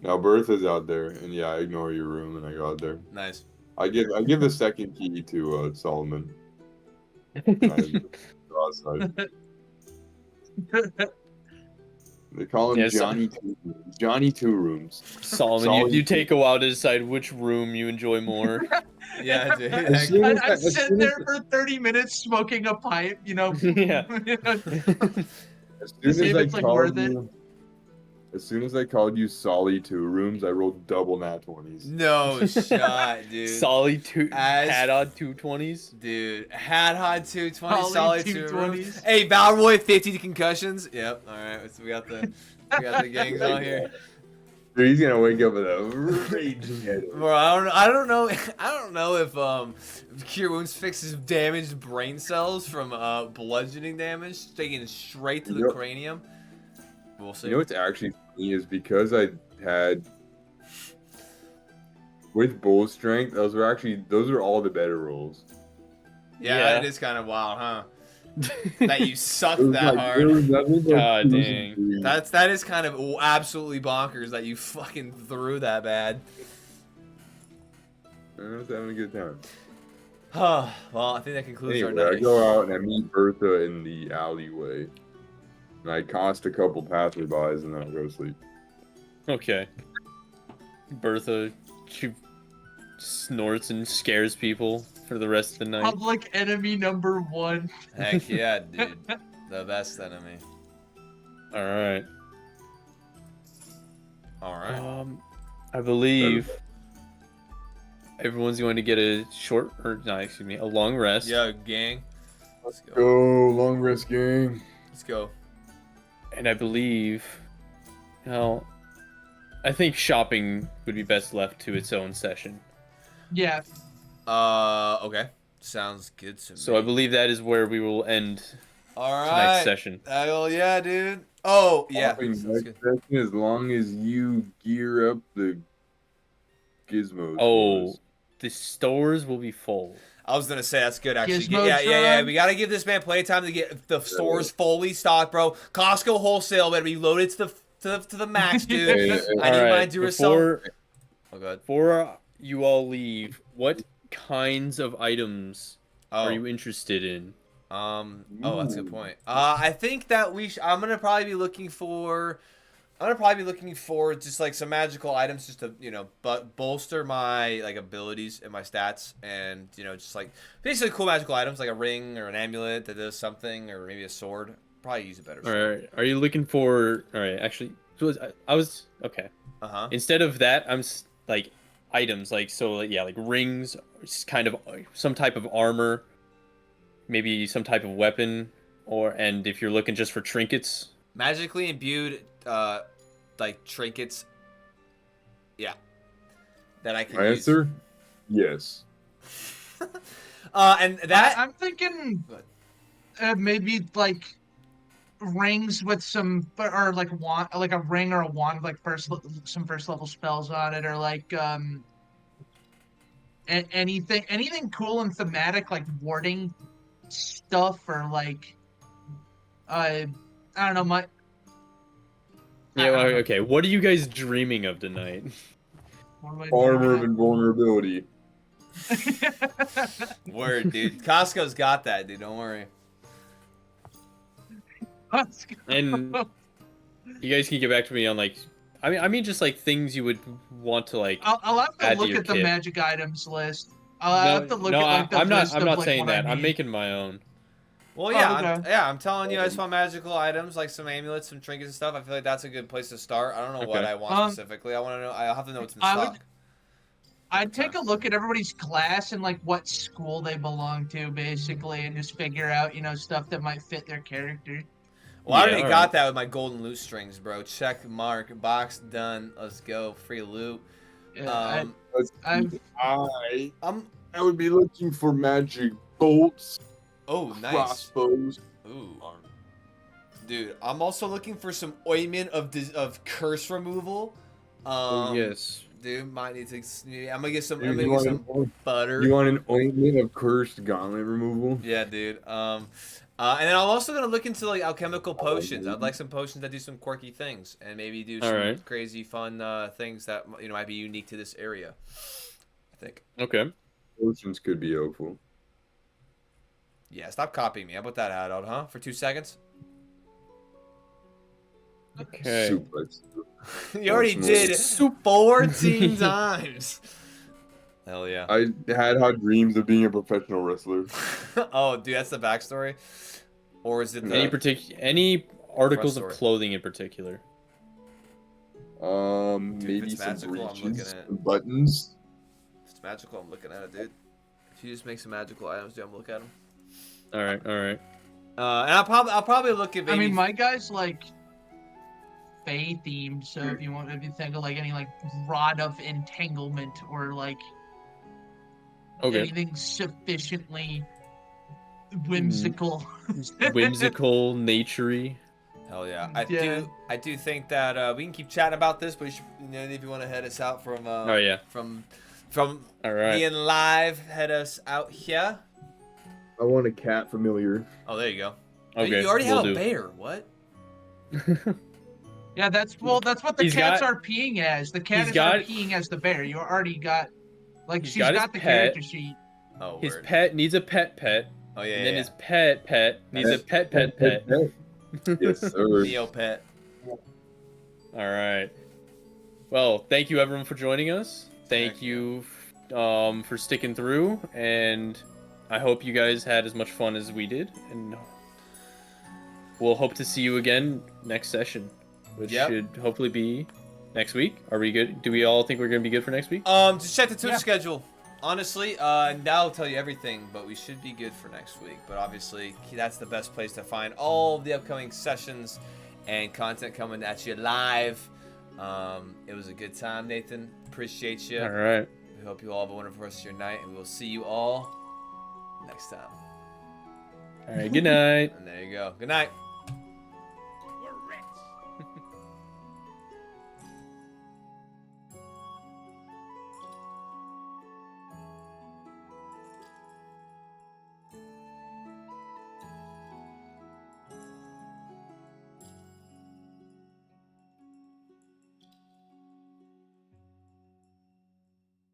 Now Bertha's out there, and yeah, I ignore your room and I go out there. Nice. I give the second key to Solomon. And I go outside. They call him Yes, Johnny. Johnny Two Rooms. Solomon, you take a while to decide which room you enjoy more. Yeah, dude. As soon as- I'm as sitting soon there as- for 30 minutes smoking a pipe, Yeah. As To soon see as if I it's, like, called worth it. you, as soon as I called you Solly Two Rooms, I rolled double nat 20s. No shot, dude. Solly two As- had on 220s. Dude, had 220, Solid solid 220s. 220s. Hey, Valroy 50 concussions. Yep. All right, so we got the gangs on here. Dude, he's gonna wake up with a raging headache. Bro, I don't know if Cure Wounds fixes damaged brain cells from bludgeoning damage, taking it straight to the Yep. cranium. We'll see. You know what's actually funny is because I had with bull strength, those were all the better rolls. yeah, Yeah. that is kind of wild, huh? That you sucked It was that like- hard. it was nothing but God twos dang. and threes. That is kind of absolutely bonkers that you fucking threw that bad. I was having a good time. Well, I think that concludes our Anyway, I night. go out and I meet Bertha in the alleyway. And I cost a couple passerbys and then I go to sleep. Okay. Bertha, she snorts and scares people for the rest of the night. Public enemy number one. Heck yeah, dude. The best enemy. All right. All right. I believe everyone's going to get a a long rest. Yeah, gang. Let's go. Go, long rest gang. Let's go. And I believe, well, I think shopping would be best left to its own session. Yeah. Okay. Sounds good to me. So I believe that is where we will end All tonight's right. session. Oh yeah, dude. Oh yeah. Shopping Sounds next good. session as long as you gear up the gizmos. Oh, for us. the stores will be full. I was gonna say that's good actually. Gizmo Yeah. Tron. We gotta give this man plenty of time to get the stores fully stocked, bro. Costco wholesale better be loaded to the max, dude. Hey, I hey, need All my right, Duracell. Oh god. before you all leave, what kinds of items Oh. are you interested in? Oh, that's a good point. I think that I'm gonna probably be looking for just like some magical items just to, but bolster my like abilities and my stats, and just like basically cool magical items like a ring or an amulet that does something, or maybe a sword. Probably use a better All sword. right, are you looking for? All right, actually, I was okay. Uh-huh. Instead of that, like items, like like rings, just kind of some type of armor, maybe some type of weapon, and if you're looking just for trinkets, Magically imbued like trinkets. Yeah. That I can My use. answer? Yes. And that I'm thinking Good. maybe like rings with some, or like like a ring or a wand with like some first level spells on it, or like anything cool and thematic like warding stuff or like I don't know my Yeah, I don't know. okay. What are you guys dreaming of tonight? What am I Armor of doing? invulnerability. Word, dude. Costco's got that, dude. Don't worry. Let's go. And you guys can get back to me on like, I mean, just like things you would want to like I'll have to add to look your at the kit. magic items list. I'll have to look No, at like the I'm not. list I'm of not like saying what that. I I'm need. making my own. Well, Oh, yeah, okay. I'm telling you, I just want magical items like some amulets, some trinkets and stuff. I feel like that's a good place to start. I don't know what Okay. I want specifically. I want to know. I have to know what's in I would stock. I'd take a look at everybody's class and like what school they belong to, basically, and just figure out, stuff that might fit their character. Well, I Yeah, already all got right. that with my golden loot strings, bro. Check mark, box done. Let's go, free loot. Yeah, Let's I've see. I'm. I would be looking for magic bolts, Oh, nice. crossbows. Ooh, dude, I'm also looking for some ointment of curse removal. Oh yes. Dude, might need to. I'm gonna get some. I'm Dude, gonna get some butter. you want an ointment of cursed gauntlet removal? Yeah, dude. And then I'm also gonna look into like alchemical potions. I'd like some potions that do some quirky things, and maybe do some Alright. crazy fun things that might be unique to this area. I think. Okay. Potions could be helpful. Yeah, stop copying me. How about that, Haddad? Huh? For 2 seconds. Okay. Suplex. You already Once did more. 14 times. Hell yeah. I had dreams of being a professional wrestler. Oh, dude, that's the backstory. Or is it Any the? any articles of story. clothing in particular? Dude, Maybe if it's some magical, I'm looking breeches, at. some buttons. If it's magical, I'm looking at it, dude. If you just make some magical items, dude, I'm looking at them. All right. All right. And I'll probably look at I maybe. mean, my guy's like Fae themed, so if you think of like any like rod of entanglement or like Okay. anything sufficiently whimsical. Whimsical, naturey. Hell yeah. Yeah. I do think that we can keep chatting about this, but you should, if you want to head us out from Oh yeah. from All right. being live, head us out here. I want a cat familiar. Oh, there you go. Okay. You already will have a do. bear. What? Yeah, that's what the He's cats got- are peeing as. The cat he's is got- peeing as the bear. You already got like He's she's got his got the pet. character sheet. Oh, His word. pet needs a pet. Oh yeah. And then yeah. his pet needs a pet. Yes, sir. Neopet. All right. Well, thank you everyone for joining us. Thank Heck you for sticking through, and I hope you guys had as much fun as we did, and we'll hope to see you again next session, which Yep. should hopefully be next week. Are we good? Do we all think we're gonna be good for next week? Just check the Twitch Yeah. schedule. Honestly, and that'll tell you everything, but we should be good for next week. But obviously, that's the best place to find all of the upcoming sessions and content coming at you live. It was a good time, Nathan. Appreciate you. All right. We hope you all have a wonderful rest of your night, and we will see you all next time. All right. Good night. And there you go. Good night.